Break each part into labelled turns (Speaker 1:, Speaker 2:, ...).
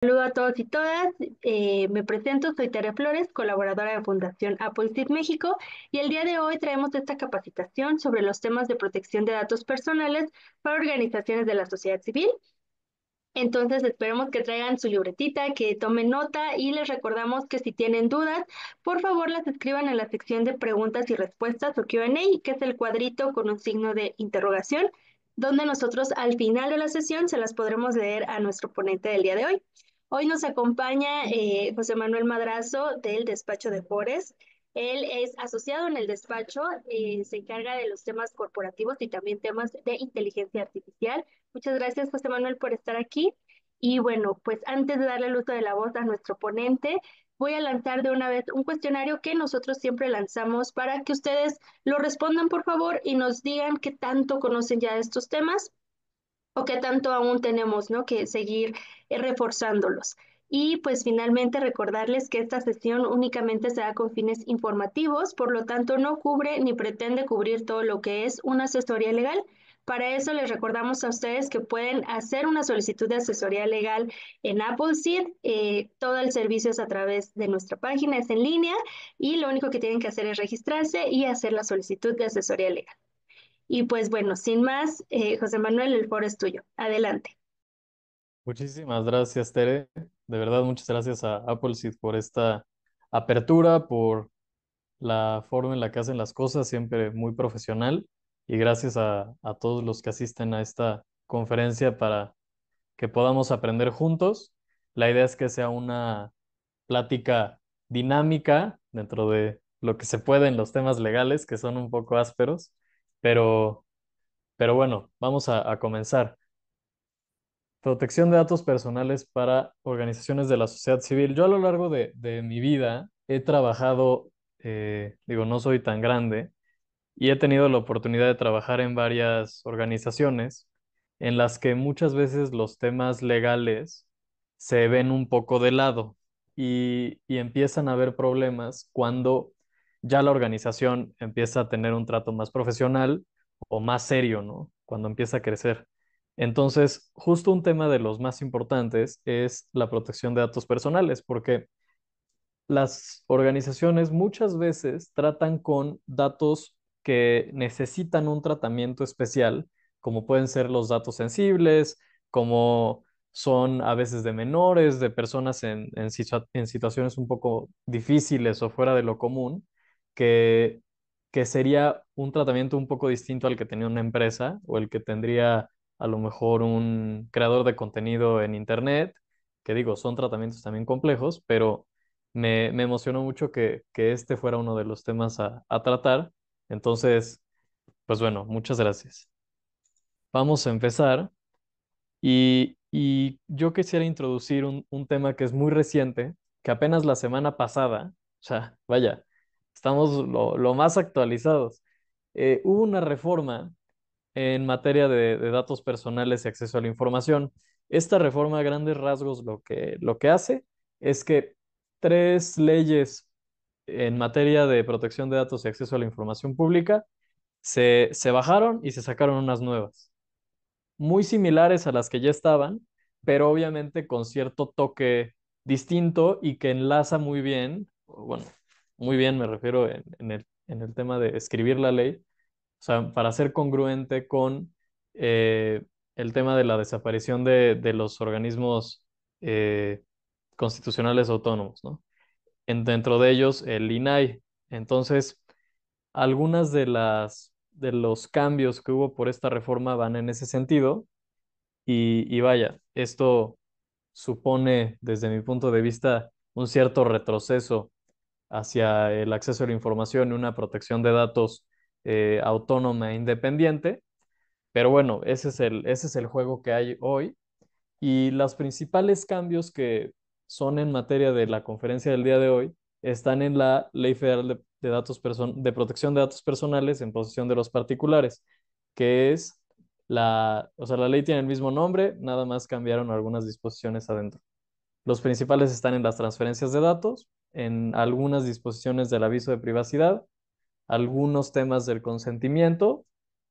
Speaker 1: Saludo a todos y todas. Me presento, soy Tere Flores, colaboradora de Fundación Appleseed México, y el día de hoy traemos esta capacitación sobre los temas de protección de datos personales para organizaciones de la sociedad civil. Entonces, esperemos que traigan su libretita, que tomen nota y les recordamos que si tienen dudas, por favor las escriban en la sección de preguntas y respuestas o Q&A, que es el cuadrito con un signo de interrogación, donde nosotros al final de la sesión se las podremos leer a nuestro ponente del día de hoy. Hoy nos acompaña José Manuel Madrazo del despacho de Fores. Él es asociado en el despacho, se encarga de los temas corporativos y también temas de inteligencia artificial. Muchas gracias, José Manuel, por estar aquí. Y bueno, pues antes de darle el uso de la voz a nuestro ponente, voy a lanzar de una vez un cuestionario que nosotros siempre lanzamos para que ustedes lo respondan, por favor, y nos digan qué tanto conocen ya de estos temas o qué tanto aún tenemos, ¿no?, que seguir reforzándolos. Y pues finalmente recordarles que esta sesión únicamente se da con fines informativos, por lo tanto no cubre ni pretende cubrir todo lo que es una asesoría legal. Para eso les recordamos a ustedes que pueden hacer una solicitud de asesoría legal en Appleseed. Todo el servicio es a través de nuestra página, es en línea, y lo único que tienen que hacer es registrarse y hacer la solicitud de asesoría legal. Y pues bueno, sin más, José Manuel, el foro es tuyo. Adelante.
Speaker 2: Muchísimas gracias, Tere. De verdad, muchas gracias a Appleseed por esta apertura, por la forma en la que hacen las cosas, siempre muy profesional. Y gracias a todos los que asisten a esta conferencia para que podamos aprender juntos. La idea es que sea una plática dinámica dentro de lo que se puede en los temas legales, que son un poco ásperos, pero, pero bueno, vamos a comenzar. Protección de datos personales para organizaciones de la sociedad civil. Yo a lo largo de mi vida he trabajado, digo, no soy tan grande, y he tenido la oportunidad de trabajar en varias organizaciones en las que muchas veces los temas legales se ven un poco de lado y empiezan a haber problemas cuando ya la organización empieza a tener un trato más profesional o más serio, ¿no? Cuando empieza a crecer. Entonces, justo un tema de los más importantes es la protección de datos personales, porque las organizaciones muchas veces tratan con datos que necesitan un tratamiento especial, como pueden ser los datos sensibles, como son a veces de menores, de personas en situaciones un poco difíciles o fuera de lo común, que, que sería un tratamiento un poco distinto al que tenía una empresa o el que tendría a lo mejor un creador de contenido en Internet, que digo, son tratamientos también complejos, pero me emocionó mucho que este fuera uno de los temas a tratar. Entonces, pues bueno, muchas gracias. Vamos a empezar y yo quisiera introducir un tema que es muy reciente, que apenas la semana pasada, o sea, vaya, estamos lo más actualizados. Hubo una reforma en materia de datos personales y acceso a la información. Esta reforma a grandes rasgos lo que hace es que tres leyes en materia de protección de datos y acceso a la información pública se bajaron y se sacaron unas nuevas, muy similares a las que ya estaban, pero obviamente con cierto toque distinto y que enlaza muy bien, bueno, muy bien me refiero en el tema de escribir la ley, o sea, para ser congruente con eh, el tema de la desaparición de los organismos eh, constitucionales autónomos, ¿no? Dentro de ellos el INAI. Entonces, algunas de los cambios que hubo por esta reforma van en ese sentido y vaya, esto supone desde mi punto de vista un cierto retroceso hacia el acceso a la información y una protección de datos autónoma e independiente. Pero bueno, ese es el juego que hay hoy. Y los principales cambios que son en materia de la conferencia del día de hoy están en la Ley Federal de Protección de Datos Personales en posesión de los particulares, que es o sea, la ley tiene el mismo nombre, nada más cambiaron algunas disposiciones adentro. Los principales están en las transferencias de datos, en algunas disposiciones del aviso de privacidad, algunos temas del consentimiento,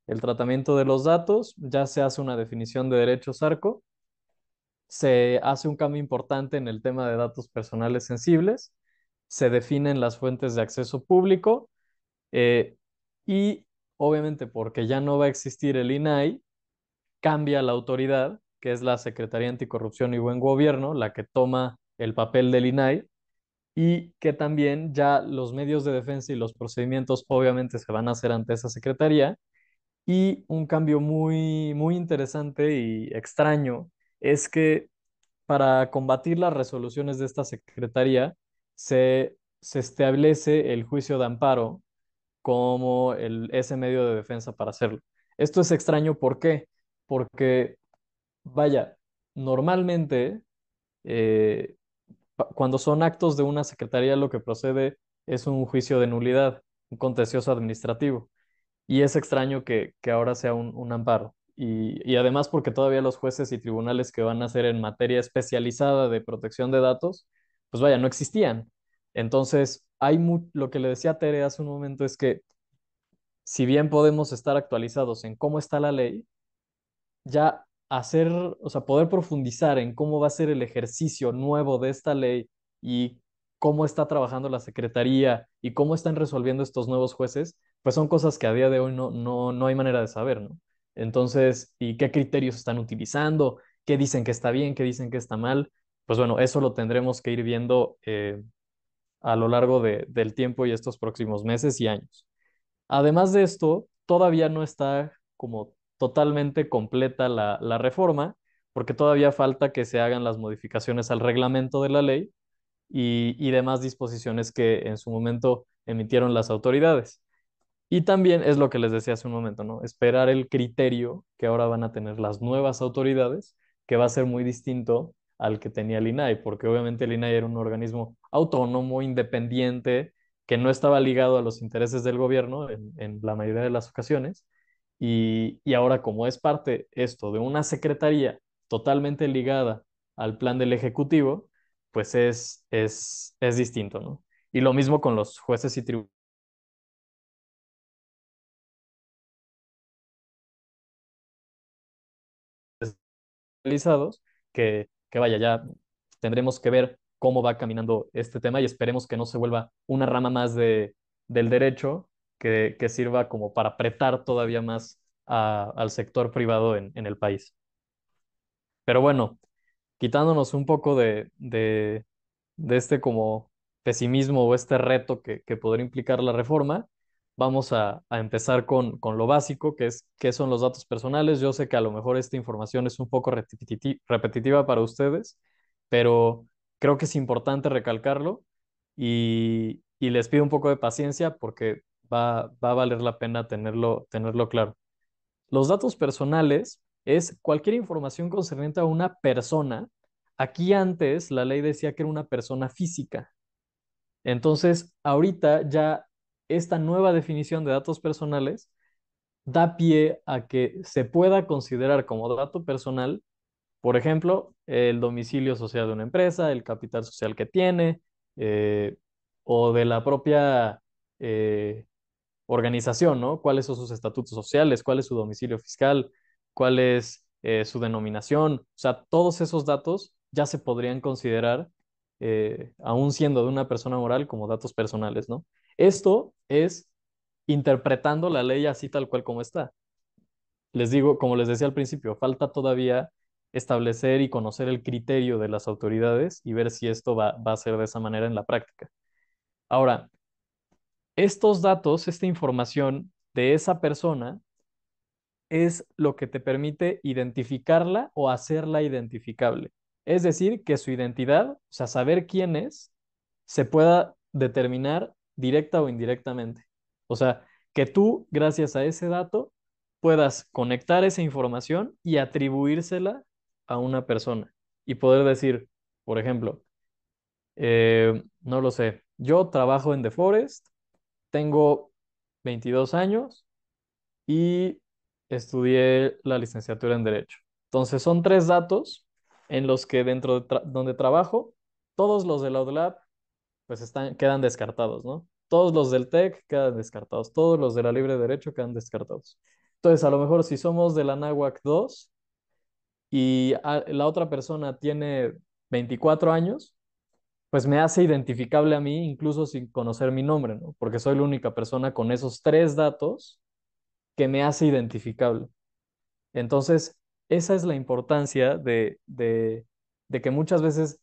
Speaker 2: el tratamiento de los datos, ya se hace una definición de derechos ARCO se hace un cambio importante en el tema de datos personales sensibles, se definen las fuentes de acceso público eh, y obviamente porque ya no va a existir el INAI, cambia la autoridad, que es la Secretaría Anticorrupción y Buen Gobierno, la que toma el papel del INAI, y que también ya los medios de defensa y los procedimientos obviamente se van a hacer ante esa secretaría. Y un cambio muy, muy interesante y extraño es que para combatir las resoluciones de esta secretaría se establece el juicio de amparo como ese medio de defensa para hacerlo. Esto es extraño, ¿por qué? Porque, vaya, normalmente eh, cuando son actos de una secretaría, lo que procede es un juicio de nulidad, un contencioso administrativo. Y es extraño que ahora sea un amparo. Y además porque todavía los jueces y tribunales que van a hacer en materia especializada de protección de datos, pues vaya, no existían. Entonces, lo que le decía a Tere hace un momento es que si bien podemos estar actualizados en cómo está la ley, ya hacer, o sea, poder profundizar en cómo va a ser el ejercicio nuevo de esta ley y cómo está trabajando la Secretaría y cómo están resolviendo estos nuevos jueces, pues son cosas que a día de hoy no hay manera de saber, ¿no? Entonces, ¿y qué criterios están utilizando? ¿Qué dicen que está bien? ¿Qué dicen que está mal? Pues bueno, eso lo tendremos que ir viendo a lo largo del tiempo y estos próximos meses y años. Además de esto, todavía no está como totalmente completa la reforma, porque todavía falta que se hagan las modificaciones al reglamento de la ley y demás disposiciones que en su momento emitieron las autoridades. Y también es lo que les decía hace un momento, ¿no? Esperar el criterio que ahora van a tener las nuevas autoridades, que va a ser muy distinto al que tenía el INAI, porque obviamente el INAI era un organismo autónomo, independiente, que no estaba ligado a los intereses del gobierno en la mayoría de las ocasiones. Y ahora, como es parte esto de una secretaría totalmente ligada al plan del Ejecutivo, pues es distinto, ¿no? Y lo mismo con los jueces y tribunales realizados, que vaya, ya tendremos que ver cómo va caminando este tema y esperemos que no se vuelva una rama más del derecho que sirva como para apretar todavía más al sector privado en el país. Pero bueno, quitándonos un poco de este como pesimismo o este reto que podría implicar la reforma, vamos a empezar con lo básico, que es qué son los datos personales. Yo sé que a lo mejor esta información es un poco repetitiva para ustedes, pero creo que es importante recalcarlo y les pido un poco de paciencia porque va a valer la pena tenerlo claro. Los datos personales es cualquier información concerniente a una persona. Aquí antes la ley decía que era una persona física. Entonces, ahorita ya esta nueva definición de datos personales da pie a que se pueda considerar como dato personal, por ejemplo, el domicilio social de una empresa, el capital social que tiene, eh, o de la propia eh, organización, ¿no? ¿Cuáles son sus estatutos sociales? ¿Cuál es su domicilio fiscal? ¿Cuál es su denominación? O sea, todos esos datos ya se podrían considerar, aún siendo de una persona moral, como datos personales, ¿no? Esto es interpretando la ley así tal cual como está. Les digo, como les decía al principio, falta todavía establecer y conocer el criterio de las autoridades y ver si esto va a ser de esa manera en la práctica. Ahora, estos datos, esta información de esa persona es lo que te permite identificarla o hacerla identificable. Es decir, que su identidad, o sea, saber quién es, se pueda determinar directa o indirectamente. O sea, que tú, gracias a ese dato, puedas conectar esa información y atribuírsela a una persona y poder decir, por ejemplo, no lo sé, yo trabajo en The Forest, tengo 22 años y estudié la licenciatura en Derecho. Entonces son tres datos en los que dentro donde trabajo, todos los de la UDLAP pues quedan descartados, ¿no? Todos los del TEC quedan descartados, todos los de la Libre Derecho quedan descartados. Entonces, a lo mejor si somos de la NAWAC 2 y la otra persona tiene 24 años, pues me hace identificable a mí incluso sin conocer mi nombre, ¿no? Porque soy la única persona con esos tres datos que me hace identificable. Entonces, esa es la importancia de que muchas veces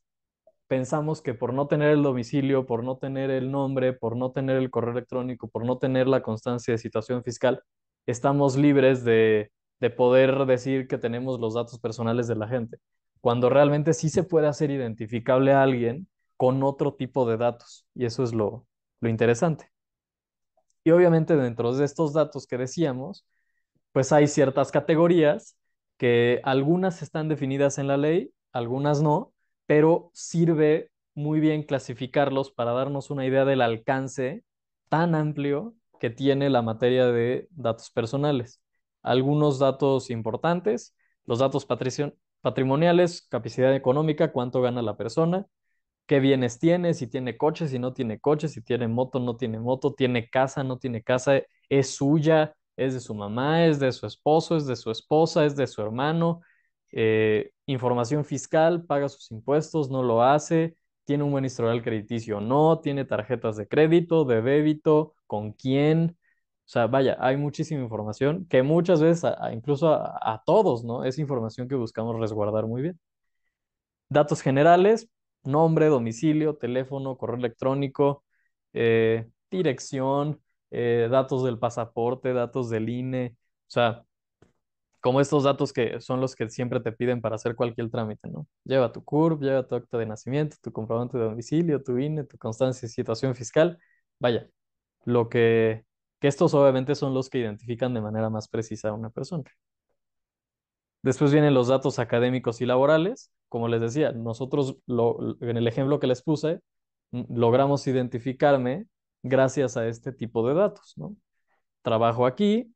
Speaker 2: pensamos que por no tener el domicilio, por no tener el nombre, por no tener el correo electrónico, por no tener la constancia de situación fiscal, estamos libres de poder decir que tenemos los datos personales de la gente, cuando realmente sí se puede hacer identificable a alguien con otro tipo de datos. Y eso es lo interesante. Y obviamente dentro de estos datos que decíamos, pues hay ciertas categorías que algunas están definidas en la ley, algunas no, pero sirve muy bien clasificarlos para darnos una idea del alcance tan amplio que tiene la materia de datos personales. Algunos datos importantes, los datos patrimoniales, capacidad económica, cuánto gana la persona, qué bienes tiene, si tiene coche, si no tiene coche, si tiene moto, no tiene moto, tiene casa, no tiene casa, es suya, es de su mamá, es de su esposo, es de su esposa, es de su hermano. Información fiscal, paga sus impuestos, no lo hace, tiene un buen historial crediticio o no, tiene tarjetas de crédito, de débito, con quién. O sea, vaya, hay muchísima información que muchas veces, incluso a todos, ¿no? Es información que buscamos resguardar muy bien. Datos generales, nombre, domicilio, teléfono, correo electrónico, dirección, datos del pasaporte, datos del INE, o sea, como estos datos que son los que siempre te piden para hacer cualquier trámite, ¿no? Lleva tu CURP, lleva tu acta de nacimiento, tu comprobante de domicilio, tu INE, tu constancia de situación fiscal, vaya, lo que estos obviamente son los que identifican de manera más precisa a una persona. Después vienen los datos académicos y laborales. Como les decía, nosotros en el ejemplo que les puse, logramos identificarme gracias a este tipo de datos, ¿no? Trabajo aquí,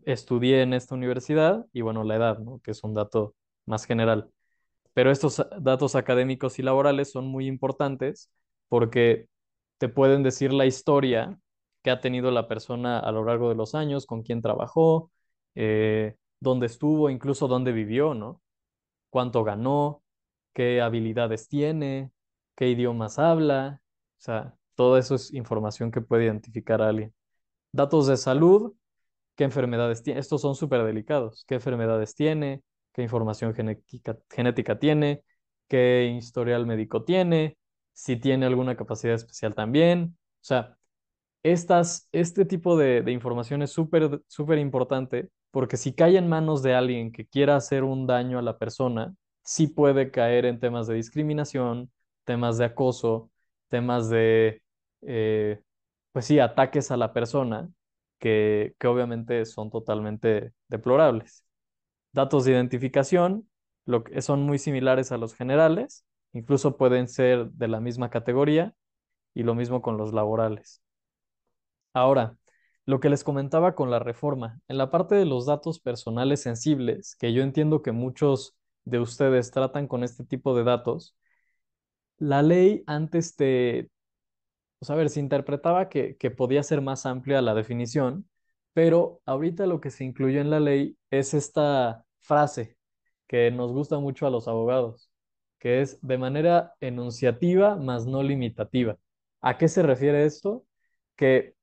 Speaker 2: estudié en esta universidad y bueno, la edad, ¿no? Que es un dato más general. Pero estos datos académicos y laborales son muy importantes porque te pueden decir la historia que ha tenido la persona a lo largo de los años, con quién trabajó, dónde estuvo, incluso dónde vivió, ¿no? Cuánto ganó, qué habilidades tiene, qué idiomas habla. O sea, todo eso es información que puede identificar a alguien. Datos de salud, qué enfermedades tiene. Estos son súper delicados. ¿Qué enfermedades tiene? ¿Qué información genética tiene? ¿Qué historial médico tiene? Si tiene alguna capacidad especial también. O sea, este tipo de información es súper, súper importante porque si cae en manos de alguien que quiera hacer un daño a la persona, sí puede caer en temas de discriminación, temas de acoso, temas de, eh, pues sí, ataques a la persona que obviamente son totalmente deplorables. Datos de identificación son muy similares a los generales, incluso pueden ser de la misma categoría y lo mismo con los laborales. Ahora, lo que les comentaba con la reforma, en la parte de los datos personales sensibles, que yo entiendo que muchos de ustedes tratan con este tipo de datos, la ley antes pues a ver, se interpretaba que podía ser más amplia la definición, pero ahorita lo que se incluyó en la ley es esta frase que nos gusta mucho a los abogados, que es de manera enunciativa, más no limitativa. ¿A qué se refiere esto? Que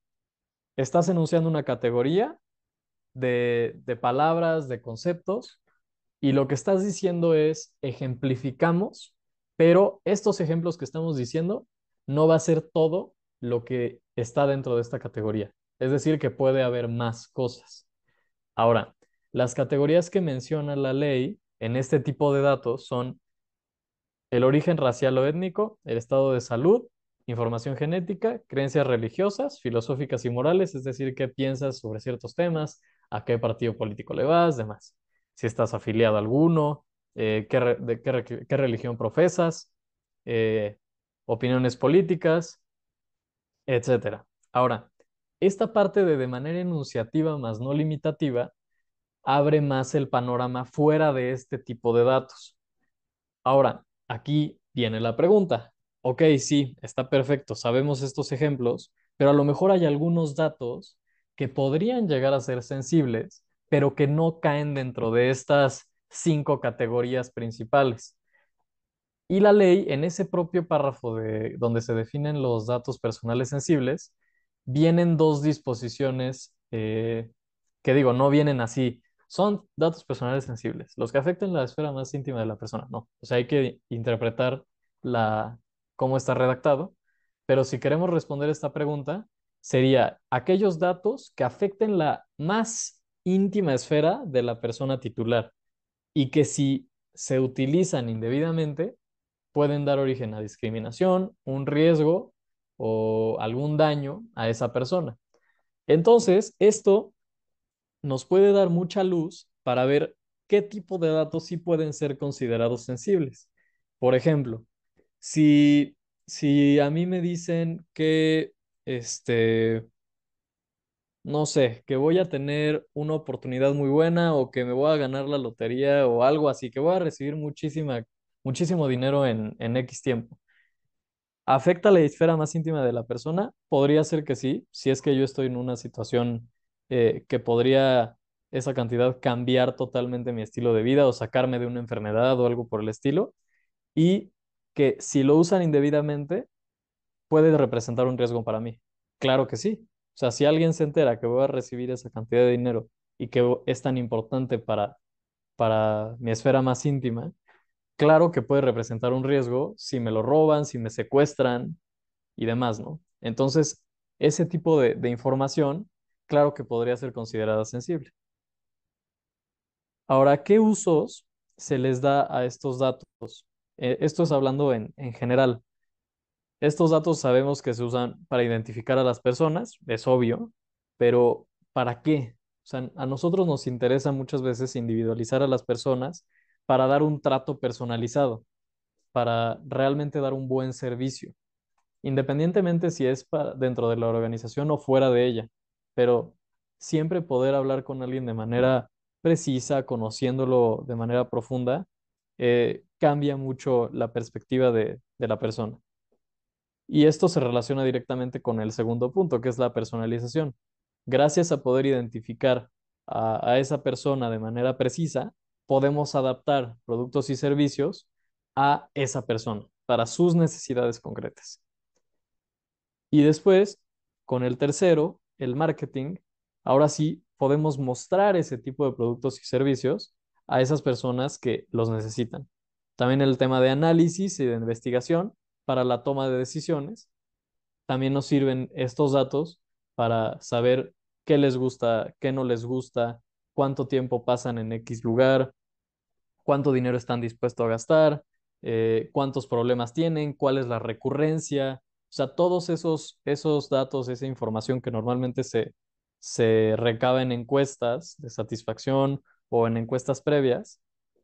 Speaker 2: estás enunciando una categoría de palabras, de conceptos, y lo que estás diciendo es ejemplificamos, pero estos ejemplos que estamos diciendo no va a ser todo lo que está dentro de esta categoría. Es decir, que puede haber más cosas. Ahora, las categorías que menciona la ley en este tipo de datos son el origen racial o étnico, el estado de salud, información genética, creencias religiosas, filosóficas y morales, es decir, qué piensas sobre ciertos temas, a qué partido político le vas, demás. Si estás afiliado a alguno, qué religión profesas, eh, opiniones políticas, etcétera. Ahora, esta parte de manera enunciativa más no limitativa abre más el panorama fuera de este tipo de datos. Ahora, aquí viene la pregunta. Ok, sí, está perfecto, sabemos estos ejemplos, pero a lo mejor hay algunos datos que podrían llegar a ser sensibles, pero que no caen dentro de estas 5 categorías principales. Y la ley, en ese propio párrafo de, donde se definen los datos personales sensibles, vienen dos disposiciones que digo, no vienen así. Son datos personales sensibles, los que afectan la esfera más íntima de la persona, no. O sea, hay que interpretar la, cómo está redactado. Pero si queremos responder esta pregunta, sería aquellos datos que afecten la más íntima esfera de la persona titular y que si se utilizan indebidamente, pueden dar origen a discriminación, un riesgo o algún daño a esa persona. Entonces, esto nos puede dar mucha luz para ver qué tipo de datos sí pueden ser considerados sensibles. Por ejemplo, si, si a mí me dicen que, este, no sé, que voy a tener una oportunidad muy buena o que me voy a ganar la lotería o algo así, que voy a recibir muchísimo dinero en X tiempo. ¿Afecta la esfera más íntima de la persona? Podría ser que sí, si es que yo estoy en una situación que podría esa cantidad cambiar totalmente mi estilo de vida o sacarme de una enfermedad o algo por el estilo. Y que si lo usan indebidamente, puede representar un riesgo para mí. Claro que sí. O sea, si alguien se entera que voy a recibir esa cantidad de dinero y que es tan importante para mi esfera más íntima, claro que puede representar un riesgo si me lo roban, si me secuestran y demás, ¿no? Entonces, ese tipo de información, claro que podría ser considerada sensible. Ahora, ¿qué usos se les da a estos datos? Esto es hablando en general. Estos datos sabemos que se usan para identificar a las personas, es obvio, pero ¿para qué? O sea, a nosotros nos interesa muchas veces individualizar a las personas para dar un trato personalizado, para realmente dar un buen servicio, independientemente si es dentro de la organización o fuera de ella, pero siempre poder hablar con alguien de manera precisa, conociéndolo de manera profunda, cambia mucho la perspectiva de la persona. Y esto se relaciona directamente con el segundo punto, que es la personalización. Gracias a poder identificar a esa persona de manera precisa, podemos adaptar productos y servicios a esa persona para sus necesidades concretas. Y después, con el tercero, el marketing, ahora sí podemos mostrar ese tipo de productos y servicios a esas personas que los necesitan. También el tema de análisis y de investigación para la toma de decisiones. También nos sirven estos datos para saber qué les gusta, qué no les gusta, cuánto tiempo pasan en X lugar, cuánto dinero están dispuestos a gastar, cuántos problemas tienen, cuál es la recurrencia. O sea, todos esos datos, esa información que normalmente se recaba en encuestas de satisfacción o en encuestas previas,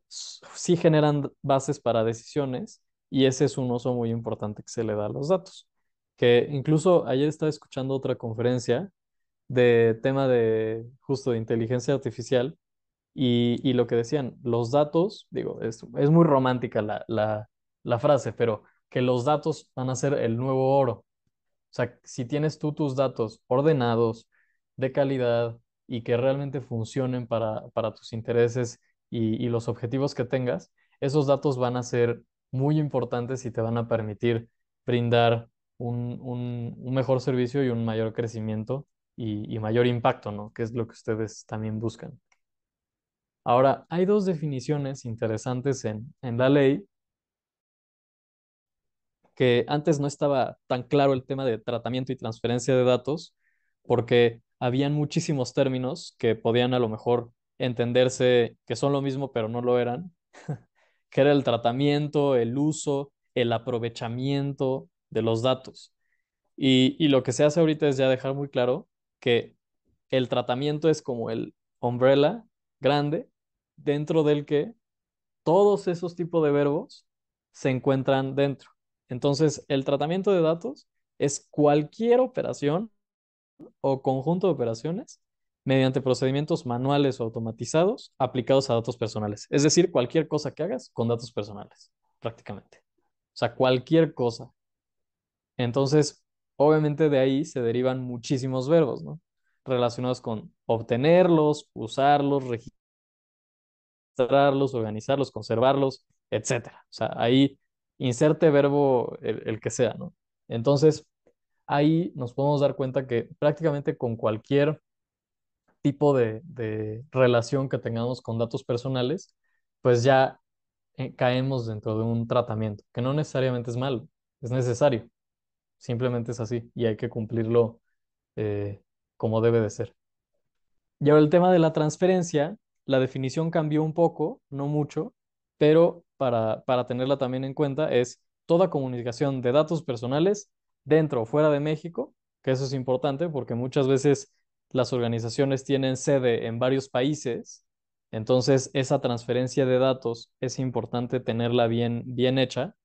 Speaker 2: sí generan bases para decisiones y ese es un uso muy importante que se le da a los datos. Que incluso ayer estaba escuchando otra conferencia de tema de justo de inteligencia artificial y lo que decían, los datos, digo, es muy romántica la frase, pero que los datos van a ser el nuevo oro. O sea, si tienes tú tus datos ordenados, de calidad y que realmente funcionen para tus intereses y los objetivos que tengas, esos datos van a ser muy importantes y te van a permitir brindar un mejor servicio y un mayor crecimiento y mayor impacto, ¿no? Que es lo que ustedes también buscan. Ahora, hay dos definiciones interesantes en la ley que antes no estaba tan claro el tema de tratamiento y transferencia de datos porque habían muchísimos términos que podían a lo mejor entenderse que son lo mismo pero no lo eran, que era el tratamiento, el uso, el aprovechamiento de los datos. Y lo que se hace ahorita es ya dejar muy claro que el tratamiento es como el umbrella grande dentro del que todos esos tipos de verbos se encuentran dentro. Entonces, el tratamiento de datos es cualquier operación o conjunto de operaciones mediante procedimientos manuales o automatizados aplicados a datos personales. Es decir, cualquier cosa que hagas con datos personales, prácticamente. O sea, cualquier cosa. Entonces, obviamente de ahí se derivan muchísimos verbos, ¿no? Relacionados con obtenerlos, usarlos, registrarlos administrarlos, organizarlos, conservarlos, etcétera. O sea, ahí inserte verbo el que sea, ¿no? Entonces, ahí nos podemos dar cuenta que prácticamente con cualquier tipo de relación que tengamos con datos personales, pues ya caemos dentro de un tratamiento, que no necesariamente es malo, es necesario, simplemente es así y hay que cumplirlo eh, como debe de ser. Y ahora el tema de la transferencia, la definición cambió un poco, no mucho, pero para tenerla también en cuenta es toda comunicación de datos personales dentro o fuera de México, que eso es importante porque muchas veces las organizaciones tienen sede en varios países, entonces esa transferencia de datos es importante tenerla bien hecha,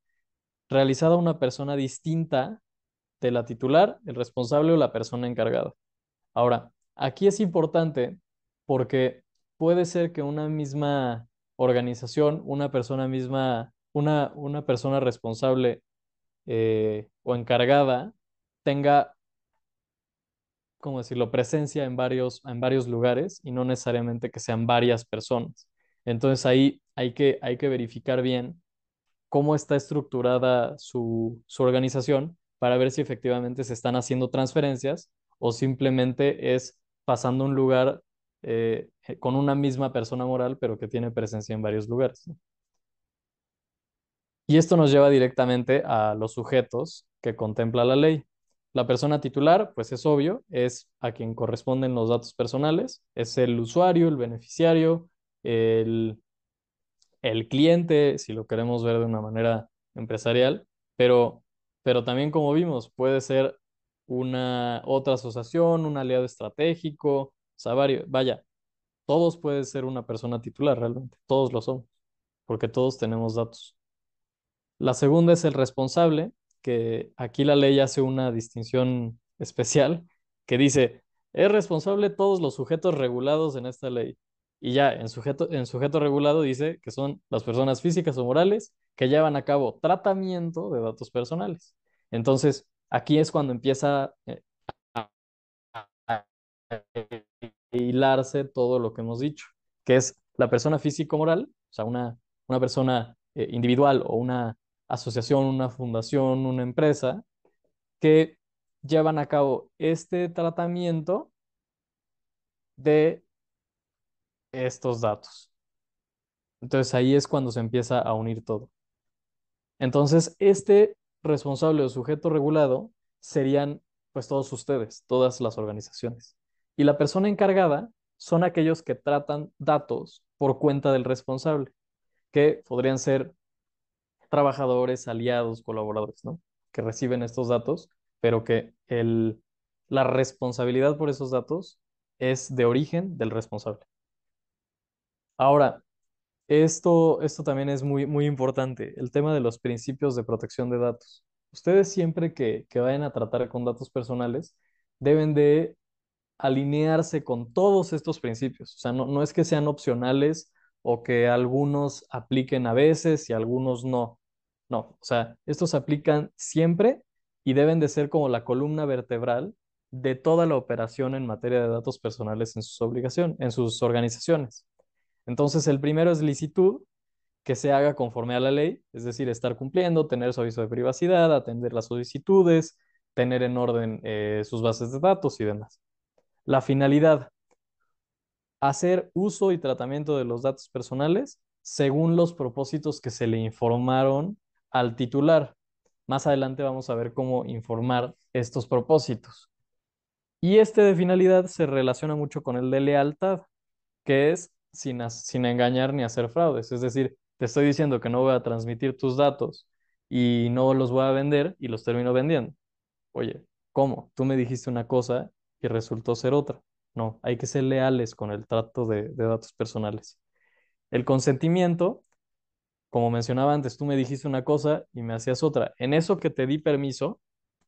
Speaker 2: realizada a una persona distinta de la titular, el responsable o la persona encargada. Ahora, aquí es importante porque puede ser que una misma organización, una persona misma, una persona responsable o encargada tenga, ¿cómo decirlo?, presencia en varios lugares y no necesariamente que sean varias personas. Entonces ahí hay que verificar bien cómo está estructurada su organización para ver si efectivamente se están haciendo transferencias o simplemente es pasando un lugar con una misma persona moral, pero que tiene presencia en varios lugares, ¿no? Y esto nos lleva directamente a los sujetos que contempla la ley. La persona titular, pues es obvio, es a quien corresponden los datos personales, es el usuario, el beneficiario, el el cliente, si lo queremos ver de una manera empresarial, pero, pero también como vimos, puede ser una otra asociación, un aliado estratégico, o sea, vaya, todos pueden ser una persona titular realmente, todos lo somos, porque todos tenemos datos. La segunda es el responsable, que aquí la ley hace una distinción especial que dice, es responsable todos los sujetos regulados en esta ley. Y ya en sujeto regulado dice que son las personas físicas o morales que llevan a cabo tratamiento de datos personales. Entonces, aquí es cuando empieza a hilarse todo lo que hemos dicho, que es la persona físico-moral, o sea, una persona individual o una asociación, una fundación, una empresa, que llevan a cabo este tratamiento de estos datos. Entonces ahí es cuando se empieza a unir todo. Entonces, este responsable o sujeto regulado serían pues todos ustedes, todas las organizaciones. Y la persona encargada son aquellos que tratan datos por cuenta del responsable, que podrían ser trabajadores, aliados, colaboradores, ¿no? Que reciben estos datos, pero que la responsabilidad por esos datos es de origen del responsable. Ahora, esto también es muy importante, el tema de los principios de protección de datos. Ustedes siempre que vayan a tratar con datos personales, deben de alinearse con todos estos principios. O sea, no es que sean opcionales o que algunos apliquen a veces y algunos no. No, o sea, estos aplican siempre y deben de ser como la columna vertebral de toda la operación en materia de datos personales en sus en sus organizaciones. Entonces, el primero es licitud, que se haga conforme a la ley, es decir, estar cumpliendo, tener su aviso de privacidad, atender las solicitudes, tener en orden sus bases de datos y demás. La finalidad, hacer uso y tratamiento de los datos personales según los propósitos que se le informaron al titular. Más adelante vamos a ver cómo informar estos propósitos. Y este de finalidad se relaciona mucho con el de lealtad, que es sin engañar ni hacer fraudes. Es decir, te estoy diciendo que no voy a transmitir tus datos y no los voy a vender y los termino vendiendo. Oye, ¿cómo? Tú me dijiste una cosa y resultó ser otra. No, hay que ser leales con el trato de datos personales. El consentimiento, como mencionaba antes, tú me dijiste una cosa y me hacías otra. En eso que te di permiso,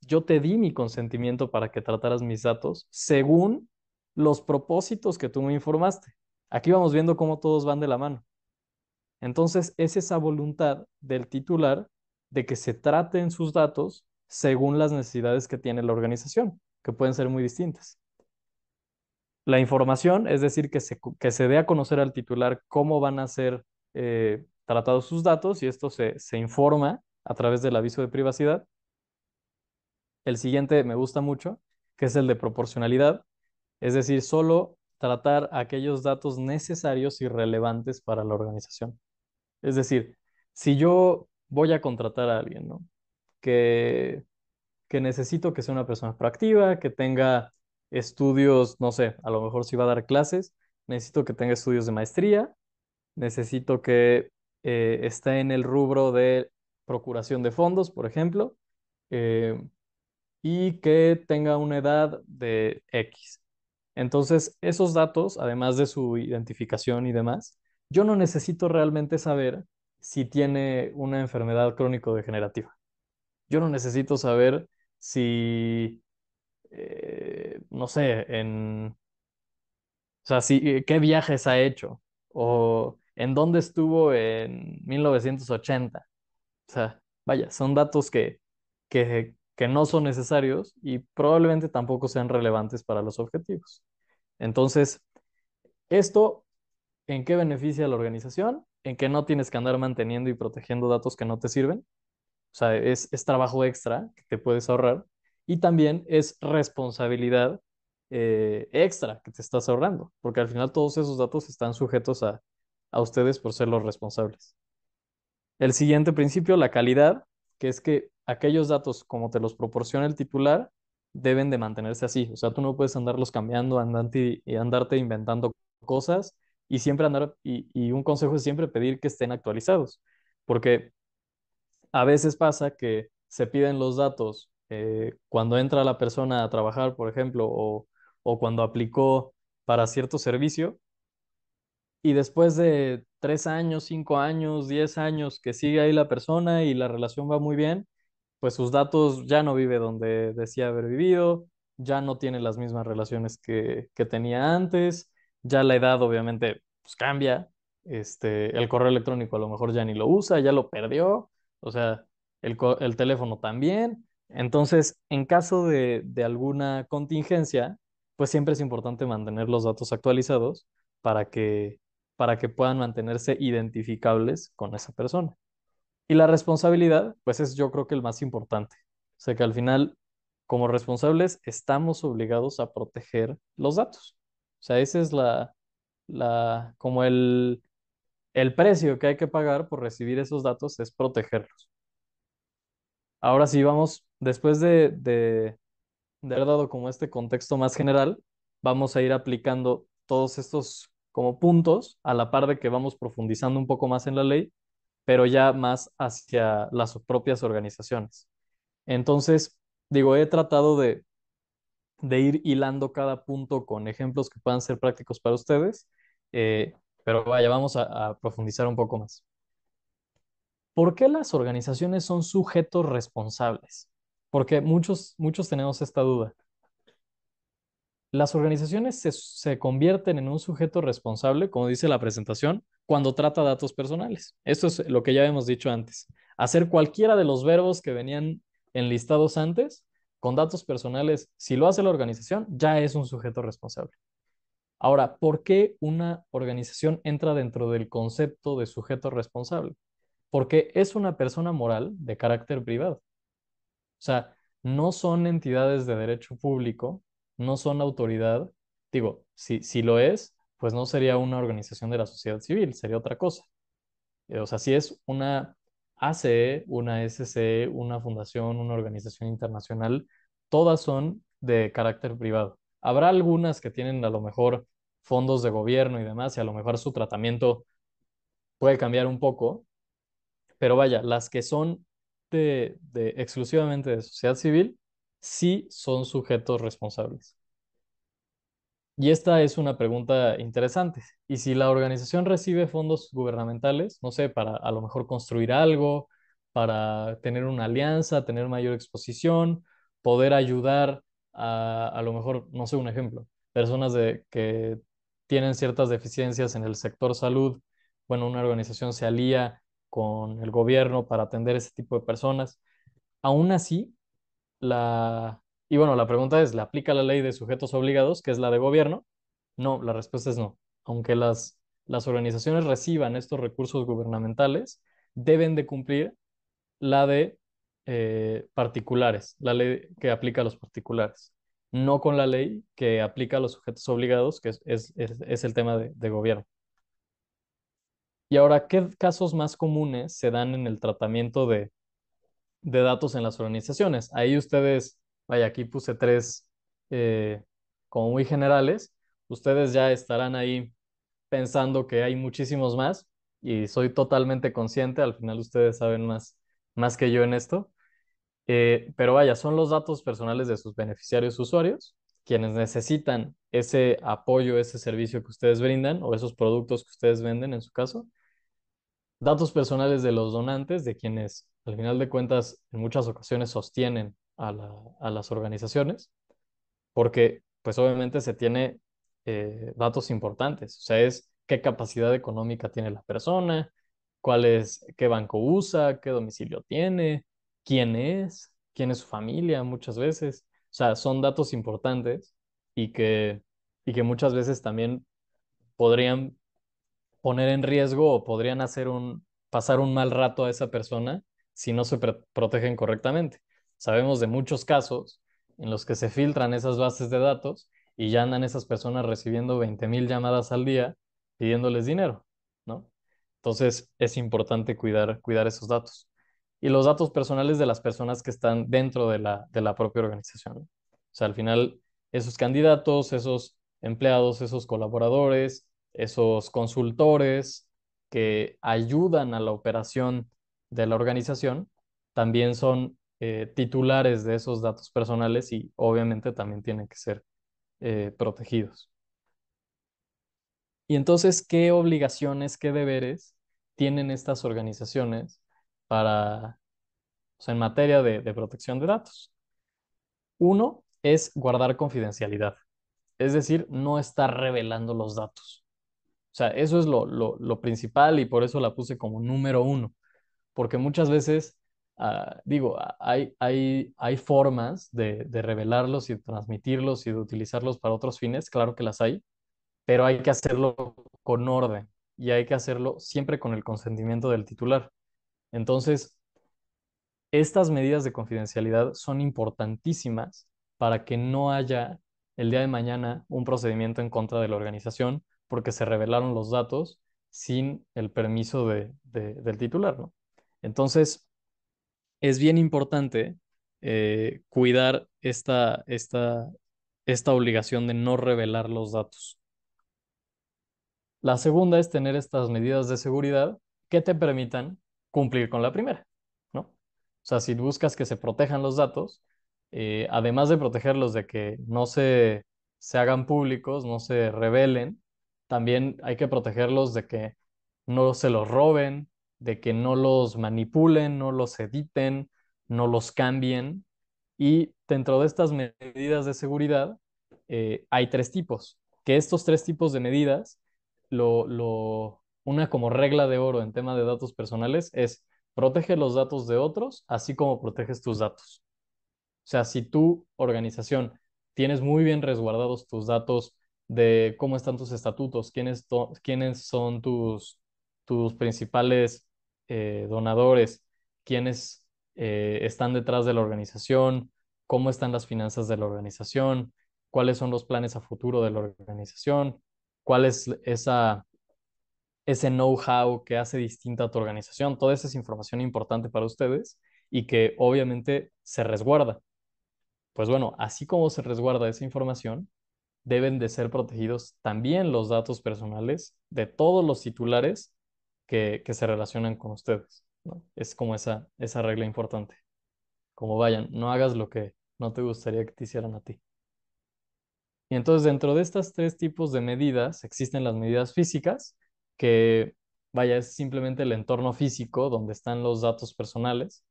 Speaker 2: yo te di mi consentimiento para que trataras mis datos según los propósitos que tú me informaste. Aquí vamos viendo cómo todos van de la mano. Entonces, es esa voluntad del titular de que se traten sus datos según las necesidades que tiene la organización, que pueden ser muy distintas. la información, es decir, que se dé a conocer al titular cómo van a ser tratados sus datos y esto se informa a través del aviso de privacidad. El siguiente me gusta mucho, que es el de proporcionalidad, es decir, solo tratar aquellos datos necesarios y relevantes para la organización. Es decir, si yo voy a contratar a alguien, ¿no? que, que necesito que sea una persona proactiva, que tenga estudios, no sé, a lo mejor si va a dar clases, necesito que tenga estudios de maestría, necesito que esté en el rubro de procuración de fondos, por ejemplo, eh, y que tenga una edad de X. Entonces, esos datos, además de su identificación y demás, yo no necesito realmente saber si tiene una enfermedad crónico-degenerativa. Yo no necesito saber si, no sé, o sea, si, qué viajes ha hecho o en dónde estuvo en 1980. O sea, vaya, son datos que no son necesarios y probablemente tampoco sean relevantes para los objetivos. Entonces, esto, ¿en qué beneficia a la organización? En que no tienes que andar manteniendo y protegiendo datos que no te sirven. O sea, es trabajo extra que te puedes ahorrar y también es responsabilidad extra que te estás ahorrando, porque al final todos esos datos están sujetos a ustedes por ser los responsables. El siguiente principio, la calidad, que es que aquellos datos como te los proporciona el titular deben de mantenerse así. O sea, tú no puedes andarlos cambiando, y andarte inventando cosas y siempre y un consejo es siempre pedir que estén actualizados, porque a veces pasa que se piden los datos cuando entra la persona a trabajar, por ejemplo, o cuando aplicó para cierto servicio, y después de 3 años, 5 años, 10 años que sigue ahí la persona y la relación va muy bien, pues sus datos ya no vive donde decía haber vivido, ya no tiene las mismas relaciones que tenía antes, ya la edad obviamente pues cambia, el correo electrónico a lo mejor ya ni lo usa, ya lo perdió, o sea, el teléfono también. Entonces, en caso de alguna contingencia, pues siempre es importante mantener los datos actualizados para para que puedan mantenerse identificables con esa persona. Y la responsabilidad, pues es yo creo que el más importante. O sea que al final, como responsables, estamos obligados a proteger los datos. O sea, ese es como el precio que hay que pagar por recibir esos datos es protegerlos. Ahora sí, vamos, después de haber dado como este contexto más general, vamos a ir aplicando todos estos como puntos a la par de que vamos profundizando un poco más en la ley, pero ya más hacia las propias organizaciones. Entonces, digo, he tratado de ir hilando cada punto con ejemplos que puedan ser prácticos para ustedes, eh, pero vaya, vamos a profundizar un poco más. ¿Por qué las organizaciones son sujetos responsables? Porque muchos tenemos esta duda. Las organizaciones se convierten en un sujeto responsable, como dice la presentación, cuando trata datos personales. Esto es lo que ya hemos dicho antes. Hacer cualquiera de los verbos que venían enlistados antes con datos personales, si lo hace la organización, ya es un sujeto responsable. Ahora, ¿por qué una organización entra dentro del concepto de sujeto responsable? Porque es una persona moral de carácter privado. O sea, no son entidades de derecho público, no son autoridad. Digo, si lo es, pues no sería una organización de la sociedad civil, sería otra cosa. O sea, si es una ACE, una SCE, una fundación, una organización internacional, todas son de carácter privado. Habrá algunas que tienen a lo mejor fondos de gobierno y demás, y a lo mejor su tratamiento puede cambiar un poco, pero vaya, las que son exclusivamente de sociedad civil, sí son sujetos responsables. Y esta es una pregunta interesante. ¿Y si la organización recibe fondos gubernamentales, no sé, para a lo mejor construir algo, para tener una alianza, tener mayor exposición, poder ayudar a lo mejor, no sé, un ejemplo, personas que tienen ciertas deficiencias en el sector salud, bueno, una organización se alía con el gobierno para atender ese tipo de personas. Aún así, y bueno, la pregunta es, ¿le aplica la ley de sujetos obligados, que es la de gobierno? No, la respuesta es no. Aunque las organizaciones reciban estos recursos gubernamentales, deben de cumplir la de particulares, la ley que aplica a los particulares, no con la ley que aplica a los sujetos obligados, que es el tema de gobierno. Y ahora, ¿qué casos más comunes se dan en el tratamiento de datos en las organizaciones? Ahí ustedes, vaya, aquí puse tres como muy generales, ustedes ya estarán ahí pensando que hay muchísimos más y soy totalmente consciente, al final ustedes saben más que yo en esto. Pero vaya, son los datos personales de sus beneficiarios usuarios, quienes necesitan ese apoyo, ese servicio que ustedes brindan o esos productos que ustedes venden en su caso. Datos personales de los donantes, de quienes al final de cuentas en muchas ocasiones sostienen a las organizaciones, porque pues obviamente se tiene datos importantes, o sea, es qué capacidad económica tiene la persona, qué banco usa, qué domicilio tiene, quién es su familia muchas veces, o sea, son datos importantes y que muchas veces también podrían poner en riesgo o podrían pasar un mal rato a esa persona si no se protegen correctamente. Sabemos de muchos casos en los que se filtran esas bases de datos y ya andan esas personas recibiendo 20,000 llamadas al día pidiéndoles dinero, ¿no? Entonces es importante cuidar esos datos. Y los datos personales de las personas que están dentro de la propia organización, ¿no? O sea, al final, esos candidatos, esos empleados, esos colaboradores, esos consultores que ayudan a la operación de la organización, también son titulares de esos datos personales y obviamente también tienen que ser protegidos. Y entonces, ¿qué obligaciones, qué deberes tienen estas organizaciones para, o sea, en materia de protección de datos? Uno es guardar confidencialidad, es decir, no estar revelando los datos. O sea, eso es lo principal y por eso la puse como número uno, porque muchas veces, digo, hay formas de revelarlos y de transmitirlos y de utilizarlos para otros fines, claro que las hay, pero hay que hacerlo con orden y hay que hacerlo siempre con el consentimiento del titular. Entonces, estas medidas de confidencialidad son importantísimas para que no haya el día de mañana un procedimiento en contra de la organización porque se revelaron los datos sin el permiso del titular, ¿no? Entonces, es bien importante cuidar esta obligación de no revelar los datos. La segunda es tener estas medidas de seguridad que te permitan cumplir con la primera, ¿no? O sea, si buscas que se protejan los datos, además de protegerlos de que no se hagan públicos, no se revelen, también hay que protegerlos de que no se los roben, de que no los manipulen, no los editen, no los cambien. Y dentro de estas medidas de seguridad, hay tres tipos, que estos tres tipos de medidas una como regla de oro en tema de datos personales es protege los datos de otros, así como proteges tus datos. O sea, si tu organización tienes muy bien resguardados tus datos de cómo están tus estatutos, quiénes son tus principales donadores, quiénes están detrás de la organización, cómo están las finanzas de la organización, cuáles son los planes a futuro de la organización, cuál es ese know-how que hace distinta a tu organización. Toda esa es información importante para ustedes y que obviamente se resguarda. Pues bueno, así como se resguarda esa información, deben de ser protegidos también los datos personales de todos los titulares que se relacionan con ustedes, ¿no? Es como esa regla importante. Como vayan, no hagas lo que no te gustaría que te hicieran a ti. Y entonces dentro de estas tres tipos de medidas existen las medidas físicas, que vaya, es simplemente el entorno físico donde están los datos personales.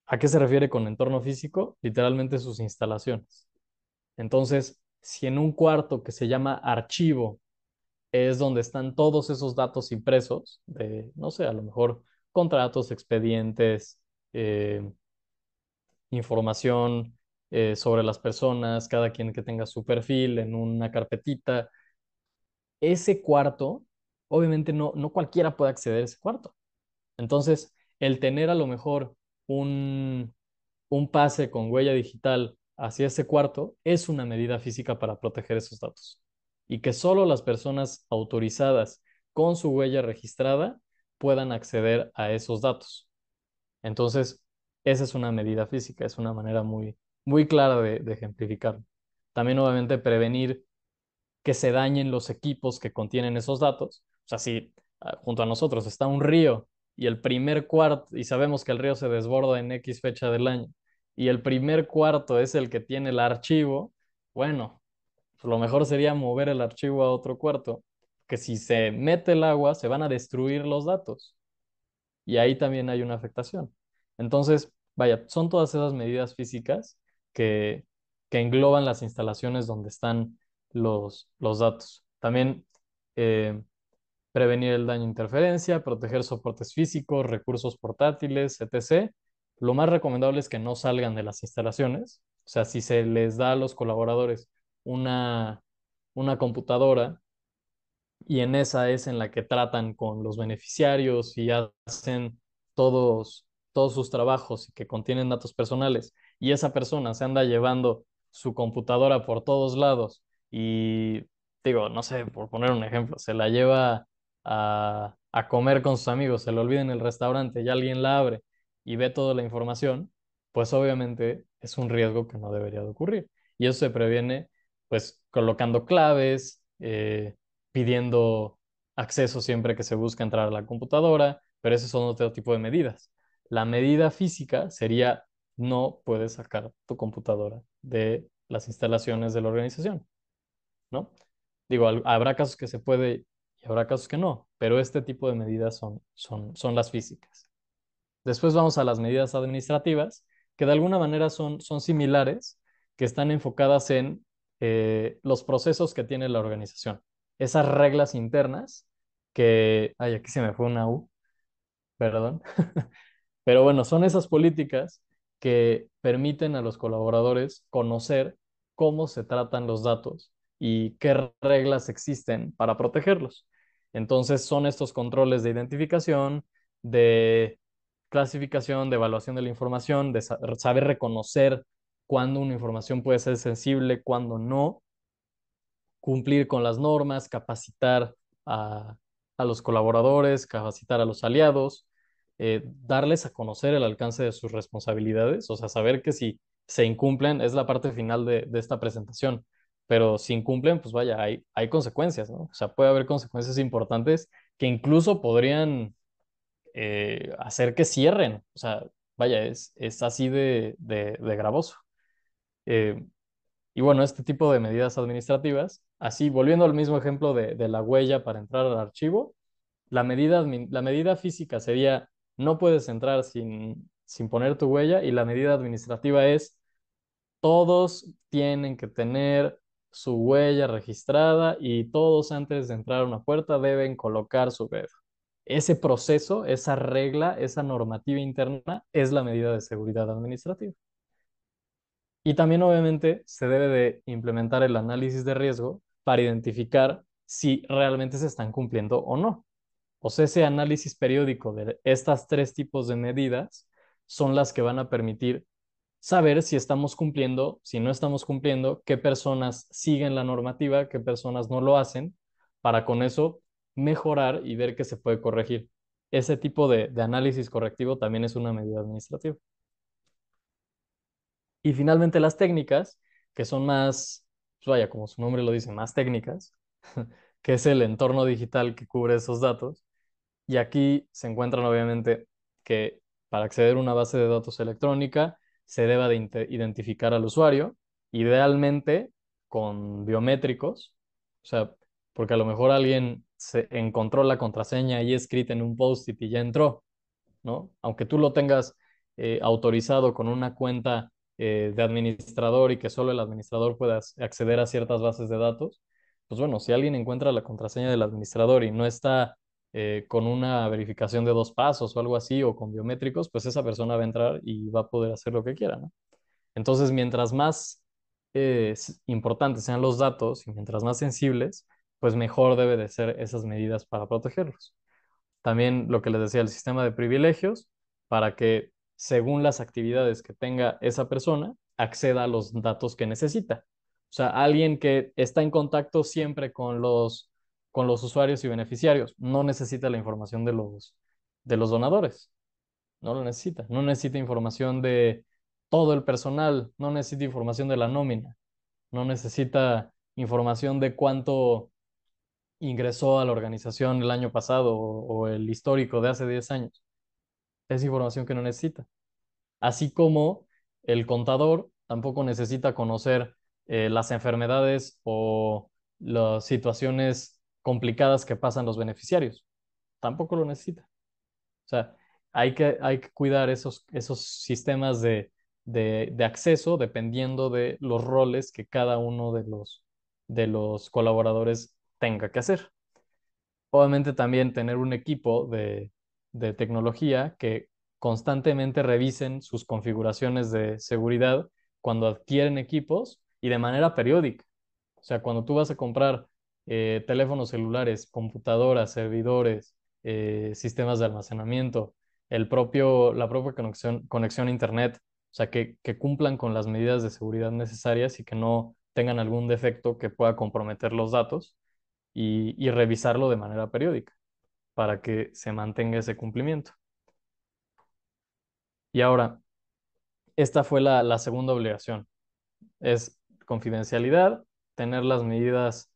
Speaker 2: ¿A qué se refiere con entorno físico? Literalmente sus instalaciones. Entonces, si en un cuarto que se llama archivo es donde están todos esos datos impresos de, no sé, a lo mejor contratos, expedientes, información, sobre las personas, cada quien que tenga su perfil en una carpetita. Ese cuarto, obviamente no cualquiera puede acceder a ese cuarto. Entonces, el tener a lo mejor un, un pase con huella digital hacia ese cuarto es una medida física para proteger esos datos. Y que solo las personas autorizadas con su huella registrada puedan acceder a esos datos. Entonces, esa es una medida física, es una manera muy clara de ejemplificarlo. También, obviamente, prevenir que se dañen los equipos que contienen esos datos. O sea, si junto a nosotros está un río y el primer cuarto, y sabemos que el río se desborda en X fecha del año, y el primer cuarto es el que tiene el archivo, bueno, pues lo mejor sería mover el archivo a otro cuarto, que si se mete el agua se van a destruir los datos y ahí también hay una afectación. Entonces, vaya, son todas esas medidas físicas que, que engloban las instalaciones donde están los datos. También eh, prevenir el daño e interferencia, proteger soportes físicos, recursos portátiles, etc. Lo más recomendable es que no salgan de las instalaciones. O sea, si se les da a los colaboradores una, una computadora y en esa es en la que tratan con los beneficiarios y hacen todos sus trabajos y que contienen datos personales, y esa persona se anda llevando su computadora por todos lados y digo, no sé, por poner un ejemplo, se la lleva a comer con sus amigos, se le olvida en el restaurante y alguien la abre y ve toda la información, pues obviamente es un riesgo que no debería de ocurrir. Y eso se previene pues colocando claves, pidiendo acceso siempre que se busca entrar a la computadora, pero esos son otro tipo de medidas. La medida física sería no puedes sacar tu computadora de las instalaciones de la organización, ¿no? Digo, habrá casos que se puede y habrá casos que no, pero este tipo de medidas son las físicas. Después vamos a las medidas administrativas, que de alguna manera son similares, que están enfocadas en los procesos que tiene la organización. Esas reglas internas que, ay, aquí se me fue una U, perdón, pero bueno, son esas políticas que permiten a los colaboradores conocer cómo se tratan los datos y qué reglas existen para protegerlos. Entonces, son estos controles de identificación, de clasificación, de evaluación de la información, de saber reconocer cuándo una información puede ser sensible, cuándo no, cumplir con las normas, capacitar a, a los colaboradores, capacitar a los aliados, darles a conocer el alcance de sus responsabilidades, o sea, saber que si se incumplen es la parte final de esta presentación, pero si incumplen, pues vaya, hay consecuencias, ¿no? O sea, puede haber consecuencias importantes que incluso podrían hacer que cierren, o sea, vaya, es así de gravoso. Eh, y bueno, este tipo de medidas administrativas, así volviendo al mismo ejemplo de la huella para entrar al archivo, la medida física sería no puedes entrar sin poner tu huella, y la medida administrativa es todos tienen que tener su huella registrada y todos antes de entrar a una puerta deben colocar su dedo. Ese proceso, esa regla, esa normativa interna es la medida de seguridad administrativa. Y también obviamente se debe de implementar el análisis de riesgo para identificar si realmente se están cumpliendo o no. O sea, ese análisis periódico de estas tres tipos de medidas son las que van a permitir saber si estamos cumpliendo, si no estamos cumpliendo, qué personas siguen la normativa, qué personas no lo hacen, para con eso mejorar y ver qué se puede corregir. Ese tipo de análisis correctivo también es una medida administrativa. Y finalmente las técnicas, que son más, pues vaya, como su nombre lo dice, más técnicas, que es el entorno digital que cubre esos datos. Y aquí se encuentran obviamente que para acceder a una base de datos electrónica se deba de identificar al usuario, idealmente con biométricos, o sea, porque a lo mejor alguien se encontró la contraseña ahí escrita en un post-it y ya entró, ¿no? Aunque tú lo tengas autorizado con una cuenta de administrador y que solo el administrador pueda acceder a ciertas bases de datos, pues bueno, si alguien encuentra la contraseña del administrador y no está con una verificación de 2 pasos o algo así, o con biométricos, pues esa persona va a entrar y va a poder hacer lo que quiera, ¿no? Entonces, mientras más importantes sean los datos y mientras más sensibles, pues mejor debe de ser esas medidas para protegerlos. También lo que les decía, el sistema de privilegios, para que según las actividades que tenga esa persona, acceda a los datos que necesita. O sea, alguien que está en contacto siempre con los usuarios y beneficiarios, no necesita la información de los donadores, no lo necesita. No necesita información de todo el personal, no necesita información de la nómina, no necesita información de cuánto ingresó a la organización el año pasado o el histórico de hace 10 años. Es información que no necesita. Así como el contador tampoco necesita conocer las enfermedades o las situaciones complicadas que pasan los beneficiarios. Tampoco lo necesita. O sea, hay que cuidar esos sistemas de acceso dependiendo de los roles que cada uno de los colaboradores tenga que hacer. Obviamente también tener un equipo de tecnología que constantemente revisen sus configuraciones de seguridad cuando adquieren equipos y de manera periódica. O sea, cuando tú vas a comprar teléfonos celulares, computadoras, servidores, sistemas de almacenamiento, la propia conexión a Internet, o sea, que cumplan con las medidas de seguridad necesarias y que no tengan algún defecto que pueda comprometer los datos y revisarlo de manera periódica para que se mantenga ese cumplimiento. Y ahora, esta fue la segunda obligación, es confidencialidad, tener las medidas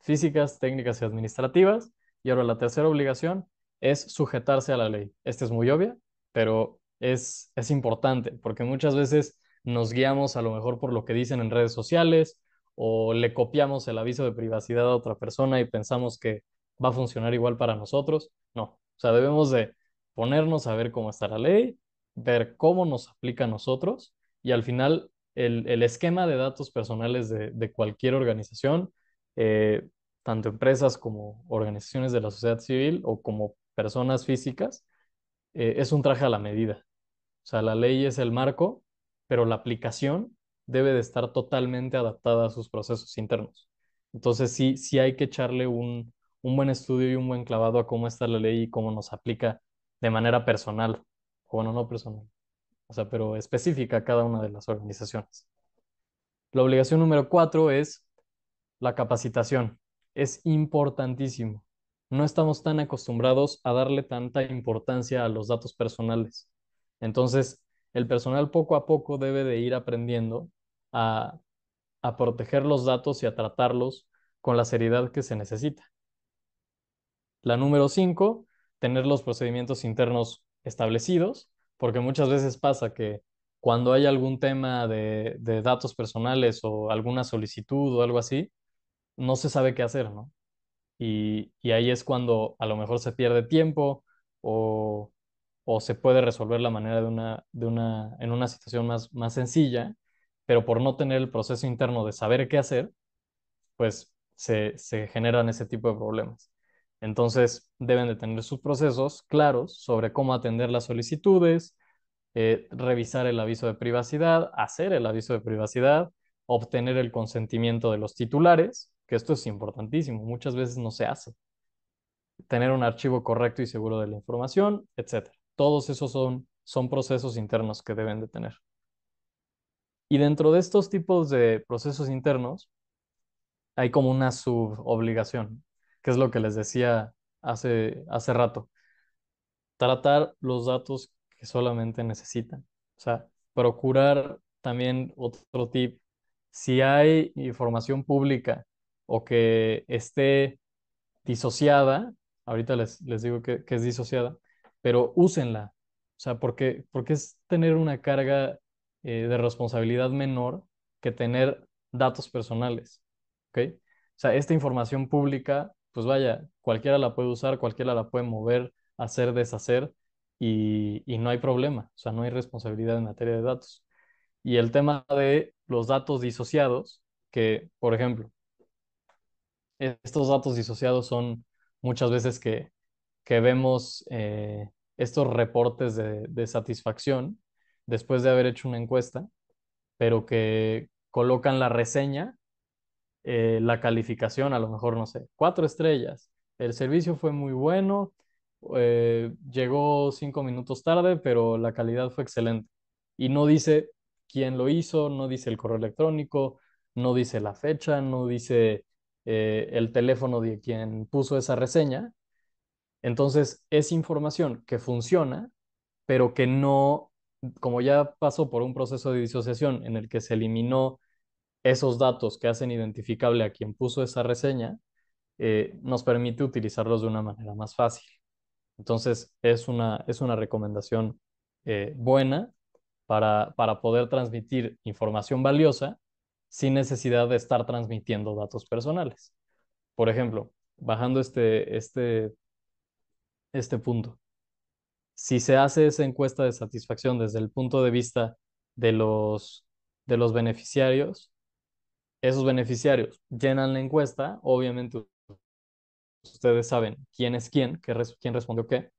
Speaker 2: físicas, técnicas y administrativas. Y ahora la tercera obligación es sujetarse a la ley. Esta es muy obvia, pero es importante porque muchas veces nos guiamos a lo mejor por lo que dicen en redes sociales o le copiamos el aviso de privacidad a otra persona y pensamos que va a funcionar igual para nosotros. No, o sea, debemos de ponernos a ver cómo está la ley, ver cómo nos aplica a nosotros y al final el esquema de datos personales de cualquier organización, eh, tanto empresas como organizaciones de la sociedad civil o como personas físicas, es un traje a la medida. O sea, la ley es el marco, pero la aplicación debe de estar totalmente adaptada a sus procesos internos. Entonces, sí hay que echarle un buen estudio y un buen clavado a cómo está la ley y cómo nos aplica de manera personal. Bueno, no personal, o sea, pero específica a cada una de las organizaciones. La obligación número 4 es la capacitación. Es importantísimo. No estamos tan acostumbrados a darle tanta importancia a los datos personales. Entonces, el personal poco a poco debe de ir aprendiendo a, a proteger los datos y a tratarlos con la seriedad que se necesita. La número 5, tener los procedimientos internos establecidos, porque muchas veces pasa que cuando hay algún tema de datos personales o alguna solicitud o algo así, no se sabe qué hacer, ¿no? Y ahí es cuando a lo mejor se pierde tiempo o, o se puede resolver la manera en una situación más sencilla, pero por no tener el proceso interno de saber qué hacer, pues se generan ese tipo de problemas. Entonces, deben de tener sus procesos claros sobre cómo atender las solicitudes, revisar el aviso de privacidad, hacer el aviso de privacidad, obtener el consentimiento de los titulares, que esto es importantísimo, muchas veces no se hace, tener un archivo correcto y seguro de la información, etcétera. Todos esos son procesos internos que deben de tener. Y dentro de estos tipos de procesos internos, hay como una subobligación, que es lo que les decía hace rato, tratar los datos que solamente necesitan. O sea, procurar también otro tip, si hay información pública o que esté disociada, ahorita les digo que es disociada, pero úsenla. O sea, porque es tener una carga de responsabilidad menor que tener datos personales. ¿Ok? O sea, esta información pública, pues vaya, cualquiera la puede usar, cualquiera la puede mover, hacer, deshacer y no hay problema. O sea, no hay responsabilidad en materia de datos. Y el tema de los datos disociados, que, por ejemplo, estos datos disociados son muchas veces que vemos estos reportes de satisfacción después de haber hecho una encuesta, pero que colocan la reseña, la calificación, a lo mejor, no sé, 4 estrellas. El servicio fue muy bueno, llegó 5 minutos tarde, pero la calidad fue excelente. Y no dice quién lo hizo, no dice el correo electrónico, no dice la fecha, no dice el teléfono de quien puso esa reseña. Entonces, es información que funciona, pero que no, como ya pasó por un proceso de disociación en el que se eliminó esos datos que hacen identificable a quien puso esa reseña, nos permite utilizarlos de una manera más fácil. Entonces, es una recomendación buena para poder transmitir información valiosa sin necesidad de estar transmitiendo datos personales. Por ejemplo, bajando este punto, si se hace esa encuesta de satisfacción desde el punto de vista de los beneficiarios, esos beneficiarios llenan la encuesta, obviamente ustedes saben quién es quién, quién respondió qué,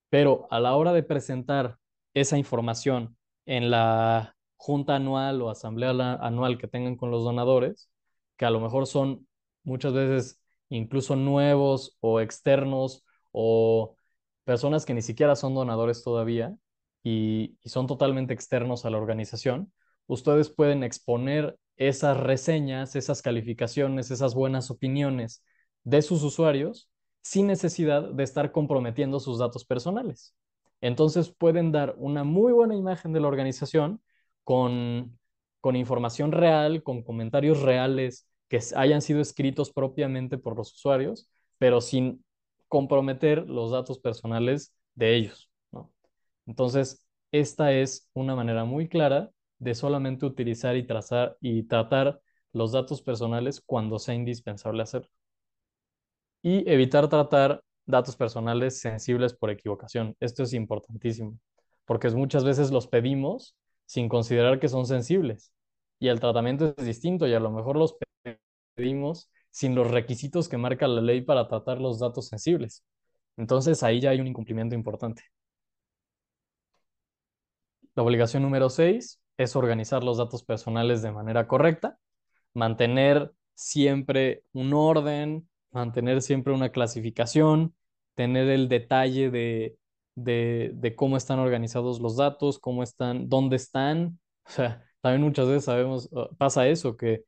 Speaker 2: pero a la hora de presentar esa información en la junta anual o asamblea anual que tengan con los donadores, que a lo mejor son muchas veces incluso nuevos o externos o personas que ni siquiera son donadores todavía y son totalmente externos a la organización, ustedes pueden exponer esas reseñas, esas calificaciones, esas buenas opiniones de sus usuarios sin necesidad de estar comprometiendo sus datos personales. Entonces pueden dar una muy buena imagen de la organización con, con información real, con comentarios reales que hayan sido escritos propiamente por los usuarios, pero sin comprometer los datos personales de ellos, ¿no? Entonces, esta es una manera muy clara de solamente utilizar y trazar y tratar los datos personales cuando sea indispensable hacerlo y evitar tratar datos personales sensibles por equivocación. Esto es importantísimo, porque muchas veces los pedimos sin considerar que son sensibles y el tratamiento es distinto y a lo mejor los pedimos sin los requisitos que marca la ley para tratar los datos sensibles. Entonces ahí ya hay un incumplimiento importante. La obligación número 6 es organizar los datos personales de manera correcta, mantener siempre un orden, mantener siempre una clasificación, tener el detalle de cómo están organizados los datos, cómo están, dónde están. O sea, también muchas veces sabemos, pasa eso, que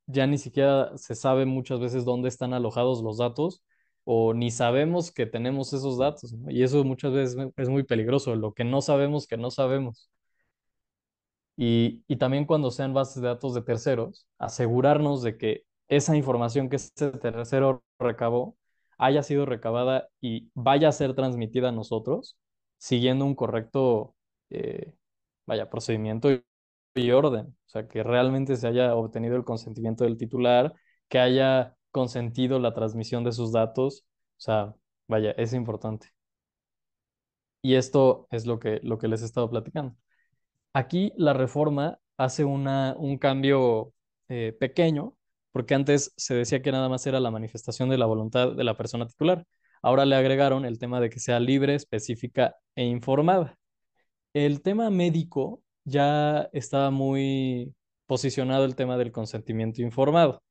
Speaker 2: ya ni siquiera se sabe muchas veces dónde están alojados los datos o ni sabemos que tenemos esos datos, ¿no? Y eso muchas veces es muy peligroso, lo que no sabemos que no sabemos. Y también cuando sean bases de datos de terceros, asegurarnos de que esa información que ese tercero recabó haya sido recabada y vaya a ser transmitida a nosotros, siguiendo un correcto, eh, procedimiento y orden. O sea, que realmente se haya obtenido el consentimiento del titular, que haya consentido la transmisión de sus datos. O sea, es importante. Y esto es lo que les he estado platicando. Aquí la reforma hace un cambio pequeño, porque antes se decía que nada más era la manifestación de la voluntad de la persona titular. Ahora le agregaron el tema de que sea libre, específica e informada. El tema médico ya estaba muy posicionado el tema del consentimiento informado.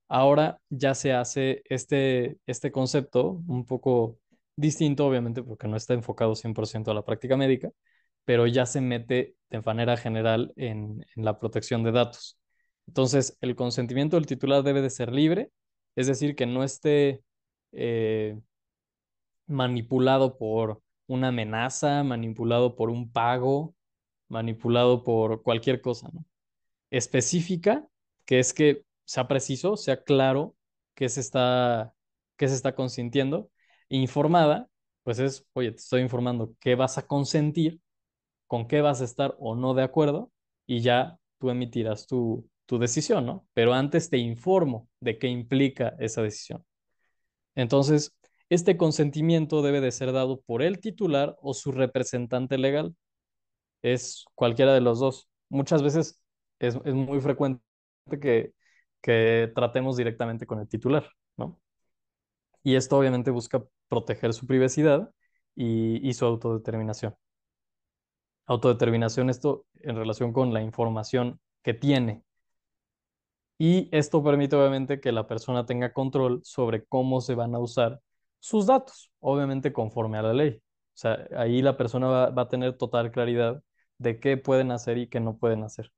Speaker 2: Ahora ya se hace este concepto un poco distinto, obviamente, porque no está enfocado 100% a la práctica médica, pero ya se mete de manera general en la protección de datos. Entonces, el consentimiento del titular debe de ser libre, es decir, que no esté eh, manipulado por una amenaza, manipulado por un pago, manipulado por cualquier cosa, ¿no? Específica, que es que sea preciso, sea claro qué se está consintiendo. Informada, pues es, oye, te estoy informando qué vas a consentir, con qué vas a estar o no de acuerdo, y ya tú emitirás tu decisión, ¿no? Pero antes te informo de qué implica esa decisión. Entonces, este consentimiento debe de ser dado por el titular o su representante legal. Es cualquiera de los dos. Muchas veces es muy frecuente que tratemos directamente con el titular, ¿no? Y esto obviamente busca proteger su privacidad y su autodeterminación. autodeterminación, esto en relación con la información que tiene. Y esto permite obviamente que la persona tenga control sobre cómo se van a usar sus datos, obviamente conforme a la ley. O sea, ahí la persona va a tener total claridad de qué pueden hacer y qué no pueden hacer.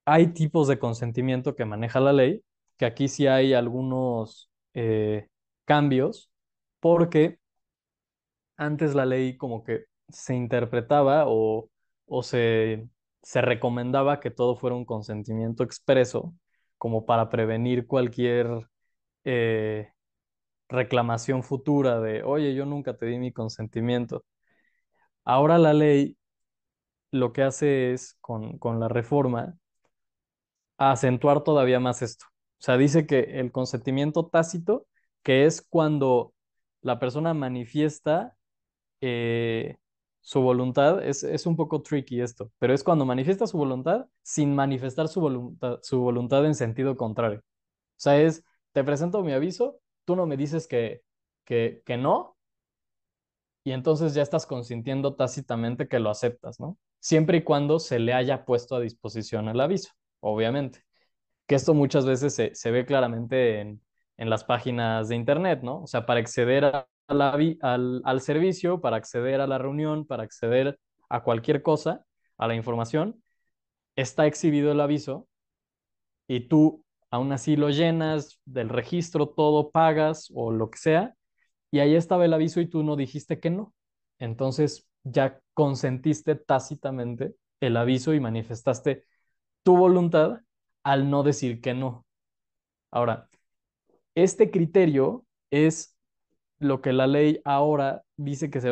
Speaker 2: Hay tipos de consentimiento que maneja la ley, que aquí sí hay algunos cambios, porque antes la ley como que se interpretaba o se recomendaba que todo fuera un consentimiento expreso, como para prevenir cualquier eh, reclamación futura de, oye, yo nunca te di mi consentimiento. Ahora la ley lo que hace es, con la reforma, acentuar todavía más esto. O sea, dice que el consentimiento tácito, que es cuando la persona manifiesta eh, su voluntad, es un poco tricky esto, pero es cuando manifiesta su voluntad sin manifestar su voluntad en sentido contrario. O sea, es, te presento mi aviso, tú no me dices que no, y entonces ya estás consintiendo tácitamente que lo aceptas, ¿no? Siempre y cuando se le haya puesto a disposición el aviso, obviamente. Que esto muchas veces se ve claramente en las páginas de internet, ¿no? O sea, para acceder al servicio, para acceder a la reunión, para acceder a cualquier cosa, a la información, está exhibido el aviso y tú aún así lo llenas del registro, todo pagas o lo que sea, y ahí estaba el aviso y tú no dijiste que no. Entonces ya consentiste tácitamente el aviso y manifestaste tu voluntad al no decir que no. Ahora, este criterio es lo que la ley ahora dice que se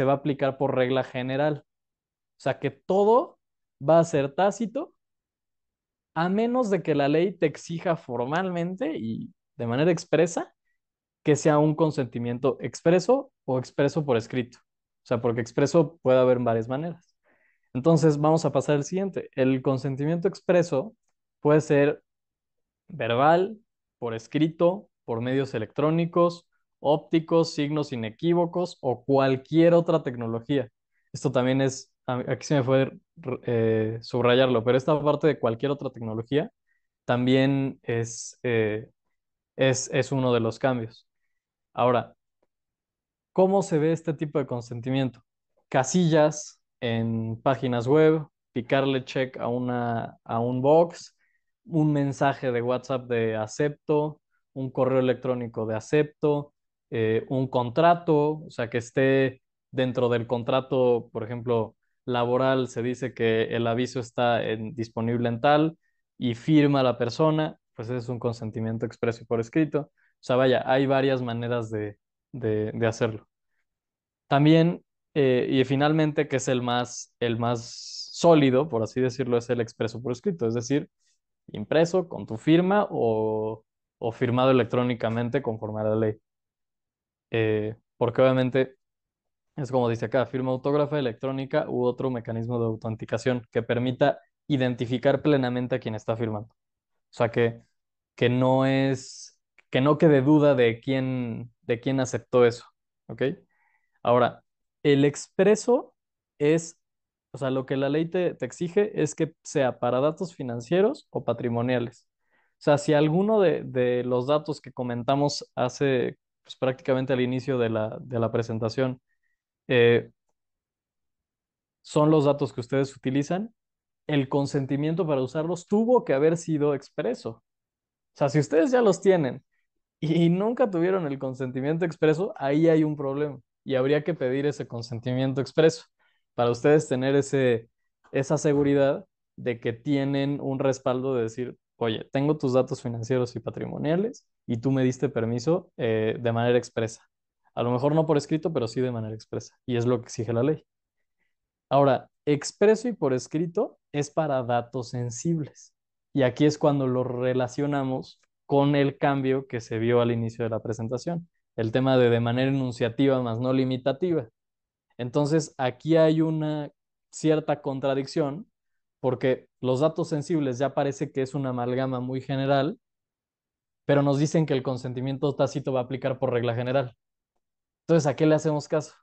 Speaker 2: va a aplicar por regla general. O sea, que todo va a ser tácito a menos de que la ley te exija formalmente y de manera expresa que sea un consentimiento expreso o expreso por escrito. O sea, porque expreso puede haber varias maneras. Entonces, vamos a pasar al siguiente. El consentimiento expreso puede ser verbal, por escrito, por medios electrónicos, ópticos, signos inequívocos o cualquier otra tecnología. Esto también es, aquí se me fue subrayarlo, pero esta parte de cualquier otra tecnología también es uno de los cambios. Ahora, ¿cómo se ve este tipo de consentimiento? Casillas en páginas web, picarle check a un box, un mensaje de WhatsApp de acepto, un correo electrónico de acepto, un contrato, o sea, que esté dentro del contrato, por ejemplo, laboral, se dice que el aviso está disponible en tal y firma la persona, pues ese es un consentimiento expreso y por escrito. O sea, vaya, hay varias maneras de hacerlo. También, y finalmente, que es el más sólido, por así decirlo, es el expreso por escrito, es decir, impreso con tu firma o firmado electrónicamente conforme a la ley. Porque obviamente es como dice acá, firma autógrafa electrónica u otro mecanismo de autenticación que permita identificar plenamente a quien está firmando. O sea, que no es, que no quede duda de quién aceptó eso. ¿Ok? Ahora, el expreso es, o sea, lo que la ley te exige es que sea para datos financieros o patrimoniales. O sea, si alguno de los datos que comentamos hace pues, prácticamente al inicio de la presentación eh, son los datos que ustedes utilizan, el consentimiento para usarlos tuvo que haber sido expreso. O sea, si ustedes ya los tienen y nunca tuvieron el consentimiento expreso, ahí hay un problema y habría que pedir ese consentimiento expreso para ustedes tener esa seguridad de que tienen un respaldo de decir, oye, tengo tus datos financieros y patrimoniales y tú me diste permiso de manera expresa. A lo mejor no por escrito, pero sí de manera expresa. Y es lo que exige la ley. Ahora, expreso y por escrito es para datos sensibles. Y aquí es cuando lo relacionamos con el cambio que se vio al inicio de la presentación, el tema de manera enunciativa más no limitativa. Entonces, aquí hay una cierta contradicción porque los datos sensibles ya parece que es una amalgama muy general, pero nos dicen que el consentimiento tácito va a aplicar por regla general. Entonces, ¿a qué le hacemos caso?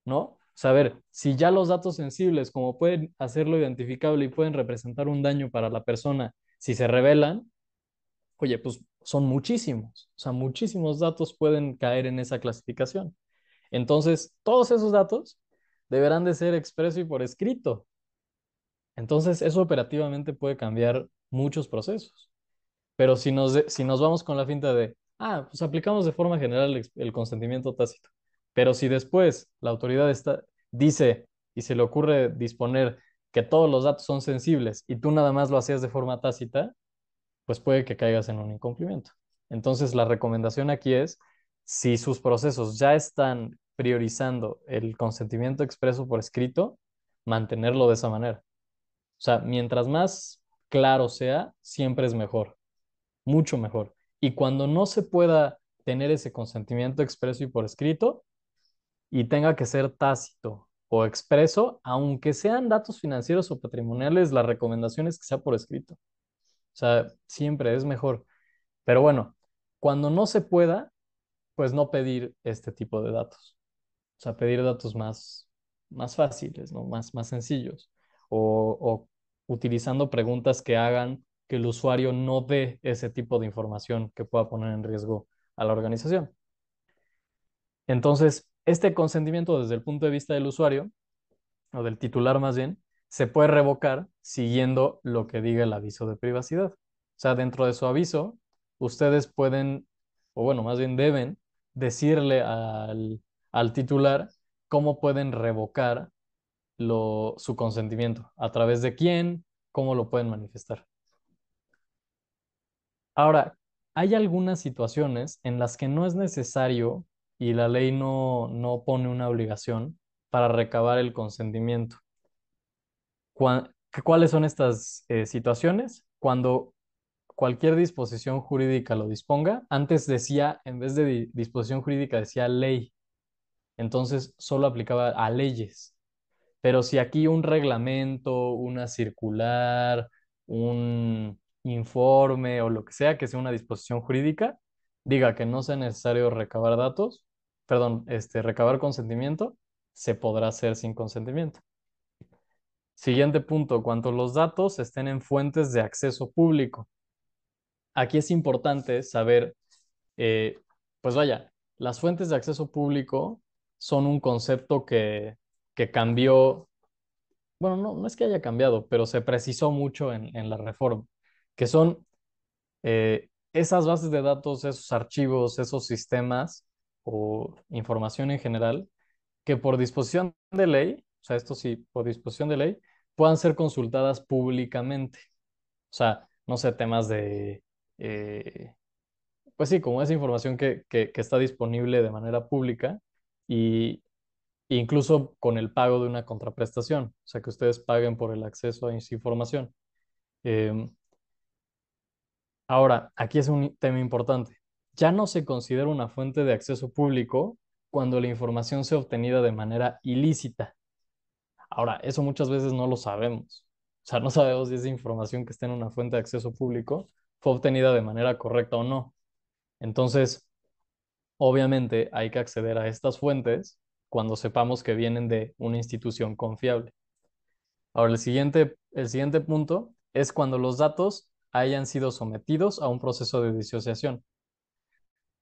Speaker 2: ¿No? Saber si ya los datos sensibles, como pueden hacerlo identificable y pueden representar un daño para la persona, si se revelan, oye, pues son muchísimos, o sea, muchísimos datos pueden caer en esa clasificación. Entonces, todos esos datos deberán de ser expreso y por escrito. Entonces, eso operativamente puede cambiar muchos procesos. Pero si nos vamos con la finta de, pues aplicamos de forma general el consentimiento tácito, pero si después la autoridad dice y se le ocurre disponer que todos los datos son sensibles y tú nada más lo hacías de forma tácita, pues puede que caigas en un incumplimiento. Entonces, la recomendación aquí es, si sus procesos ya están priorizando el consentimiento expreso por escrito, mantenerlo de esa manera. O sea, mientras más claro sea, siempre es mejor, mucho mejor. Y cuando no se pueda tener ese consentimiento expreso y por escrito, y tenga que ser tácito o expreso, aunque sean datos financieros o patrimoniales, la recomendación es que sea por escrito. O sea, siempre es mejor. Pero bueno, cuando no se pueda, pues no pedir este tipo de datos. O sea, pedir datos más fáciles, ¿no? Más sencillos. O utilizando preguntas que hagan que el usuario no dé ese tipo de información que pueda poner en riesgo a la organización. Entonces, este consentimiento desde el punto de vista del usuario, o del titular más bien, se puede revocar siguiendo lo que diga el aviso de privacidad. O sea, dentro de su aviso, ustedes pueden, o bueno, más bien deben, decirle al titular cómo pueden revocar su consentimiento, a través de quién, cómo lo pueden manifestar. Ahora, hay algunas situaciones en las que no es necesario y la ley no pone una obligación para recabar el consentimiento. ¿Cuáles son estas situaciones? Cuando cualquier disposición jurídica lo disponga, antes decía, en vez de disposición jurídica, decía ley, entonces solo aplicaba a leyes. Pero si aquí un reglamento, una circular, un informe o lo que sea que sea una disposición jurídica, diga que no sea necesario recabar datos, perdón, recabar consentimiento, se podrá hacer sin consentimiento. Siguiente punto, cuando los datos estén en fuentes de acceso público. Aquí es importante saber, eh, pues vaya, las fuentes de acceso público son un concepto que cambió, bueno, no es que haya cambiado, pero se precisó mucho en la reforma, que son esas bases de datos, esos archivos, esos sistemas o información en general, que por disposición de ley, o sea, esto sí, por disposición de ley, puedan ser consultadas públicamente. O sea, no sé, temas de, eh, pues sí, como esa información que está disponible de manera pública y incluso con el pago de una contraprestación, o sea, que ustedes paguen por el acceso a esa información. Eh, Ahora, aquí es un tema importante. Ya no se considera una fuente de acceso público cuando la información sea obtenida de manera ilícita. Ahora, eso muchas veces no lo sabemos. O sea, no sabemos si esa información que está en una fuente de acceso público fue obtenida de manera correcta o no. Entonces, obviamente hay que acceder a estas fuentes cuando sepamos que vienen de una institución confiable. Ahora, el siguiente punto es cuando los datos hayan sido sometidos a un proceso de disociación,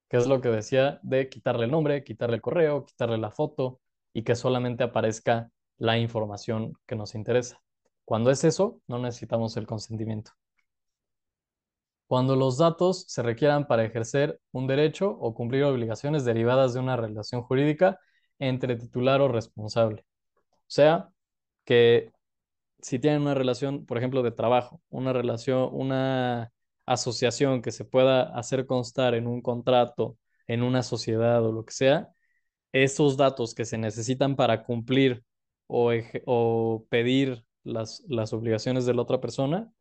Speaker 2: que es lo que decía de quitarle el nombre, quitarle el correo, quitarle la foto y que solamente aparezca la información que nos interesa. Cuando es eso, no necesitamos el consentimiento. Cuando los datos se requieran para ejercer un derecho o cumplir obligaciones derivadas de una relación jurídica entre titular o responsable. O sea, que si tienen una relación, por ejemplo, de trabajo, una relación, una asociación que se pueda hacer constar en un contrato, en una sociedad o lo que sea, esos datos que se necesitan para cumplir o pedir las obligaciones de la otra persona,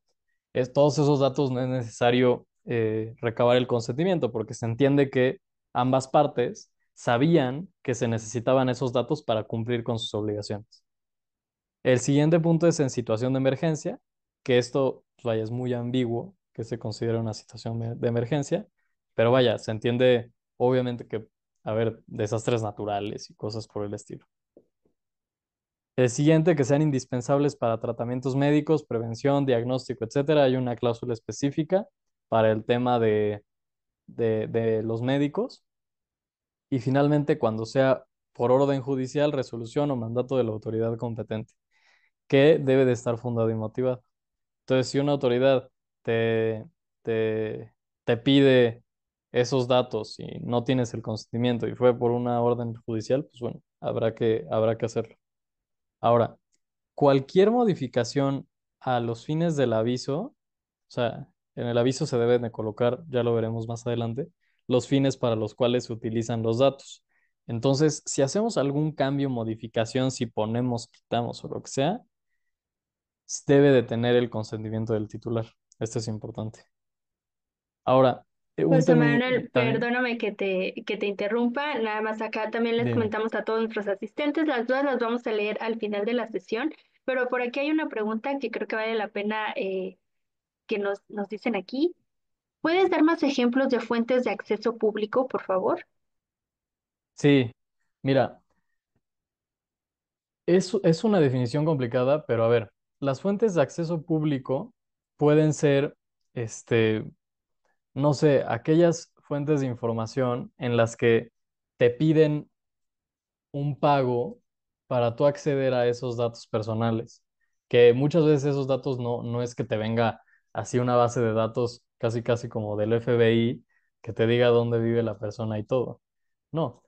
Speaker 2: todos esos datos no es necesario recabar el consentimiento porque se entiende que ambas partes sabían que se necesitaban esos datos para cumplir con sus obligaciones. El siguiente punto es en situación de emergencia, que esto, pues vaya, es muy ambiguo, que se considera una situación de emergencia, pero vaya, se entiende obviamente que, a ver, desastres naturales y cosas por el estilo. El siguiente, que sean indispensables para tratamientos médicos, prevención, diagnóstico, etcétera. Hay una cláusula específica para el tema de los médicos. Y finalmente, cuando sea por orden judicial, resolución o mandato de la autoridad competente, que debe de estar fundado y motivado. Entonces, si una autoridad te, te, te pide esos datos y no tienes el consentimiento y fue por una orden judicial, pues bueno, habrá que hacerlo. Ahora, cualquier modificación a los fines del aviso, o sea, en el aviso se deben de colocar, ya lo veremos más adelante, los fines para los cuales se utilizan los datos. Entonces, si hacemos algún cambio, modificación, si ponemos, quitamos o lo que sea, debe de tener el consentimiento del titular. Esto es importante. Ahora, un
Speaker 1: José
Speaker 2: tema
Speaker 1: Manuel,
Speaker 2: también,
Speaker 1: perdóname que te interrumpa, nada más acá también les
Speaker 2: dime.
Speaker 1: comentamos a todos nuestros asistentes, las dudas las vamos a leer al final de la sesión, pero por aquí hay una pregunta que creo que vale la pena que nos dicen aquí. ¿Puedes dar más ejemplos de fuentes de acceso público, por favor?
Speaker 2: Sí, mira, es una definición complicada, pero a ver, las fuentes de acceso público pueden ser, este, no sé, aquellas fuentes de información en las que te piden un pago para tú acceder a esos datos personales, que muchas veces esos datos no es que te venga así una base de datos casi casi como del FBI que te diga dónde vive la persona y todo. No,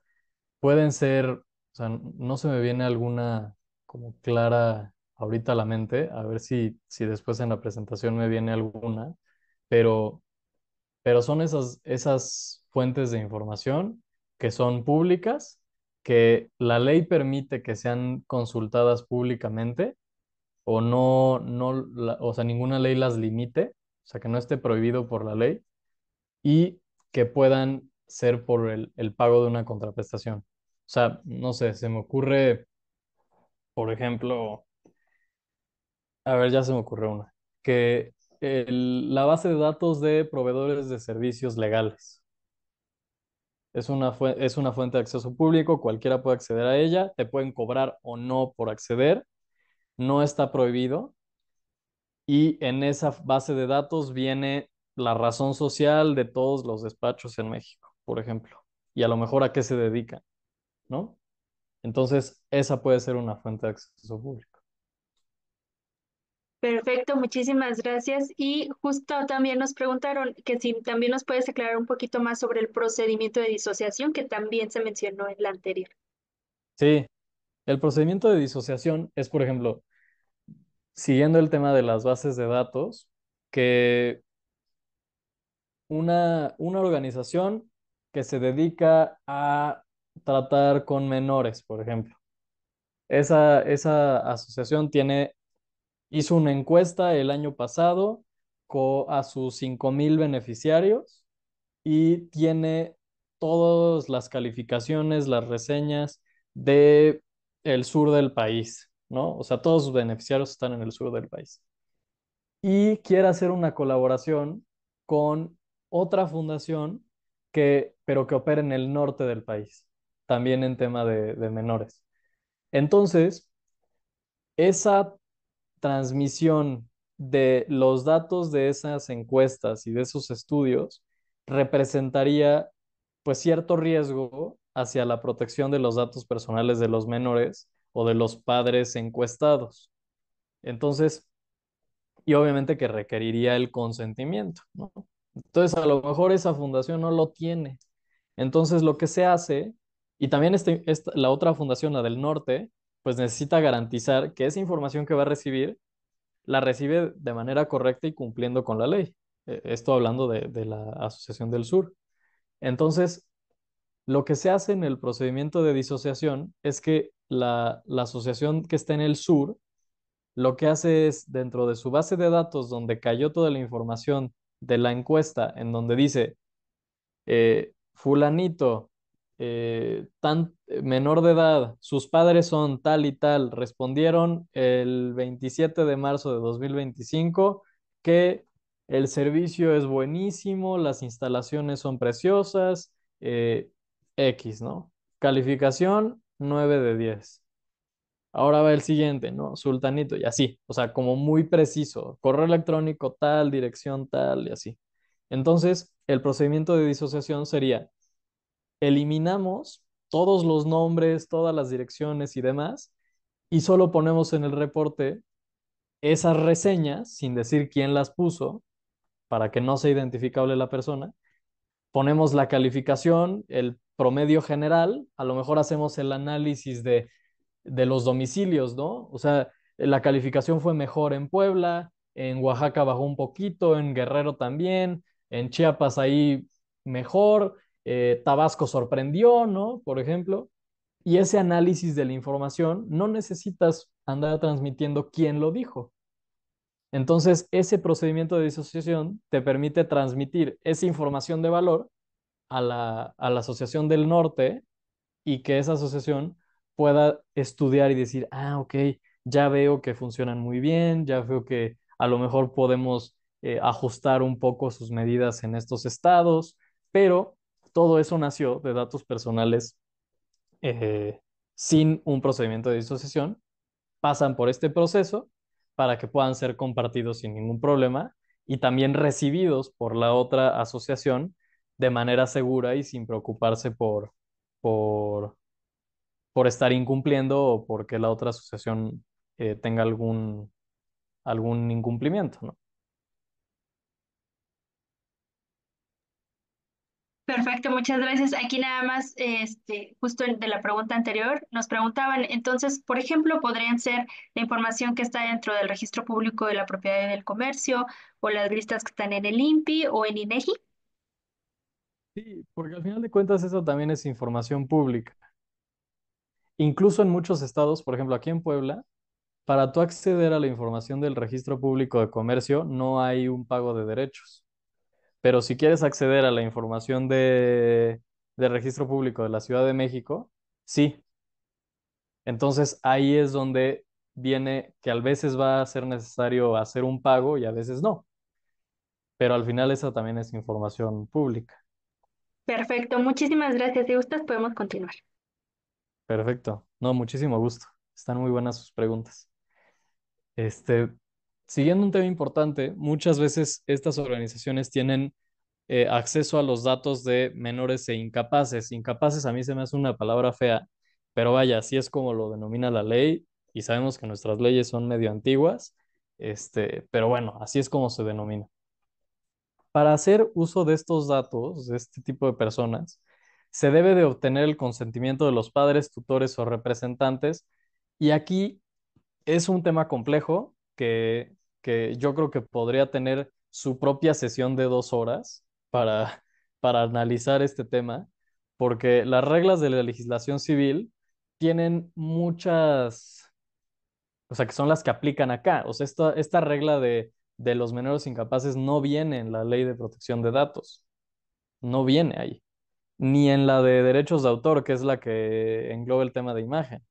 Speaker 2: pueden ser, o sea, no se me viene alguna como clara ahorita a la mente, a ver si después en la presentación me viene alguna, pero son esas fuentes de información que son públicas, que la ley permite que sean consultadas públicamente o o sea, ninguna ley las limite, o sea, que no esté prohibido por la ley y que puedan ser por el pago de una contraprestación. O sea, no sé, se me ocurre, por ejemplo, a ver, ya se me ocurrió una, que la base de datos de proveedores de servicios legales. Es una fuente de acceso público, cualquiera puede acceder a ella, te pueden cobrar o no por acceder, no está prohibido y en esa base de datos viene la razón social de todos los despachos en México, por ejemplo, y a lo mejor a qué se dedican, ¿no? Entonces, esa puede ser una fuente de acceso público.
Speaker 1: Perfecto, muchísimas gracias. Y justo también nos preguntaron que si también nos puedes aclarar un poquito más sobre el procedimiento de disociación que también se mencionó en la anterior.
Speaker 2: Sí, el procedimiento de disociación es, por ejemplo, siguiendo el tema de las bases de datos, que una organización que se dedica a tratar con menores, por ejemplo. Esa asociación hizo una encuesta el año pasado a sus 5,000 beneficiarios y tiene todas las calificaciones, las reseñas de el sur del país, ¿no? O sea, todos sus beneficiarios están en el sur del país y quiere hacer una colaboración con otra fundación pero que opera en el norte del país, también en tema de menores. Entonces, esa transmisión de los datos de esas encuestas y de esos estudios representaría pues cierto riesgo hacia la protección de los datos personales de los menores o de los padres encuestados. Entonces, y obviamente que requeriría el consentimiento, ¿no? Entonces, a lo mejor esa fundación no lo tiene. Entonces, lo que se hace, y también la otra fundación, la del norte, pues necesita garantizar que esa información que va a recibir, la recibe de manera correcta y cumpliendo con la ley. Esto hablando de la Asociación del Sur. Entonces, lo que se hace en el procedimiento de disociación es que la asociación que está en el sur lo que hace es, dentro de su base de datos, donde cayó toda la información de la encuesta, en donde dice, fulanito, menor de edad, sus padres son tal y tal, respondieron el 27 de marzo de 2025 que el servicio es buenísimo, las instalaciones son preciosas, X, ¿no? Calificación 9 de 10. Ahora va el siguiente, ¿no? Sultanito, y así, o sea, como muy preciso, correo electrónico tal, dirección tal, y así. Entonces, el procedimiento de disociación sería, eliminamos todos los nombres, todas las direcciones y demás, y solo ponemos en el reporte esas reseñas, sin decir quién las puso, para que no sea identificable la persona. Ponemos la calificación, el promedio general, a lo mejor hacemos el análisis de los domicilios, ¿no? O sea, la calificación fue mejor en Puebla, en Oaxaca bajó un poquito, en Guerrero también, en Chiapas ahí mejor, Tabasco sorprendió, ¿no? Por ejemplo. Y ese análisis de la información no necesitas andar transmitiendo quién lo dijo. Entonces, ese procedimiento de disociación te permite transmitir esa información de valor a la Asociación del Norte y que esa asociación pueda estudiar y decir, ah, ok, ya veo que funcionan muy bien, ya veo que a lo mejor podemos ajustar un poco sus medidas en estos estados, pero todo eso nació de datos personales eh, sin un procedimiento de disociación, pasan por este proceso para que puedan ser compartidos sin ningún problema y también recibidos por la otra asociación de manera segura y sin preocuparse por, por estar incumpliendo o porque la otra asociación tenga algún incumplimiento, ¿no?
Speaker 1: Perfecto, muchas gracias. Aquí nada más, justo de la pregunta anterior, nos preguntaban, entonces, por ejemplo, podrían ser la información que está dentro del registro público de la propiedad del comercio o las listas que están en el INPI o en INEGI.
Speaker 2: Sí, porque al final de cuentas eso también es información pública. Incluso en muchos estados, por ejemplo, aquí en Puebla, para tú acceder a la información del registro público de comercio no hay un pago de derechos. Pero si quieres acceder a la información del registro público de la Ciudad de México, sí. Entonces ahí es donde viene que a veces va a ser necesario hacer un pago y a veces no. Pero al final esa también es información pública.
Speaker 1: Perfecto, muchísimas gracias. Si gustas, podemos continuar.
Speaker 2: Perfecto. No, muchísimo gusto. Están muy buenas sus preguntas. Este, siguiendo un tema importante, muchas veces estas organizaciones tienen acceso a los datos de menores e incapaces. Incapaces a mí se me hace una palabra fea, pero vaya, así es como lo denomina la ley y sabemos que nuestras leyes son medio antiguas, pero bueno, así es como se denomina. Para hacer uso de estos datos, de este tipo de personas, se debe de obtener el consentimiento de los padres, tutores o representantes y aquí es un tema complejo que yo creo que podría tener su propia sesión de 2 horas para analizar este tema, porque las reglas de la legislación civil tienen muchas, o sea, que son las que aplican acá. O sea, esta regla de los menores incapaces no viene en la ley de protección de datos, no viene ahí, ni en la de derechos de autor, que es la que engloba el tema de imagen.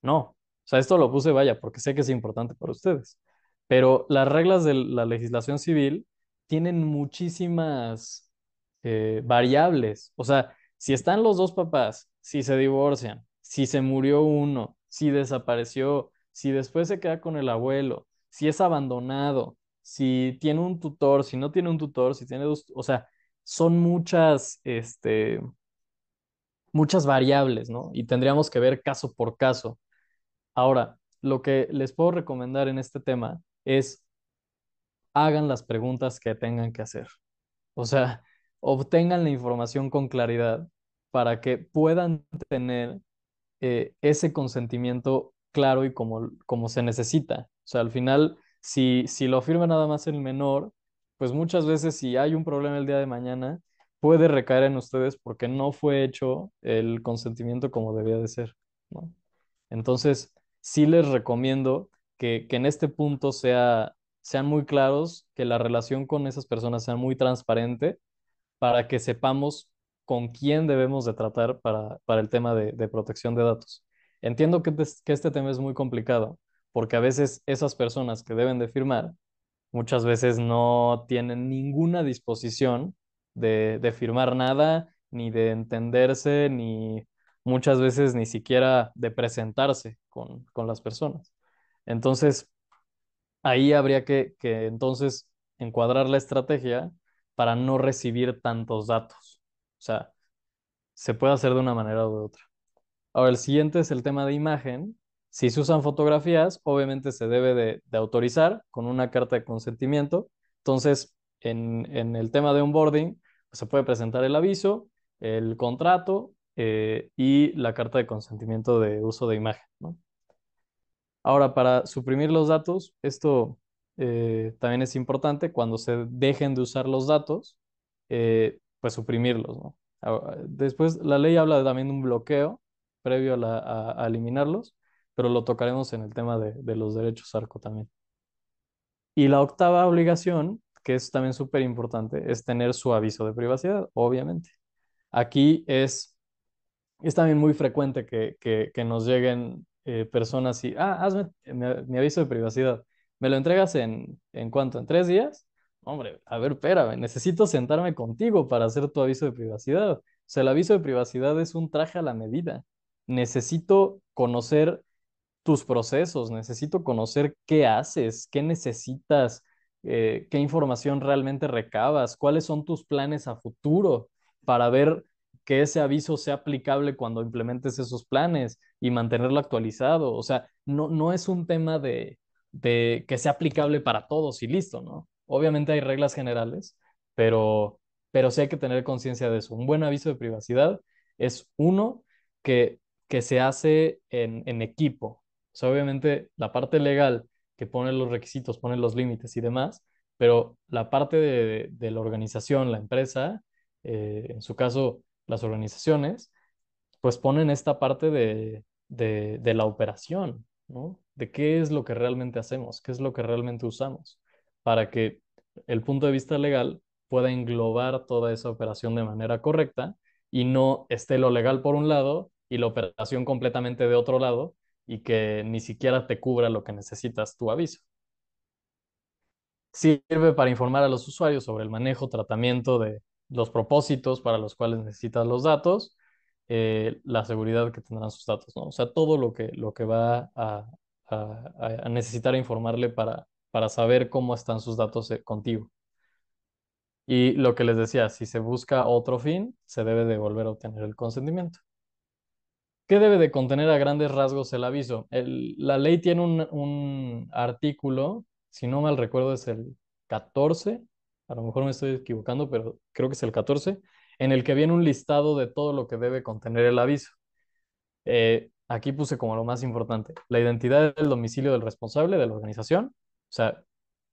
Speaker 2: No, o sea, esto lo puse, vaya, porque sé que es importante para ustedes. Pero las reglas de la legislación civil tienen muchísimas variables. O sea, si están los dos papás, si se divorcian, si se murió uno, si desapareció, si después se queda con el abuelo, si es abandonado, si tiene un tutor, si no tiene un tutor, si tiene dos, o sea, son muchas variables, ¿no? Y tendríamos que ver caso por caso. Ahora, lo que les puedo recomendar en este tema es hagan las preguntas que tengan que hacer. O sea, obtengan la información con claridad para que puedan tener ese consentimiento claro y como se necesita. O sea, al final, si lo firma nada más el menor, pues muchas veces si hay un problema el día de mañana, puede recaer en ustedes porque no fue hecho el consentimiento como debía de ser, ¿no? Entonces, sí les recomiendo que en este punto sean muy claros, que la relación con esas personas sea muy transparente para que sepamos con quién debemos de tratar para el tema de protección de datos. Entiendo que este tema es muy complicado, porque a veces esas personas que deben de firmar, muchas veces no tienen ninguna disposición de firmar nada, ni de entenderse, muchas veces ni siquiera de presentarse con las personas. Entonces, ahí habría que entonces encuadrar la estrategia para no recibir tantos datos. O sea, se puede hacer de una manera u otra. Ahora, el siguiente es el tema de imagen. Si se usan fotografías, obviamente se debe de autorizar con una carta de consentimiento. Entonces, en el tema de onboarding, pues, se puede presentar el aviso, el contrato y la carta de consentimiento de uso de imagen, ¿no? Ahora, para suprimir los datos, esto también es importante cuando se dejen de usar los datos, pues suprimirlos, ¿no? Después, la ley habla también de un bloqueo previo a eliminarlos, pero lo tocaremos en el tema de los derechos ARCO también. Y la octava obligación, que es también súper importante, es tener su aviso de privacidad, obviamente. Aquí es también muy frecuente que nos lleguen personas y, hazme mi aviso de privacidad. ¿Me lo entregas en cuánto? ¿En 3 días? Hombre, a ver, espérame, necesito sentarme contigo para hacer tu aviso de privacidad. O sea, el aviso de privacidad es un traje a la medida. Necesito conocer tus procesos, necesito conocer qué haces, qué necesitas, qué información realmente recabas, cuáles son tus planes a futuro para ver que ese aviso sea aplicable cuando implementes esos planes y mantenerlo actualizado. O sea, no es un tema de que sea aplicable para todos y listo, ¿no? Obviamente hay reglas generales, pero, pero sí hay que tener conciencia de eso. Un buen aviso de privacidad es uno que, que se hace en equipo. O sea, obviamente la parte legal que pone los requisitos, pone los límites y demás, pero la parte de la organización, la empresa, en su caso las organizaciones, pues ponen esta parte de la operación, ¿no? De qué es lo que realmente hacemos, qué es lo que realmente usamos, para que el punto de vista legal pueda englobar toda esa operación de manera correcta y no esté lo legal por un lado y la operación completamente de otro lado y que ni siquiera te cubra lo que necesitas tu aviso. Sirve para informar a los usuarios sobre el manejo, tratamiento de los propósitos para los cuales necesitas los datos, la seguridad que tendrán sus datos, ¿no? O sea, todo lo que va a necesitar informarle para saber cómo están sus datos contigo. Y lo que les decía, si se busca otro fin, se debe de volver a obtener el consentimiento. ¿Qué debe de contener a grandes rasgos el aviso? La ley tiene un artículo, si no mal recuerdo es el 14, a lo mejor me estoy equivocando, pero creo que es el 14, en el que viene un listado de todo lo que debe contener el aviso. Aquí puse como lo más importante, la identidad del domicilio del responsable de la organización, o sea,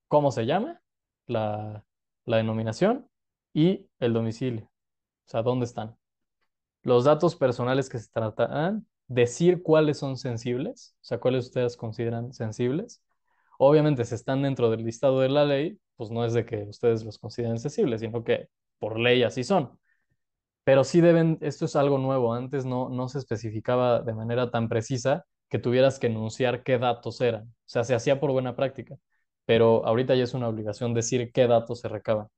Speaker 2: cómo se llama, la, la denominación y el domicilio, o sea, dónde están los datos personales que se tratan, decir cuáles son sensibles, o sea, cuáles ustedes consideran sensibles. Obviamente, si están dentro del listado de la ley, pues no es de que ustedes los consideren sensibles, sino que por ley así son. Pero sí deben, esto es algo nuevo, antes no se especificaba de manera tan precisa que tuvieras que enunciar qué datos eran. O sea, se hacía por buena práctica, pero ahorita ya es una obligación decir qué datos se recaban.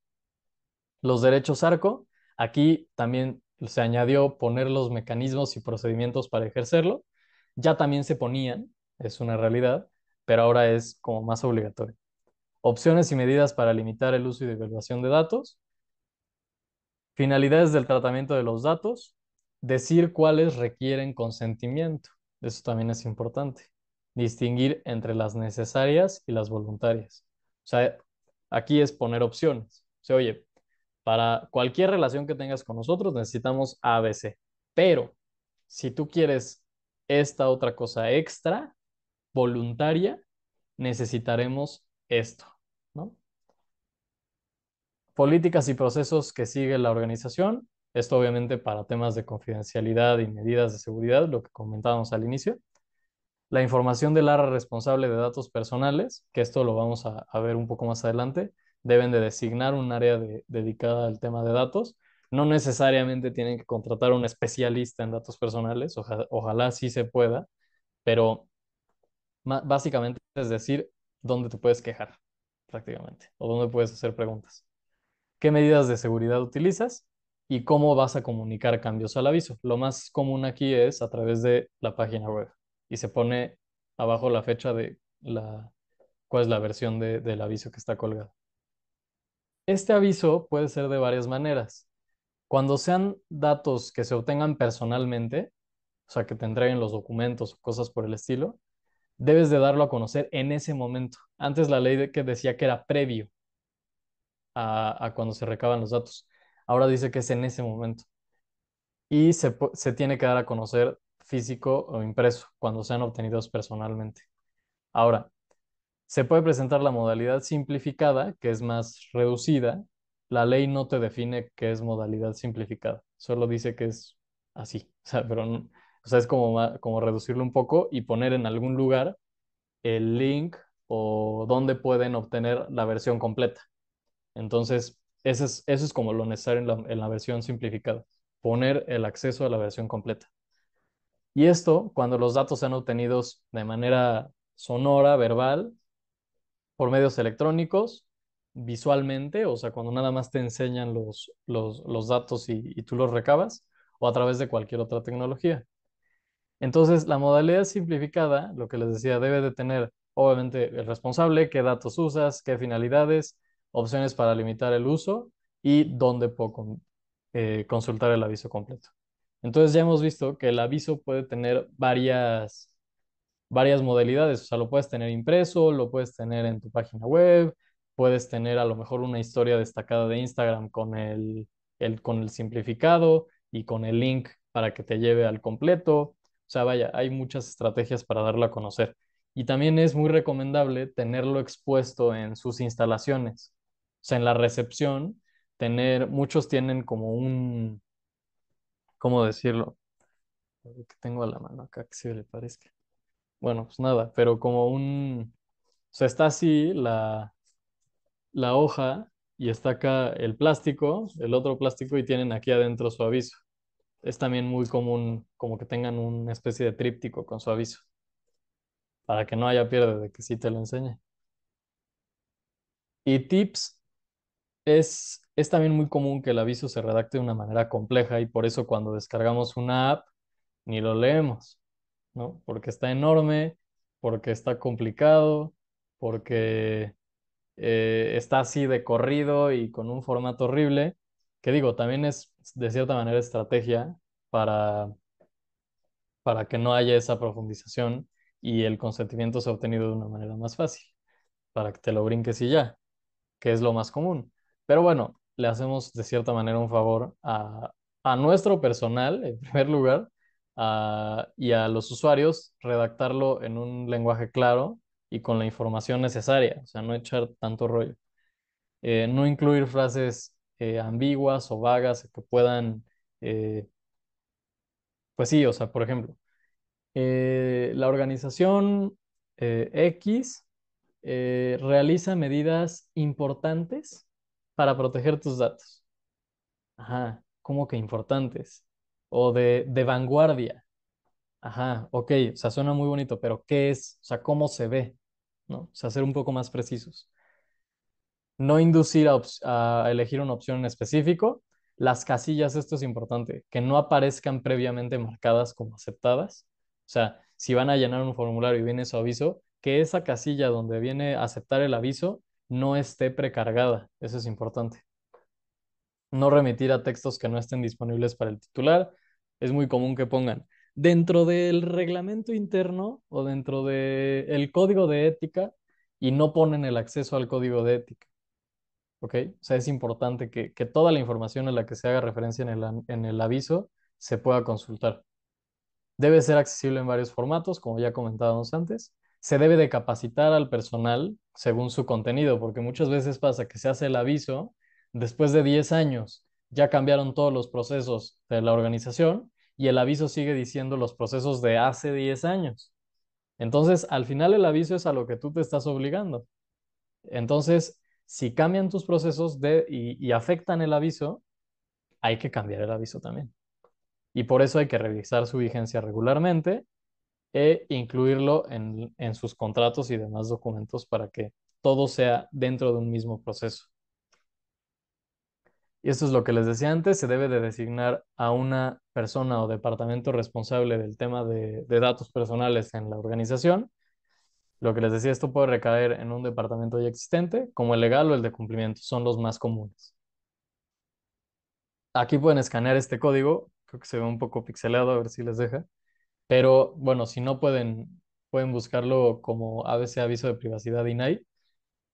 Speaker 2: Los derechos ARCO, aquí también se añadió poner los mecanismos y procedimientos para ejercerlo. Ya también se ponían, es una realidad, pero ahora es como más obligatorio. Opciones y medidas para limitar el uso y divulgación de datos. Finalidades del tratamiento de los datos. Decir cuáles requieren consentimiento. Eso también es importante. Distinguir entre las necesarias y las voluntarias. O sea, aquí es poner opciones. O sea, oye, para cualquier relación que tengas con nosotros necesitamos ABC. Pero si tú quieres esta otra cosa extra, voluntaria, necesitaremos esto, ¿no? Políticas y procesos que sigue la organización. Esto obviamente para temas de confidencialidad y medidas de seguridad, lo que comentábamos al inicio. La información del área responsable de datos personales, que esto lo vamos a ver un poco más adelante, deben de designar un área dedicada al tema de datos. No necesariamente tienen que contratar a un especialista en datos personales, ojalá sí se pueda, pero básicamente es decir, dónde te puedes quejar prácticamente o dónde puedes hacer preguntas. ¿Qué medidas de seguridad utilizas? y cómo vas a comunicar cambios al aviso. Lo más común aquí es a través de la página web y se pone abajo la fecha de cuál es la versión del aviso que está colgado. Este aviso puede ser de varias maneras. Cuando sean datos que se obtengan personalmente, o sea, que te entreguen los documentos o cosas por el estilo, debes de darlo a conocer en ese momento. Antes la ley que decía que era previo a cuando se recaban los datos. Ahora dice que es en ese momento. Y se tiene que dar a conocer físico o impreso cuando sean obtenidos personalmente. Ahora, se puede presentar la modalidad simplificada, que es más reducida. La ley no te define qué es modalidad simplificada, solo dice que es así. O sea, pero o sea, es como, como reducirlo un poco y poner en algún lugar el link o dónde pueden obtener la versión completa. Entonces, eso es como lo necesario en la versión simplificada, poner el acceso a la versión completa. Y esto, cuando los datos sean obtenidos de manera sonora, verbal, por medios electrónicos, visualmente, o sea, cuando nada más te enseñan los datos y tú los recabas, o a través de cualquier otra tecnología. Entonces, la modalidad simplificada, lo que les decía, debe de tener, obviamente, el responsable, qué datos usas, qué finalidades, opciones para limitar el uso y dónde puedo consultar el aviso completo. Entonces, ya hemos visto que el aviso puede tener varias modalidades. O sea, lo puedes tener impreso, lo puedes tener en tu página web, puedes tener a lo mejor una historia destacada de Instagram con con el simplificado y con el link para que te lleve al completo. O sea, vaya, hay muchas estrategias para darlo a conocer. Y también es muy recomendable tenerlo expuesto en sus instalaciones. O sea, en la recepción, muchos tienen como ¿cómo decirlo? A ver, que tengo a la mano acá que se le parezca. Bueno, pues nada, pero como o sea, está así la hoja y está acá el plástico, el otro plástico y tienen aquí adentro su aviso. Es también muy común como que tengan una especie de tríptico con su aviso, para que no haya pierde de que sí te lo enseñe. Y tips, es también muy común que el aviso se redacte de una manera compleja y por eso cuando descargamos una app ni lo leemos, ¿no? Porque está enorme, porque está complicado, porque está así de corrido y con un formato horrible, que digo, también es de cierta manera estrategia para, para que no haya esa profundización y el consentimiento sea obtenido de una manera más fácil, para que te lo brinques y ya, que es lo más común. Pero bueno, le hacemos de cierta manera un favor a nuestro personal, en primer lugar, y a los usuarios, redactarlo en un lenguaje claro y con la información necesaria, o sea, no echar tanto rollo. No incluir frases ambiguas o vagas que puedan, eh, pues sí, o sea, por ejemplo, la organización X realiza medidas importantes para proteger tus datos. Ajá, ¿cómo que importantes? O de vanguardia. Ajá, ok, o sea, suena muy bonito, pero ¿qué es? O sea, ¿cómo se ve? ¿No? O sea, ser un poco más precisos. No inducir a elegir una opción en específico. Las casillas, esto es importante, que no aparezcan previamente marcadas como aceptadas. O sea, si van a llenar un formulario y viene su aviso, que esa casilla donde viene aceptar el aviso no esté precargada. Eso es importante. No remitir a textos que no estén disponibles para el titular. Es muy común que pongan dentro del reglamento interno o dentro del código de ética y no ponen el acceso al código de ética. ¿Ok? O sea, es importante que toda la información a la que se haga referencia en el aviso se pueda consultar. Debe ser accesible en varios formatos, como ya comentábamos antes. Se debe de capacitar al personal según su contenido, porque muchas veces pasa que se hace el aviso, después de 10 años ya cambiaron todos los procesos de la organización y el aviso sigue diciendo los procesos de hace 10 años. Entonces, al final el aviso es a lo que tú te estás obligando. Entonces, si cambian tus procesos y afectan el aviso, hay que cambiar el aviso también. Y por eso hay que revisar su vigencia regularmente e incluirlo en sus contratos y demás documentos para que todo sea dentro de un mismo proceso. Y esto es lo que les decía antes, se debe de designar a una persona o departamento responsable del tema de datos personales en la organización. Lo que les decía, esto puede recaer en un departamento ya existente, como el legal o el de cumplimiento, son los más comunes. Aquí pueden escanear este código, creo que se ve un poco pixelado, a ver si les deja. Pero bueno, si no pueden, pueden buscarlo como ABC aviso de privacidad INAI.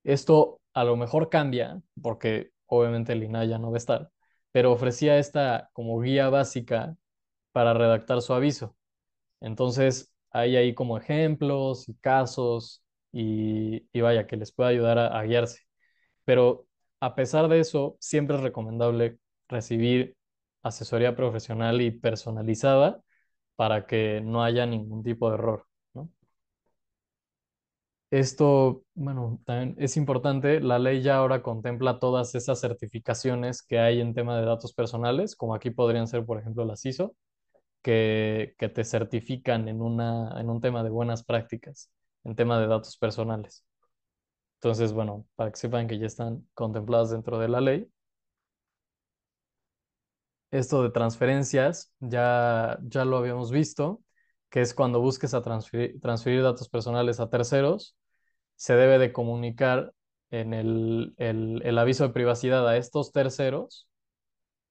Speaker 2: Esto a lo mejor cambia, porque obviamente el INAI ya no va a estar, pero ofrecía esta como guía básica para redactar su aviso. Entonces, hay ahí como ejemplos y casos y vaya, que les pueda ayudar a guiarse. Pero a pesar de eso, siempre es recomendable recibir asesoría profesional y personalizada para que no haya ningún tipo de error, ¿no? Esto, bueno, también es importante, la ley ya ahora contempla todas esas certificaciones que hay en tema de datos personales, como aquí podrían ser, por ejemplo, las ISO, que te certifican en un tema de buenas prácticas, en tema de datos personales. Entonces, bueno, para que sepan que ya están contempladas dentro de la ley. Esto de transferencias ya lo habíamos visto, que es cuando busques a transferir datos personales a terceros, se debe de comunicar en el aviso de privacidad a estos terceros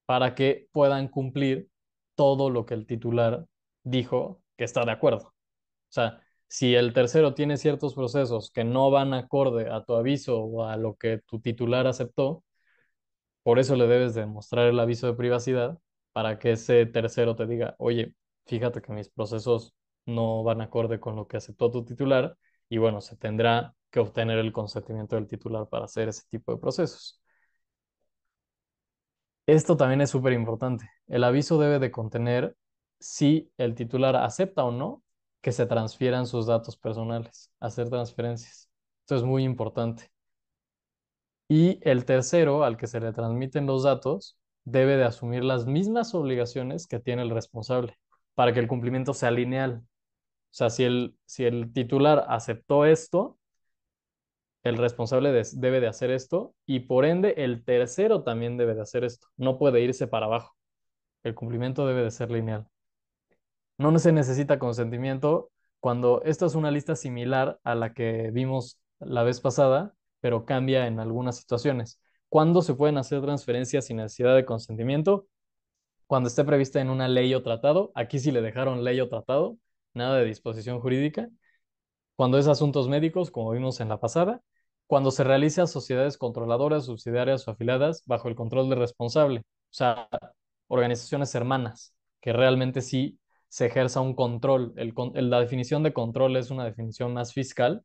Speaker 2: para que puedan cumplir todo lo que el titular dijo que está de acuerdo. O sea, si el tercero tiene ciertos procesos que no van acorde a tu aviso o a lo que tu titular aceptó, por eso le debes de mostrar el aviso de privacidad para que ese tercero te diga, oye, fíjate que mis procesos no van acorde con lo que aceptó tu titular y bueno, se tendrá que obtener el consentimiento del titular para hacer ese tipo de procesos. Esto también es súper importante. El aviso debe de contener si el titular acepta o no que se transfieran sus datos personales, hacer transferencias. Esto es muy importante. Y el tercero, al que se le transmiten los datos, debe de asumir las mismas obligaciones que tiene el responsable para que el cumplimiento sea lineal. O sea, si el titular aceptó esto, el responsable debe de hacer esto y por ende el tercero también debe de hacer esto. No puede irse para abajo. El cumplimiento debe de ser lineal. No se necesita consentimiento cuando esta es una lista similar a la que vimos la vez pasada, pero cambia en algunas situaciones. ¿Cuándo se pueden hacer transferencias sin necesidad de consentimiento? Cuando esté prevista en una ley o tratado. Aquí sí le dejaron ley o tratado, nada de disposición jurídica. Cuando es asuntos médicos, como vimos en la pasada. Cuando se realiza a sociedades controladoras, subsidiarias o afiliadas bajo el control del responsable. O sea, organizaciones hermanas, que realmente sí se ejerza un control. La definición de control es una definición más fiscal,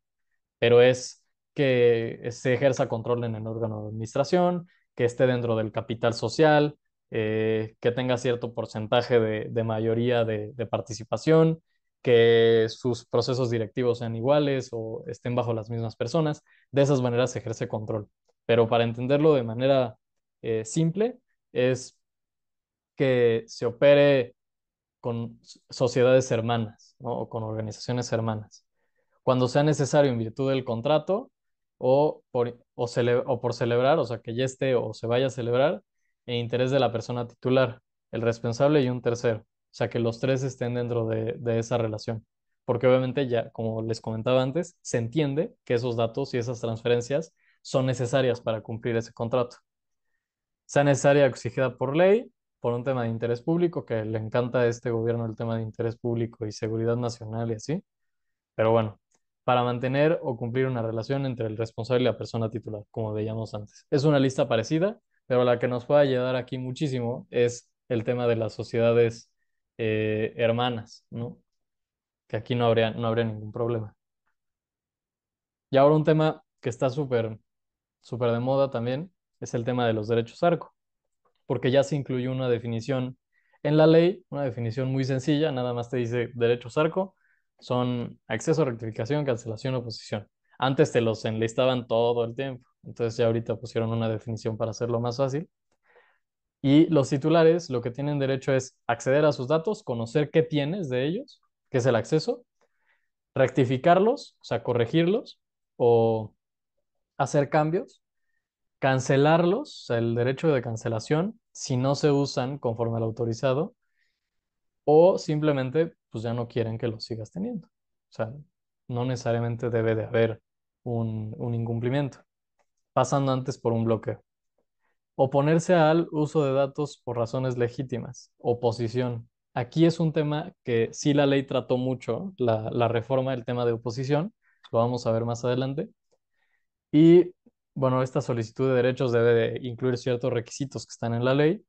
Speaker 2: pero es que se ejerza control en el órgano de administración, que esté dentro del capital social, que tenga cierto porcentaje de mayoría de participación, que sus procesos directivos sean iguales o estén bajo las mismas personas. De esas maneras se ejerce control. Pero para entenderlo de manera simple, es que se opere con sociedades hermanas, ¿no? O con organizaciones hermanas cuando sea necesario en virtud del contrato o por celebrar, o sea, que ya esté o se vaya a celebrar en interés de la persona titular, el responsable y un tercero. O sea, que los tres estén dentro de esa relación. Porque obviamente ya, como les comentaba antes, se entiende que esos datos y esas transferencias son necesarias para cumplir ese contrato. Sea necesaria o exigida por ley, por un tema de interés público, que le encanta a este gobierno el tema de interés público y seguridad nacional y así, pero bueno, para mantener o cumplir una relación entre el responsable y la persona titular, como veíamos antes. Es una lista parecida, pero la que nos puede ayudar aquí muchísimo es el tema de las sociedades hermanas, ¿no? Que aquí no habría ningún problema. Y ahora un tema que está súper, súper de moda también es el tema de los derechos ARCO, porque ya se incluyó una definición en la ley, una definición muy sencilla, nada más te dice derechos ARCO, son acceso, rectificación, cancelación, oposición. Antes te los enlistaban todo el tiempo, entonces ya ahorita pusieron una definición para hacerlo más fácil. Y los titulares lo que tienen derecho es acceder a sus datos, conocer qué tienes de ellos, que es el acceso, rectificarlos, o sea, corregirlos o hacer cambios cancelarlos, o sea, el derecho de cancelación, si no se usan conforme al autorizado, o simplemente pues ya no quieren que los sigas teniendo. O sea, no necesariamente debe de haber un incumplimiento, pasando antes por un bloqueo. Oponerse al uso de datos por razones legítimas. Oposición. Aquí es un tema que sí la ley trató mucho, la reforma del tema de oposición, lo vamos a ver más adelante. Y bueno, esta solicitud de derechos debe de incluir ciertos requisitos que están en la ley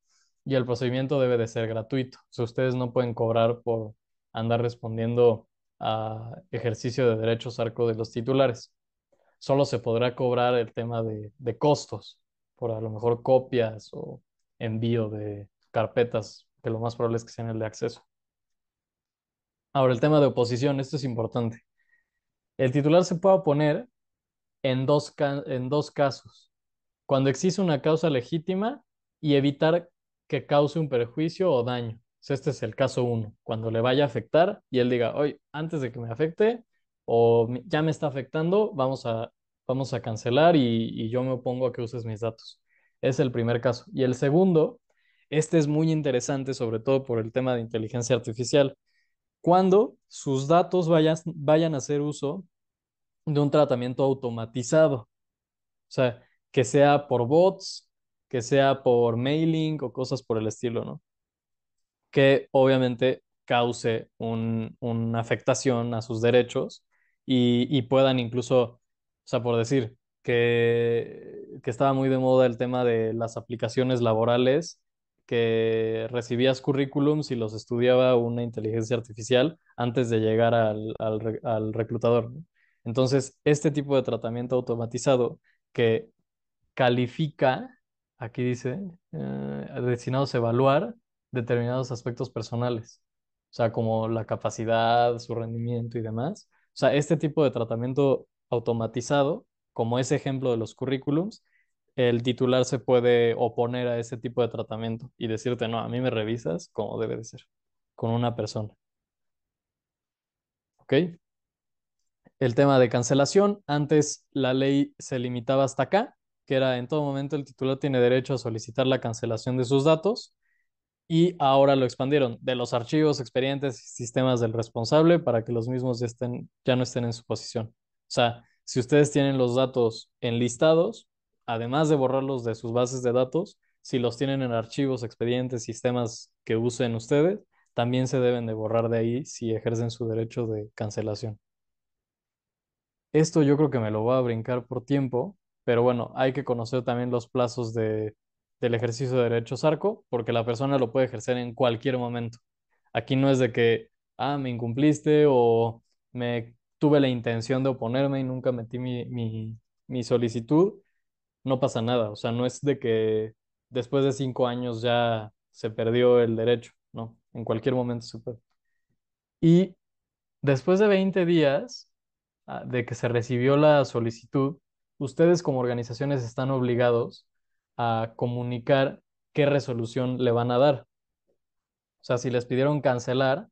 Speaker 2: y el procedimiento debe de ser gratuito. O sea, ustedes no pueden cobrar por andar respondiendo a ejercicio de derechos arco de los titulares. Solo se podrá cobrar el tema de costos por a lo mejor copias o envío de carpetas, que lo más probable es que sean el de acceso. Ahora, el tema de oposición, esto es importante. El titular se puede oponer en dos casos. Cuando existe una causa legítima y evitar que cause un perjuicio o daño. Este es el caso uno, cuando le vaya a afectar y él diga, oye, antes de que me afecte o ya me está afectando, vamos a cancelar y yo me opongo a que uses mis datos. Es el primer caso. Y el segundo, este es muy interesante, sobre todo por el tema de inteligencia artificial. Cuando sus datos vayan a hacer uso de un tratamiento automatizado. O sea, que sea por bots, que sea por mailing o cosas por el estilo, ¿no? Que obviamente cause una afectación a sus derechos y puedan incluso, o sea, por decir que estaba muy de moda el tema de las aplicaciones laborales, que recibías currículums y los estudiaba una inteligencia artificial antes de llegar al reclutador, ¿no? Entonces, este tipo de tratamiento automatizado que califica, aquí dice, destinados a evaluar determinados aspectos personales, o sea, como la capacidad, su rendimiento y demás. O sea, este tipo de tratamiento automatizado, como ese ejemplo de los currículums, el titular se puede oponer a ese tipo de tratamiento y decirte, no, a mí me revisas como debe de ser, con una persona. ¿Ok? El tema de cancelación, antes la ley se limitaba hasta acá, que era en todo momento el titular tiene derecho a solicitar la cancelación de sus datos y ahora lo expandieron de los archivos, expedientes y sistemas del responsable para que los mismos ya no estén en su posición. O sea, si ustedes tienen los datos enlistados, además de borrarlos de sus bases de datos, si los tienen en archivos, expedientes, sistemas que usen ustedes, también se deben de borrar de ahí si ejercen su derecho de cancelación. Esto yo creo que me lo voy a brincar por tiempo, pero bueno, hay que conocer también los plazos del ejercicio de derechos arco, porque la persona lo puede ejercer en cualquier momento. Aquí no es de que, me incumpliste o me tuve la intención de oponerme y nunca metí mi solicitud, no pasa nada. O sea, no es de que después de 5 años ya se perdió el derecho, no, en cualquier momento se puede. Y después de 20 días de que se recibió la solicitud, ustedes como organizaciones están obligados a comunicar qué resolución le van a dar. O sea, si les pidieron cancelar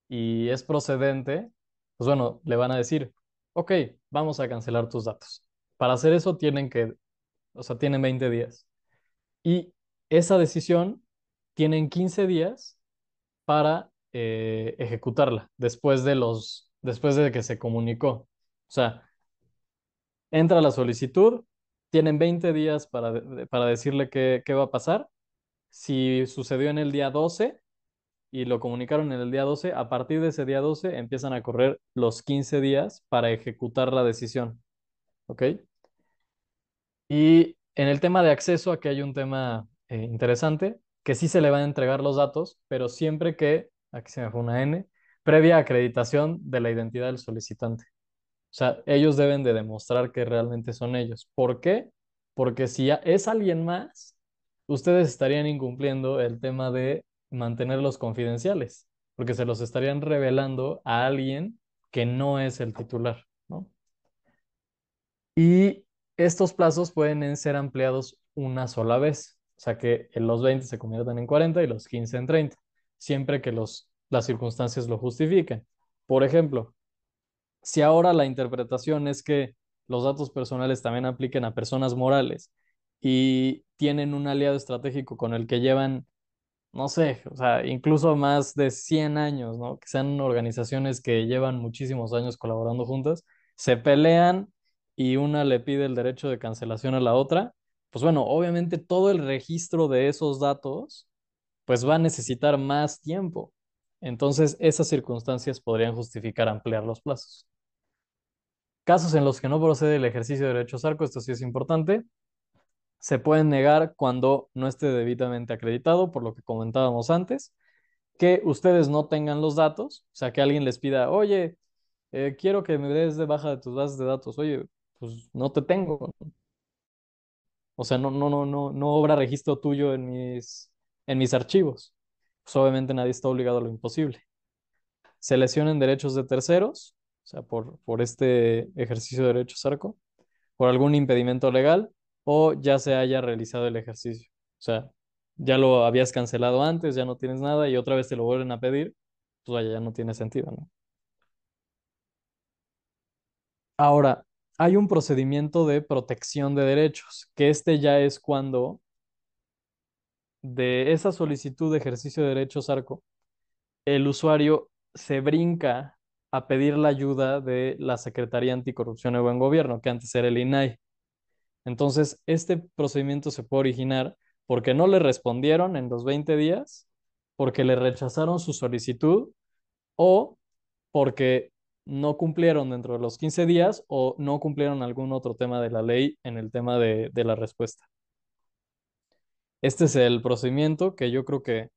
Speaker 2: y es procedente, pues bueno, le van a decir, ok, vamos a cancelar tus datos. Para hacer eso o sea, tienen 20 días. Y esa decisión tienen 15 días para ejecutarla después de que se comunicó. O sea, entra la solicitud, tienen 20 días para decirle qué va a pasar. Si sucedió en el día 12 y lo comunicaron en el día 12, a partir de ese día 12 empiezan a correr los 15 días para ejecutar la decisión. ¿Ok? Y en el tema de acceso, aquí hay un tema interesante, que sí se le van a entregar los datos, pero siempre que, aquí se me fue una N, previa acreditación de la identidad del solicitante. O sea, ellos deben de demostrar que realmente son ellos. ¿Por qué? Porque si es alguien más, ustedes estarían incumpliendo el tema de mantenerlos confidenciales, porque se los estarían revelando a alguien que no es el titular, ¿no? Y estos plazos pueden ser ampliados una sola vez, o sea que los 20 se conviertan en 40 y los 15 en 30, siempre que las circunstancias lo justifiquen. Por ejemplo, si ahora la interpretación es que los datos personales también apliquen a personas morales y tienen un aliado estratégico con el que llevan, no sé, o sea, incluso más de 100 años, ¿no? Que sean organizaciones que llevan muchísimos años colaborando juntas, se pelean y una le pide el derecho de cancelación a la otra, pues bueno, obviamente todo el registro de esos datos, pues va a necesitar más tiempo. Entonces, esas circunstancias podrían justificar ampliar los plazos. Casos en los que no procede el ejercicio de derechos ARCO, esto sí es importante, se pueden negar cuando no esté debidamente acreditado, por lo que comentábamos antes, que ustedes no tengan los datos, o sea, que alguien les pida, oye, quiero que me des de baja de tus bases de datos, oye, pues no te tengo, o sea, no obra registro tuyo en mis archivos. Pues obviamente nadie está obligado a lo imposible. Se lesionen derechos de terceros, o sea, por este ejercicio de derechos ARCO, por algún impedimento legal o ya se haya realizado el ejercicio. O sea, ya lo habías cancelado antes, ya no tienes nada y otra vez te lo vuelven a pedir, pues vaya, ya no tiene sentido, ¿no? Ahora, hay un procedimiento de protección de derechos, que este ya es cuando de esa solicitud de ejercicio de derechos ARCO, el usuario se brinca a pedir la ayuda de la Secretaría Anticorrupción y Buen Gobierno, que antes era el INAI. Entonces, este procedimiento se puede originar porque no le respondieron en los 20 días, porque le rechazaron su solicitud o porque no cumplieron dentro de los 15 días o no cumplieron algún otro tema de la ley en el tema de la respuesta. Este es el procedimiento que yo creo que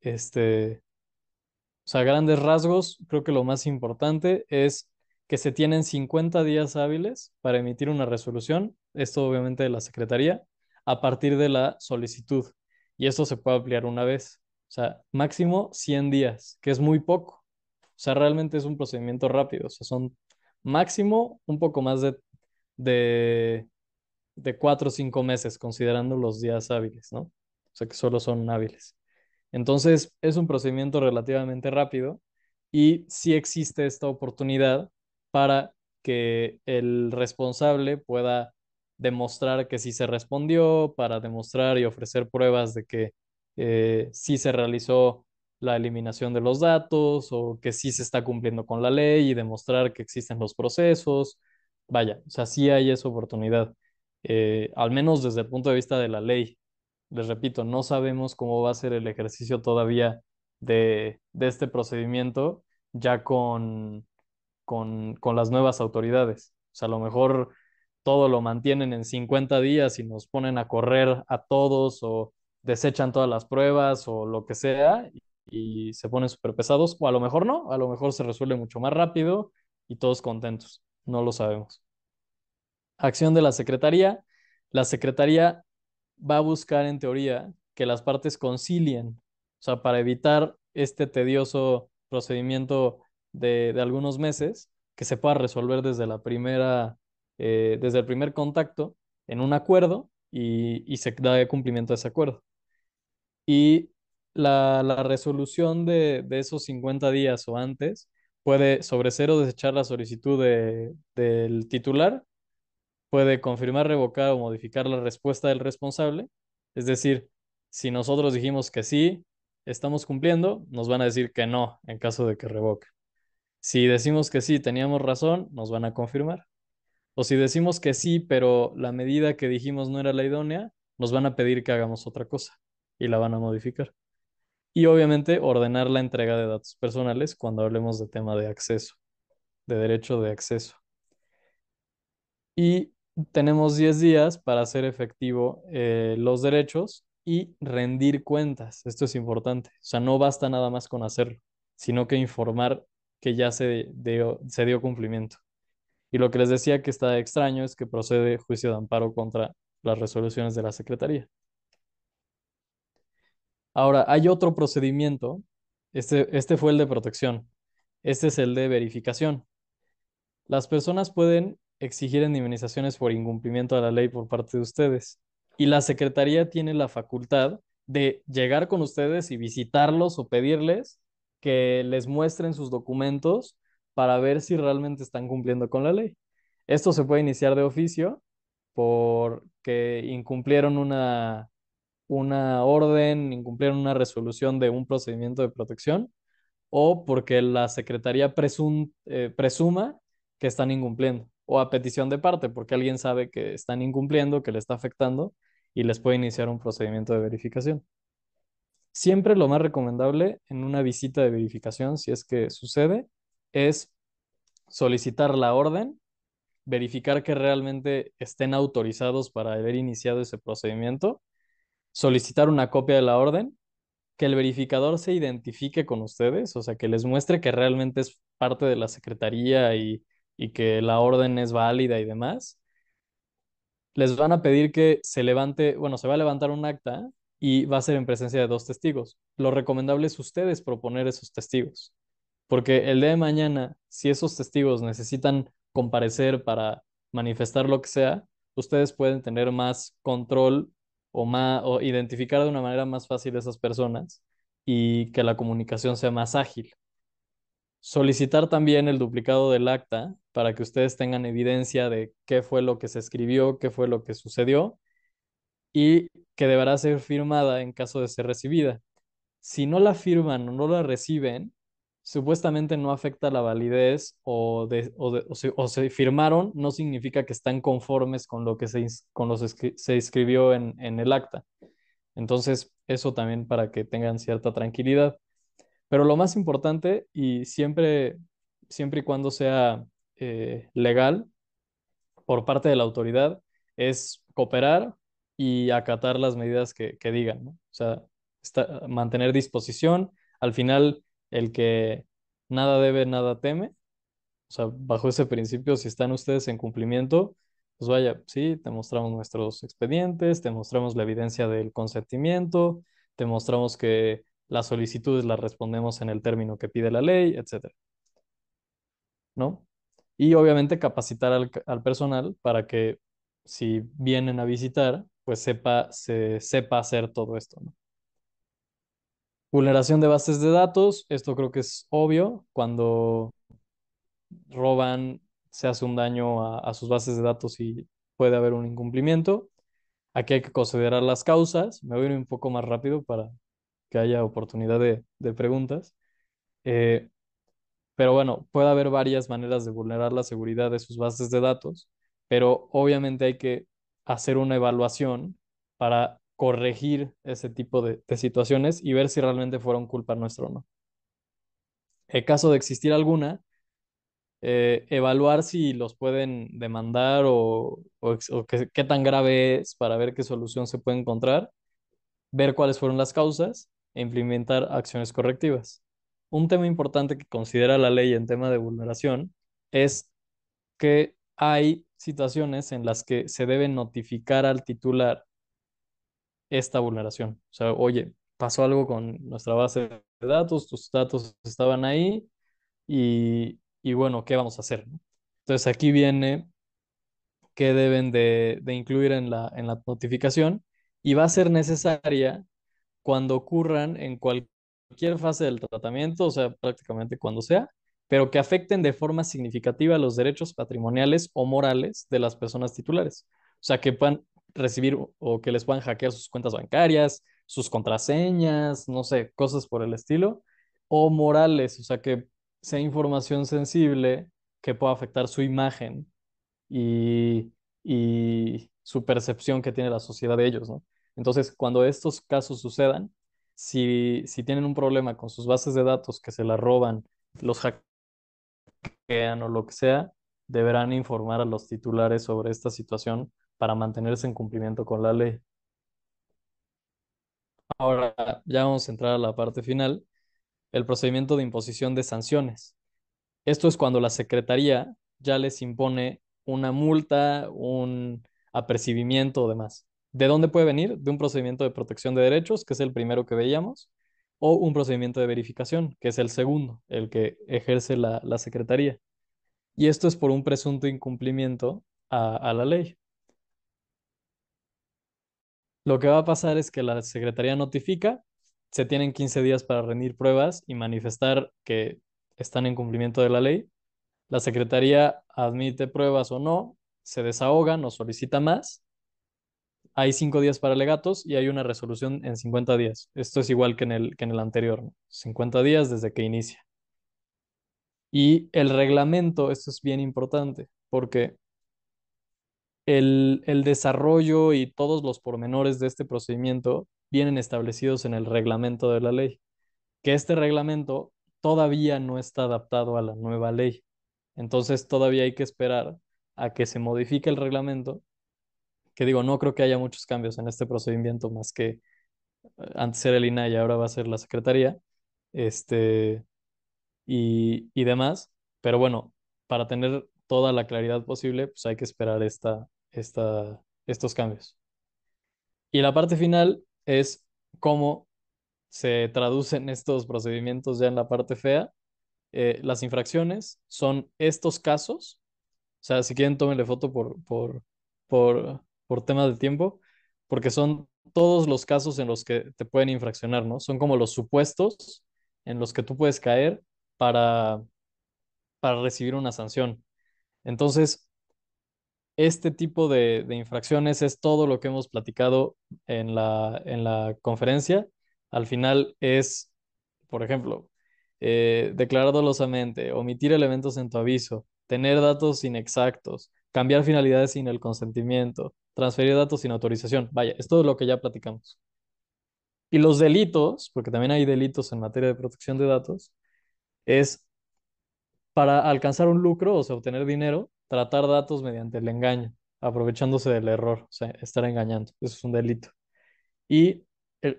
Speaker 2: este, o sea, a grandes rasgos, creo que lo más importante es que se tienen 50 días hábiles para emitir una resolución, esto obviamente de la Secretaría, a partir de la solicitud. Y esto se puede ampliar una vez. O sea, máximo 100 días, que es muy poco. O sea, realmente es un procedimiento rápido. O sea, son máximo un poco más de, de 4 o 5 meses, considerando los días hábiles, ¿no? O sea, que solo son hábiles. Entonces, es un procedimiento relativamente rápido y sí existe esta oportunidad para que el responsable pueda demostrar que sí se respondió, para demostrar y ofrecer pruebas de que sí se realizó la eliminación de los datos o que sí se está cumpliendo con la ley y demostrar que existen los procesos. Vaya, o sea, sí hay esa oportunidad, al menos desde el punto de vista de la ley. Les repito, no sabemos cómo va a ser el ejercicio todavía de este procedimiento ya con las nuevas autoridades. O sea, a lo mejor todo lo mantienen en 50 días y nos ponen a correr a todos o desechan todas las pruebas o lo que sea y se ponen súper pesados. O a lo mejor no, a lo mejor se resuelve mucho más rápido y todos contentos. No lo sabemos. Acción de la Secretaría. La Secretaría va a buscar en teoría que las partes concilien, o sea, para evitar este tedioso procedimiento de algunos meses, que se pueda resolver desde desde el primer contacto en un acuerdo y se da cumplimiento a ese acuerdo. Y la resolución de esos 50 días o antes puede sobre cero desechar la solicitud del titular, puede confirmar, revocar o modificar la respuesta del responsable. Es decir, si nosotros dijimos que sí, estamos cumpliendo, nos van a decir que no en caso de que revoque. Si decimos que sí, teníamos razón, nos van a confirmar. O si decimos que sí, pero la medida que dijimos no era la idónea, nos van a pedir que hagamos otra cosa y la van a modificar. Y obviamente ordenar la entrega de datos personales cuando hablemos de tema de acceso, de derecho de acceso. Y tenemos 10 días para hacer efectivo los derechos y rendir cuentas. Esto es importante. O sea, no basta nada más con hacerlo, sino que informar que ya se dio cumplimiento. Y lo que les decía que está extraño es que procede juicio de amparo contra las resoluciones de la Secretaría. Ahora, hay otro procedimiento. Este fue el de protección. Este es el de verificación. Las personas pueden exigir indemnizaciones por incumplimiento de la ley por parte de ustedes y la Secretaría tiene la facultad de llegar con ustedes y visitarlos o pedirles que les muestren sus documentos para ver si realmente están cumpliendo con la ley. Esto se puede iniciar de oficio por que incumplieron una orden, incumplieron una resolución de un procedimiento de protección, o porque la Secretaría presuma que están incumpliendo, o a petición de parte, porque alguien sabe que están incumpliendo, que le está afectando y les puede iniciar un procedimiento de verificación. Siempre lo más recomendable en una visita de verificación, si es que sucede, es solicitar la orden, verificar que realmente estén autorizados para haber iniciado ese procedimiento, solicitar una copia de la orden, que el verificador se identifique con ustedes, o sea, que les muestre que realmente es parte de la secretaría y que la orden es válida y demás. Les van a pedir que se levante, bueno, se va a levantar un acta y va a ser en presencia de dos testigos. Lo recomendable es ustedes proponer esos testigos, porque el día de mañana, si esos testigos necesitan comparecer para manifestar lo que sea, ustedes pueden tener más control o identificar de una manera más fácil a esas personas y que la comunicación sea más ágil. Solicitar también el duplicado del acta para que ustedes tengan evidencia de qué fue lo que se escribió, qué fue lo que sucedió y que deberá ser firmada en caso de ser recibida. Si no la firman o no la reciben, supuestamente no afecta la validez o se firmaron, no significa que están conformes con lo que se escribió en el acta. Entonces, eso también para que tengan cierta tranquilidad. Pero lo más importante, y siempre y cuando sea legal por parte de la autoridad, es cooperar y acatar las medidas que digan, ¿no? O sea, mantener disposición. Al final, el que nada debe, nada teme. O sea, bajo ese principio, si están ustedes en cumplimiento, pues vaya, sí, te mostramos nuestros expedientes, te mostramos la evidencia del consentimiento, te mostramos que las solicitudes las respondemos en el término que pide la ley, etcétera, ¿no? Y obviamente capacitar al personal para que si vienen a visitar, pues se sepa hacer todo esto, ¿no? Vulneración de bases de datos, esto creo que es obvio, cuando roban, se hace un daño a sus bases de datos y puede haber un incumplimiento. Aquí hay que considerar las causas. Me voy a ir un poco más rápido para que haya oportunidad de preguntas. Eh, pero bueno, puede haber varias maneras de vulnerar la seguridad de sus bases de datos, pero obviamente hay que hacer una evaluación para corregir ese tipo de situaciones y ver si realmente fueron culpa nuestra o no. En caso de existir alguna, evaluar si los pueden demandar o qué tan grave es para ver qué solución se puede encontrar, ver cuáles fueron las causas e implementar acciones correctivas. Un tema importante que considera la ley en tema de vulneración es que hay situaciones en las que se debe notificar al titular esta vulneración. O sea, oye, pasó algo con nuestra base de datos, tus datos estaban ahí y bueno, ¿qué vamos a hacer, no? Entonces aquí viene qué deben de incluir en la notificación y va a ser necesaria cuando ocurran en cualquier fase del tratamiento, o sea, prácticamente cuando sea, pero que afecten de forma significativa los derechos patrimoniales o morales de las personas titulares. O sea, que puedan recibir o que les puedan hackear sus cuentas bancarias, sus contraseñas, no sé, cosas por el estilo, o morales, o sea, que sea información sensible que pueda afectar su imagen y su percepción que tiene la sociedad de ellos, ¿no? Entonces, cuando estos casos sucedan, si tienen un problema con sus bases de datos que se las roban, los hackean o lo que sea, deberán informar a los titulares sobre esta situación para mantenerse en cumplimiento con la ley. Ahora ya vamos a entrar a la parte final, el procedimiento de imposición de sanciones. Esto es cuando la Secretaría ya les impone una multa, un apercibimiento o demás. ¿De dónde puede venir? De un procedimiento de protección de derechos, que es el primero que veíamos, o un procedimiento de verificación, que es el segundo, el que ejerce la Secretaría. Y esto es por un presunto incumplimiento a la ley. Lo que va a pasar es que la Secretaría notifica, se tienen 15 días para rendir pruebas y manifestar que están en cumplimiento de la ley. La Secretaría admite pruebas o no, se desahogan o solicita más hay 5 días para alegatos y hay una resolución en 50 días. Esto es igual que en el anterior, ¿no? 50 días desde que inicia. Y el reglamento, esto es bien importante, porque el desarrollo y todos los pormenores de este procedimiento vienen establecidos en el reglamento de la ley, que este reglamento todavía no está adaptado a la nueva ley. Entonces todavía hay que esperar a que se modifique el reglamento, que digo, no creo que haya muchos cambios en este procedimiento más que antes era el INAI y ahora va a ser la Secretaría, este, y demás. Pero bueno, para tener toda la claridad posible, pues hay que esperar estos cambios. Y la parte final es cómo se traducen estos procedimientos ya en la parte fea. Las infracciones son estos casos. O sea, si quieren, tómenle foto por tema de tiempo, porque son todos los casos en los que te pueden infraccionar, ¿no? Son como los supuestos en los que tú puedes caer para, para recibir una sanción. Entonces, este tipo de infracciones es todo lo que hemos platicado en la conferencia. Al final es, por ejemplo, declarar dolosamente, omitir elementos en tu aviso, tener datos inexactos, cambiar finalidades sin el consentimiento, transferir datos sin autorización. Vaya, es todo lo que ya platicamos. Y los delitos, porque también hay delitos en materia de protección de datos, es para alcanzar un lucro, o sea, obtener dinero, tratar datos mediante el engaño, aprovechándose del error, o sea, estar engañando. Eso es un delito. Y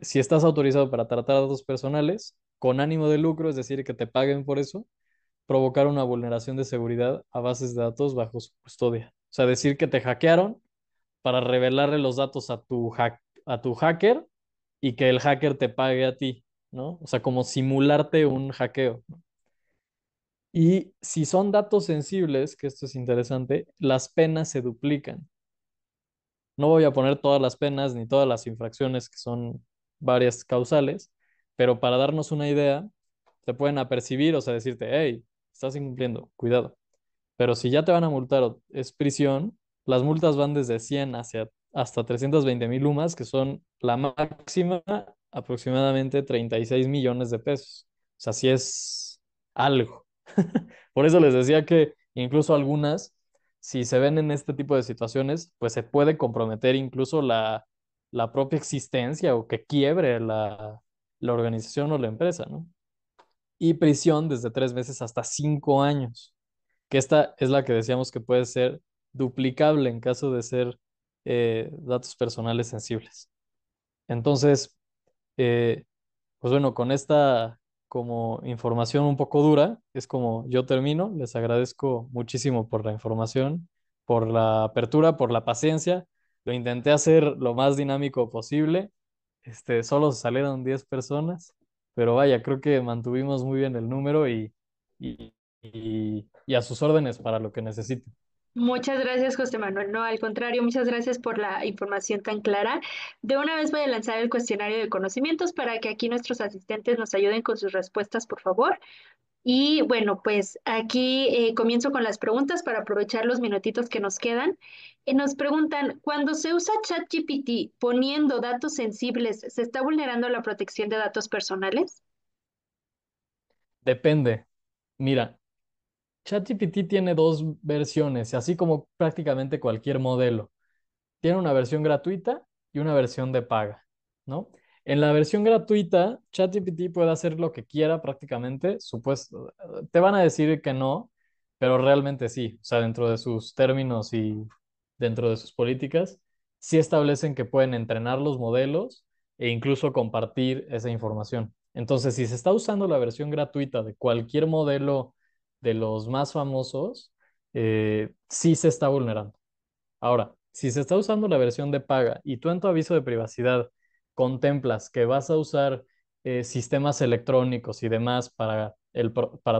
Speaker 2: si estás autorizado para tratar datos personales con ánimo de lucro, es decir, que te paguen por eso, provocar una vulneración de seguridad a bases de datos bajo su custodia. O sea, decir que te hackearon para revelarle los datos a tu hacker y que el hacker te pague a ti, ¿no? O sea, como simularte un hackeo. Y si son datos sensibles, que esto es interesante, las penas se duplican. No voy a poner todas las penas ni todas las infracciones, que son varias causales, pero para darnos una idea, te pueden apercibir, o sea, decirte, hey, estás incumpliendo, cuidado. Pero si ya te van a multar o es prisión, las multas van desde 100 hasta 320,000 UMAS, que son la máxima, aproximadamente 36 millones de pesos. O sea, sí es algo. Por eso les decía que incluso algunas, si se ven en este tipo de situaciones, pues se puede comprometer incluso la propia existencia o que quiebre la organización o la empresa, ¿no? Y prisión desde 3 meses hasta 5 años, que esta es la que decíamos que puede ser duplicable en caso de ser datos personales sensibles. Entonces, eh, pues bueno, con esta como información un poco dura, es como yo termino. Les agradezco muchísimo por la información, por la apertura, por la paciencia. Lo intenté hacer lo más dinámico posible. Solo salieron 10 personas, pero vaya, creo que mantuvimos muy bien el número y a sus órdenes para lo que necesiten.
Speaker 1: Muchas gracias, José Manuel. No, al contrario, muchas gracias por la información tan clara. De una vez voy a lanzar el cuestionario de conocimientos para que aquí nuestros asistentes nos ayuden con sus respuestas, por favor. Y bueno, pues aquí comienzo con las preguntas para aprovechar los minutitos que nos quedan. Nos preguntan, cuando se usa ChatGPT poniendo datos sensibles, ¿se está vulnerando la protección de datos personales?
Speaker 2: Depende. Mira, ChatGPT tiene dos versiones, así como prácticamente cualquier modelo. Tiene una versión gratuita y una versión de paga, ¿no? En la versión gratuita, ChatGPT puede hacer lo que quiera prácticamente. Te van a decir que no, pero realmente sí. O sea, dentro de sus términos y dentro de sus políticas, sí establecen que pueden entrenar los modelos e incluso compartir esa información. Entonces, si se está usando la versión gratuita de cualquier modelo de los más famosos, sí se está vulnerando. Ahora, si se está usando la versión de paga y tú en tu aviso de privacidad contemplas que vas a usar sistemas electrónicos y demás para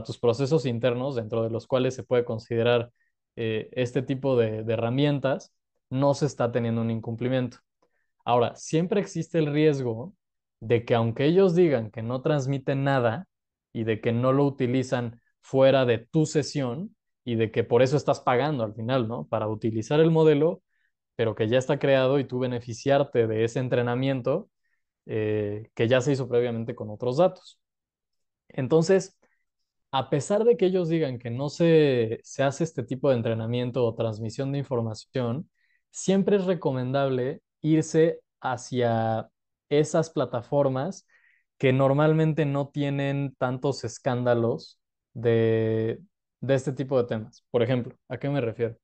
Speaker 2: tus procesos internos, dentro de los cuales se puede considerar este tipo de herramientas, no se está teniendo un incumplimiento. Ahora, siempre existe el riesgo de que aunque ellos digan que no transmiten nada y de que no lo utilizan fuera de tu sesión y de que por eso estás pagando al final, ¿no? Para utilizar el modelo, pero que ya está creado y tú beneficiarte de ese entrenamiento que ya se hizo previamente con otros datos. Entonces, a pesar de que ellos digan que no se hace este tipo de entrenamiento o transmisión de información, siempre es recomendable irse hacia esas plataformas que normalmente no tienen tantos escándalos de, de este tipo de temas. Por ejemplo, ¿a qué me refiero?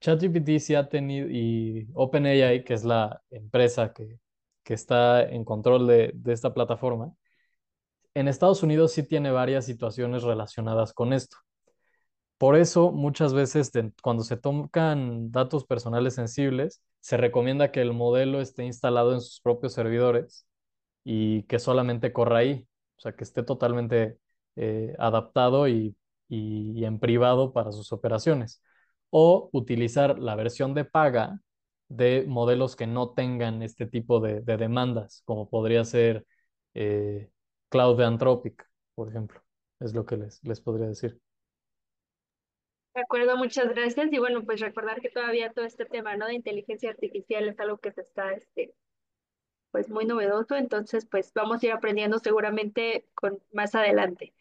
Speaker 2: ChatGPT sí ha tenido, y OpenAI, que es la empresa que está en control de esta plataforma, en Estados Unidos sí tiene varias situaciones relacionadas con esto. Por eso, muchas veces cuando se tocan datos personales sensibles, se recomienda que el modelo esté instalado en sus propios servidores y que solamente corra ahí, o sea, que esté totalmente adaptado y en privado para sus operaciones. O utilizar la versión de paga de modelos que no tengan este tipo de demandas, como podría ser eh, Cloud de Anthropic, por ejemplo. Es lo que les podría decir.
Speaker 1: De acuerdo, muchas gracias. Y bueno, pues recordar que todavía todo este tema, ¿no? De inteligencia artificial es algo que se está, pues muy novedoso, entonces pues vamos a ir aprendiendo seguramente con más adelante.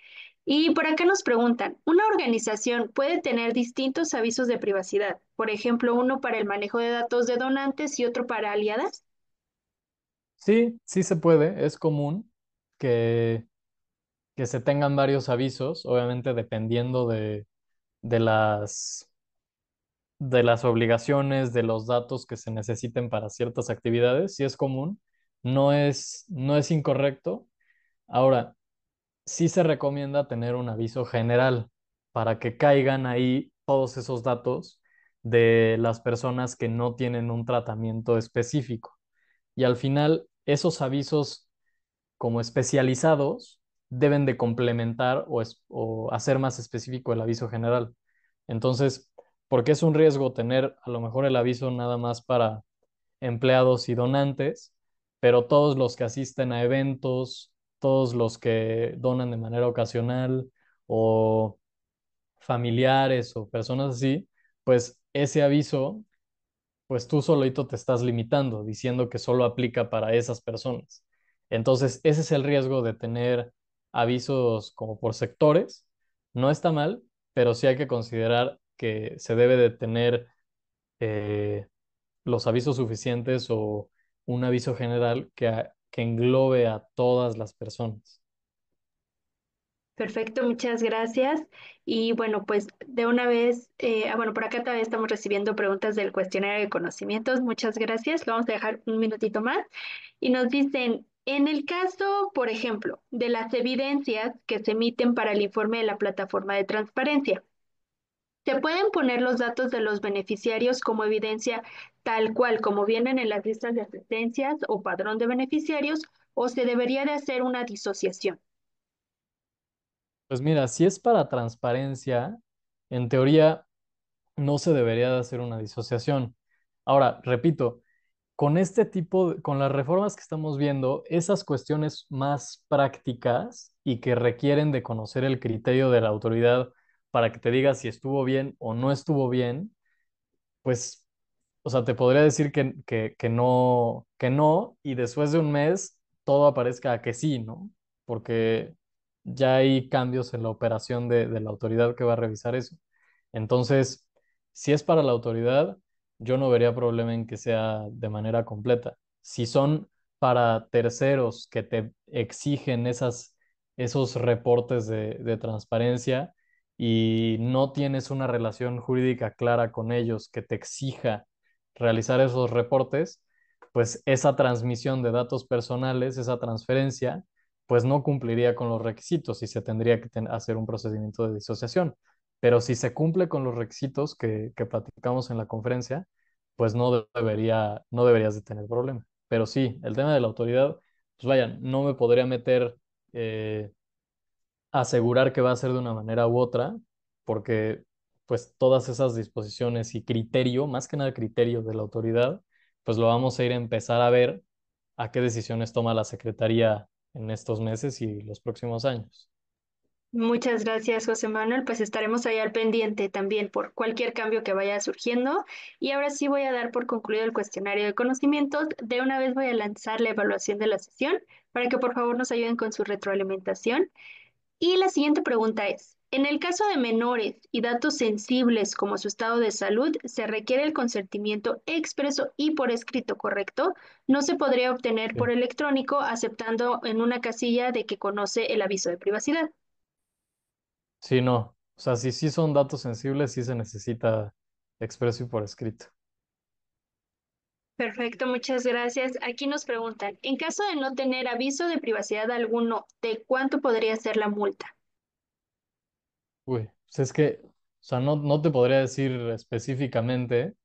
Speaker 1: Y por acá nos preguntan, ¿una organización puede tener distintos avisos de privacidad? Por ejemplo, uno para el manejo de datos de donantes y otro para aliadas.
Speaker 2: Sí, sí se puede, es común que, que se tengan varios avisos, obviamente dependiendo de de las obligaciones, de los datos que se necesiten para ciertas actividades, sí es común, no es incorrecto. Ahora, sí se recomienda tener un aviso general para que caigan ahí todos esos datos de las personas que no tienen un tratamiento específico. Y al final, esos avisos como especializados deben de complementar o hacer más específico el aviso general. Entonces, porque es un riesgo tener a lo mejor el aviso nada más para empleados y donantes, pero todos los que asisten a eventos, todos los que donan de manera ocasional o familiares o personas así, pues ese aviso pues tú solito te estás limitando, diciendo que solo aplica para esas personas. Entonces, ese es el riesgo de tener avisos como por sectores. No está mal, pero sí hay que considerar que se debe de tener eh, los avisos suficientes o un aviso general que englobe a todas las personas.
Speaker 1: Perfecto, muchas gracias. Y bueno, pues de una vez, bueno, por acá todavía estamos recibiendo preguntas del cuestionario de conocimientos. Muchas gracias. Lo vamos a dejar un minutito más. Y nos dicen, en el caso, por ejemplo, de las evidencias que se emiten para el informe de la plataforma de transparencia, ¿se pueden poner los datos de los beneficiarios como evidencia tal cual como vienen en las listas de asistencias o padrón de beneficiarios o se debería de hacer una disociación?
Speaker 2: Pues mira, si es para transparencia, en teoría no se debería de hacer una disociación. Ahora, repito, con este tipo, con las reformas que estamos viendo, esas cuestiones más prácticas y que requieren de conocer el criterio de la autoridad para que te diga si estuvo bien o no estuvo bien, pues, o sea, te podría decir que no, y después de un mes todo aparezca que sí, ¿no? Porque ya hay cambios en la operación de la autoridad que va a revisar eso. Entonces, si es para la autoridad, yo no vería problema en que sea de manera completa. Si son para terceros que te exigen esos reportes de transparencia, y no tienes una relación jurídica clara con ellos que te exija realizar esos reportes, pues esa transmisión de datos personales, esa transferencia, pues no cumpliría con los requisitos y se tendría que hacer un procedimiento de disociación. Pero si se cumple con los requisitos que platicamos en la conferencia, pues no deberías de tener problema. Pero sí, el tema de la autoridad, pues vaya, no me podría meter eh, asegurar que va a ser de una manera u otra, porque pues todas esas disposiciones y criterio, más que nada criterio de la autoridad, pues lo vamos a ir a empezar a ver a qué decisiones toma la Secretaría en estos meses y los próximos años.
Speaker 1: Muchas gracias, José Manuel. Pues estaremos ahí al pendiente también por cualquier cambio que vaya surgiendo. Y ahora sí voy a dar por concluido el cuestionario de conocimientos. De una vez voy a lanzar la evaluación de la sesión para que por favor nos ayuden con su retroalimentación. Y la siguiente pregunta es, en el caso de menores y datos sensibles como su estado de salud, se requiere el consentimiento expreso y por escrito, ¿correcto? No se podría obtener por
Speaker 2: Sí.
Speaker 1: electrónico aceptando en una casilla de que conoce el aviso de privacidad.
Speaker 2: Sí, no. O sea, si sí son datos sensibles, sí se necesita expreso y por escrito.
Speaker 1: Perfecto, muchas gracias. Aquí nos preguntan, en caso de no tener aviso de privacidad alguno, ¿de cuánto podría ser la multa?
Speaker 2: Uy, pues es que, o sea, no te podría decir específicamente,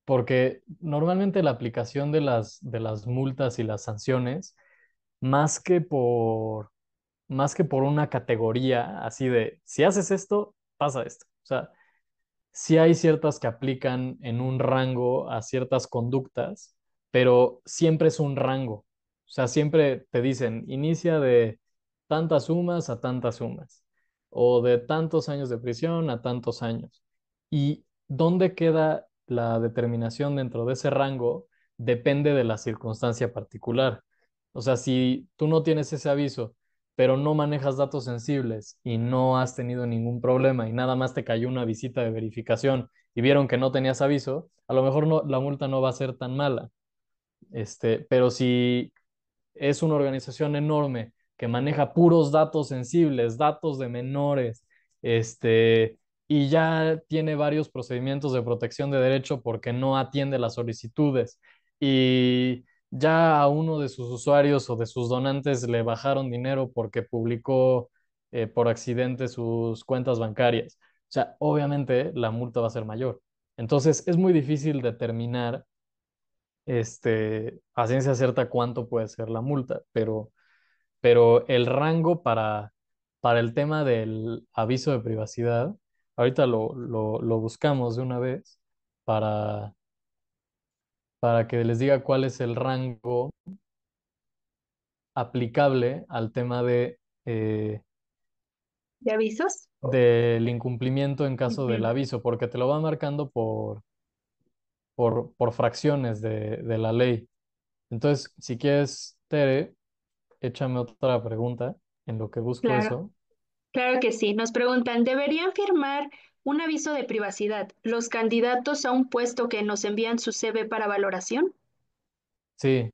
Speaker 2: porque normalmente la aplicación de las multas y las sanciones, más que más que por una categoría así de, si haces esto, pasa esto. O sea, sí hay ciertas que aplican en un rango a ciertas conductas, pero siempre es un rango. O sea, siempre te dicen, inicia de tantas sumas a tantas sumas, o de tantos años de prisión a tantos años. Y dónde queda la determinación dentro de ese rango depende de la circunstancia particular. O sea, si tú no tienes ese aviso, pero no manejas datos sensibles y no has tenido ningún problema y nada más te cayó una visita de verificación y vieron que no tenías aviso, a lo mejor no, la multa no va a ser tan mala. Pero si es una organización enorme que maneja puros datos sensibles, datos de menores, y ya tiene varios procedimientos de protección de derecho porque no atiende las solicitudes y ya a uno de sus usuarios o de sus donantes le bajaron dinero porque publicó por accidente sus cuentas bancarias. O sea, obviamente la multa va a ser mayor. Entonces, es muy difícil determinar a ciencia cierta cuánto puede ser la multa, pero el rango para el tema del aviso de privacidad, ahorita lo buscamos de una vez para, para que les diga cuál es el rango aplicable al tema
Speaker 1: ¿De avisos?
Speaker 2: del incumplimiento en caso del
Speaker 1: Ujú.
Speaker 2: aviso, porque te lo va marcando por fracciones de la ley. Entonces, si quieres, Tere, échame otra pregunta en lo que busco
Speaker 1: Claro.
Speaker 2: eso.
Speaker 1: Claro que sí. Nos preguntan, ¿deberían firmar un aviso de privacidad los candidatos a un puesto que nos envían su CV para valoración?
Speaker 2: Sí,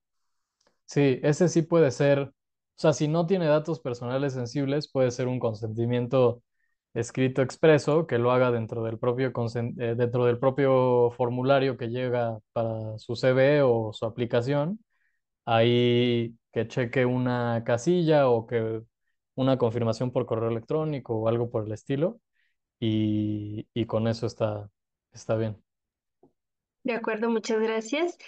Speaker 2: sí, ese sí puede ser, o sea, si no tiene datos personales sensibles, puede ser un consentimiento escrito expreso que lo haga dentro del dentro del propio formulario que llega para su CV o su aplicación. Ahí que cheque una casilla o que una confirmación por correo electrónico o algo por el estilo y con eso está bien.
Speaker 1: De acuerdo, muchas gracias.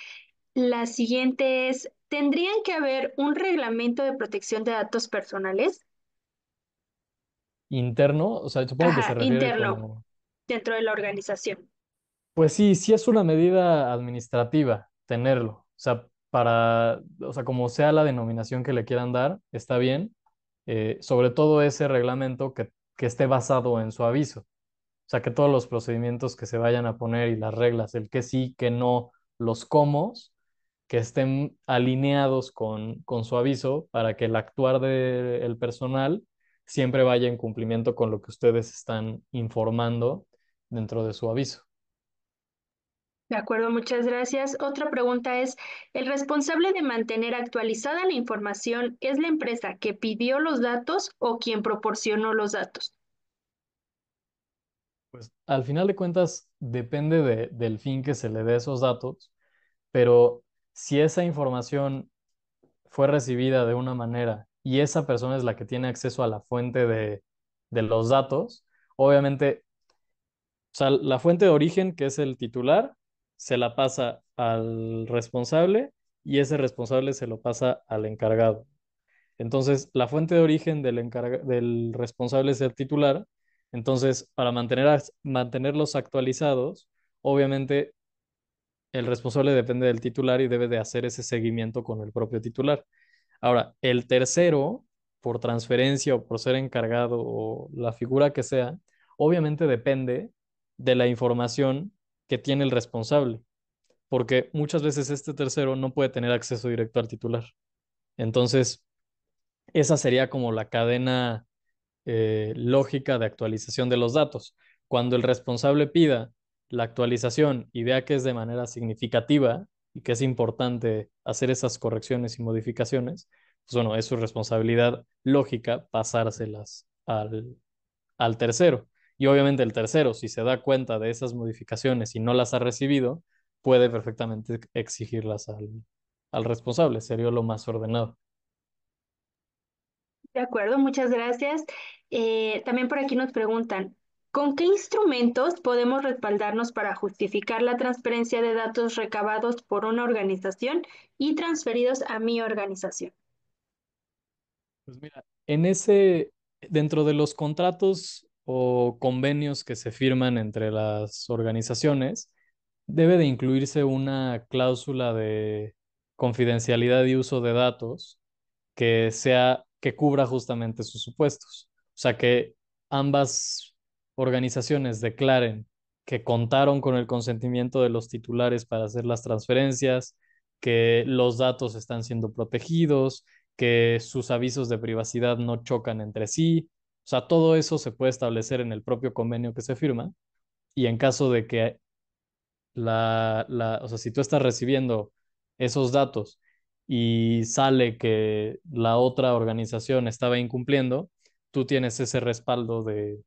Speaker 1: La siguiente es, ¿tendrían que haber un reglamento de protección de datos personales?
Speaker 2: Interno, o sea, supongo que se
Speaker 1: Ajá,
Speaker 2: refiere
Speaker 1: interno,
Speaker 2: como.
Speaker 1: dentro de la organización.
Speaker 2: Pues sí, sí es una medida administrativa tenerlo. O sea, o sea, como sea la denominación que le quieran dar, está bien. Sobre todo ese reglamento que esté basado en su aviso. O sea, que todos los procedimientos que se vayan a poner y las reglas, el que sí, que no, los cómo, que estén alineados con su aviso para que el actuar del personal siempre vaya en cumplimiento con lo que ustedes están informando dentro de su aviso.
Speaker 1: De acuerdo, muchas gracias. Otra pregunta es, ¿el responsable de mantener actualizada la información es la empresa que pidió los datos o quien proporcionó los datos?
Speaker 2: Pues al final de cuentas depende del fin que se le dé a esos datos, pero si esa información fue recibida de una manera y esa persona es la que tiene acceso a la fuente de los datos, obviamente, o sea, la fuente de origen, que es el titular, se la pasa al responsable y ese responsable se lo pasa al encargado. Entonces, la fuente de origen del responsable es el titular. Entonces, para mantenerlos actualizados, obviamente el responsable depende del titular y debe de hacer ese seguimiento con el propio titular. Ahora, el tercero por transferencia o por ser encargado o la figura que sea, obviamente depende de la información que tiene el responsable, porque muchas veces este tercero no puede tener acceso directo al titular. Entonces, esa sería como la cadena lógica de actualización de los datos. Cuando el responsable pida la actualización y vea que es de manera significativa y que es importante hacer esas correcciones y modificaciones, pues bueno, es su responsabilidad lógica pasárselas al tercero. Y obviamente el tercero, si se da cuenta de esas modificaciones y no las ha recibido, puede perfectamente exigirlas al responsable. Sería lo más ordenado.
Speaker 1: De acuerdo, muchas gracias. También por aquí nos preguntan, ¿con qué instrumentos podemos respaldarnos para justificar la transferencia de datos recabados por una organización y transferidos a mi organización?
Speaker 2: Pues mira, dentro de los contratos o convenios que se firman entre las organizaciones, debe de incluirse una cláusula de confidencialidad y uso de datos que cubra justamente sus supuestos. O sea, que ambas organizaciones declaren que contaron con el consentimiento de los titulares para hacer las transferencias, que los datos están siendo protegidos, que sus avisos de privacidad no chocan entre sí. O sea, todo eso se puede establecer en el propio convenio que se firma y en caso de que o sea, si tú estás recibiendo esos datos y sale que la otra organización estaba incumpliendo, tú tienes ese respaldo de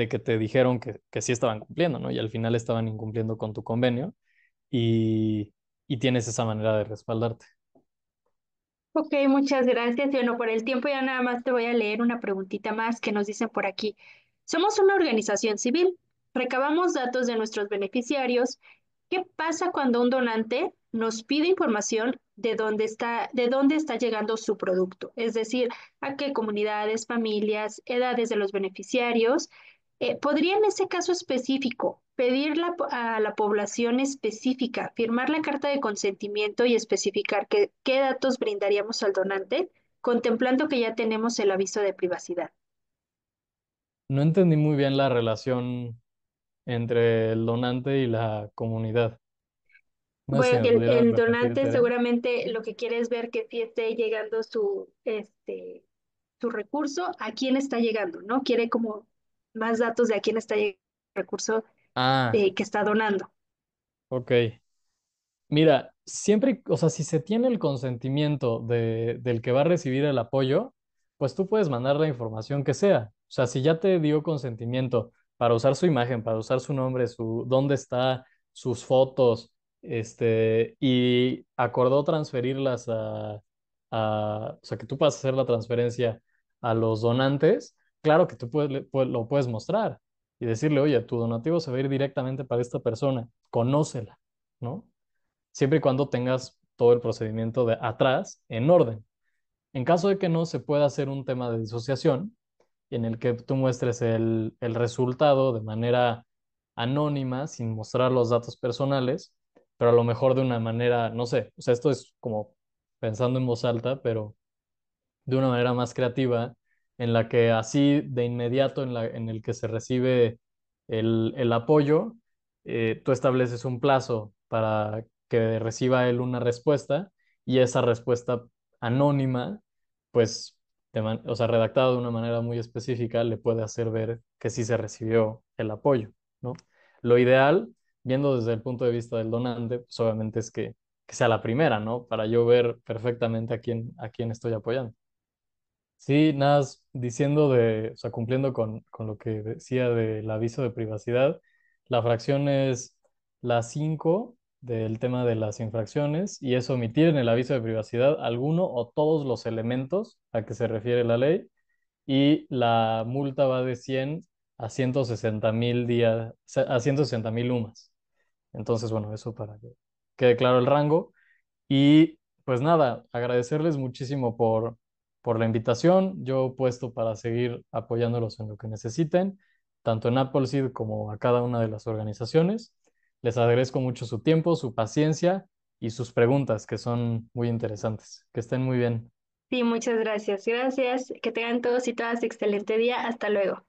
Speaker 2: que te dijeron que sí estaban cumpliendo, ¿no? Y al final estaban incumpliendo con tu convenio y, y tienes esa manera de respaldarte.
Speaker 1: Ok, muchas gracias. Y bueno, por el tiempo ya nada más te voy a leer una preguntita más que nos dicen por aquí. Somos una organización civil, recabamos datos de nuestros beneficiarios. ¿Qué pasa cuando un donante nos pide información de dónde está llegando su producto? Es decir, a qué comunidades, familias, edades de los beneficiarios. ¿Podría en ese caso específico pedir a la población específica, firmar la carta de consentimiento y especificar qué datos brindaríamos al donante, contemplando que ya tenemos el aviso de privacidad?
Speaker 2: No entendí muy bien la relación entre el donante y la comunidad. No sé si
Speaker 1: Bueno,
Speaker 2: me pudieras
Speaker 1: el
Speaker 2: repetir,
Speaker 1: donante
Speaker 2: Tere.
Speaker 1: seguramente lo que quiere es ver que sí esté llegando su recurso, a quién está llegando, ¿no? Quiere como más datos de a quién está llegando el recurso
Speaker 2: Ah,
Speaker 1: que está donando.
Speaker 2: ok. Mira, siempre, o sea, si se tiene el consentimiento del que va a recibir el apoyo, pues tú puedes mandar la información que sea. O sea, si ya te dio consentimiento para usar su imagen, para usar su nombre, dónde está, sus fotos, y acordó transferirlas o sea, que tú puedas hacer la transferencia a los donantes, claro que tú lo puedes mostrar y decirle, oye, tu donativo se va a ir directamente para esta persona, conócela, ¿no? Siempre y cuando tengas todo el procedimiento de atrás en orden. En caso de que no, se pueda hacer un tema de disociación en el que tú muestres el resultado de manera anónima, sin mostrar los datos personales, pero a lo mejor de una manera, no sé, o sea, esto es como pensando en voz alta, pero de una manera más creativa, en la que así de inmediato en el que se recibe el apoyo, tú estableces un plazo para que reciba él una respuesta y esa respuesta anónima, pues, o sea, redactada de una manera muy específica, le puede hacer ver que sí se recibió el apoyo, ¿no? Lo ideal, viendo desde el punto de vista del donante, pues obviamente es que sea la primera, ¿no? Para yo ver perfectamente a quién estoy apoyando. Sí, nada, diciendo o sea, cumpliendo con lo que decía del aviso de privacidad, la fracción es la 5 del tema de las infracciones y es omitir en el aviso de privacidad alguno o todos los elementos a que se refiere la ley y la multa va de 100 a 160.000 a 160.000 UMAS. Entonces, bueno, eso para que quede claro el rango. Y pues nada, agradecerles muchísimo por la invitación. Yo puesto para seguir apoyándolos en lo que necesiten, tanto en Appleseed como a cada una de las organizaciones. Les agradezco mucho su tiempo, su paciencia y sus preguntas, que son muy interesantes. Que estén muy bien.
Speaker 1: Sí, muchas gracias. Gracias. Que tengan todos y todas excelente día. Hasta luego.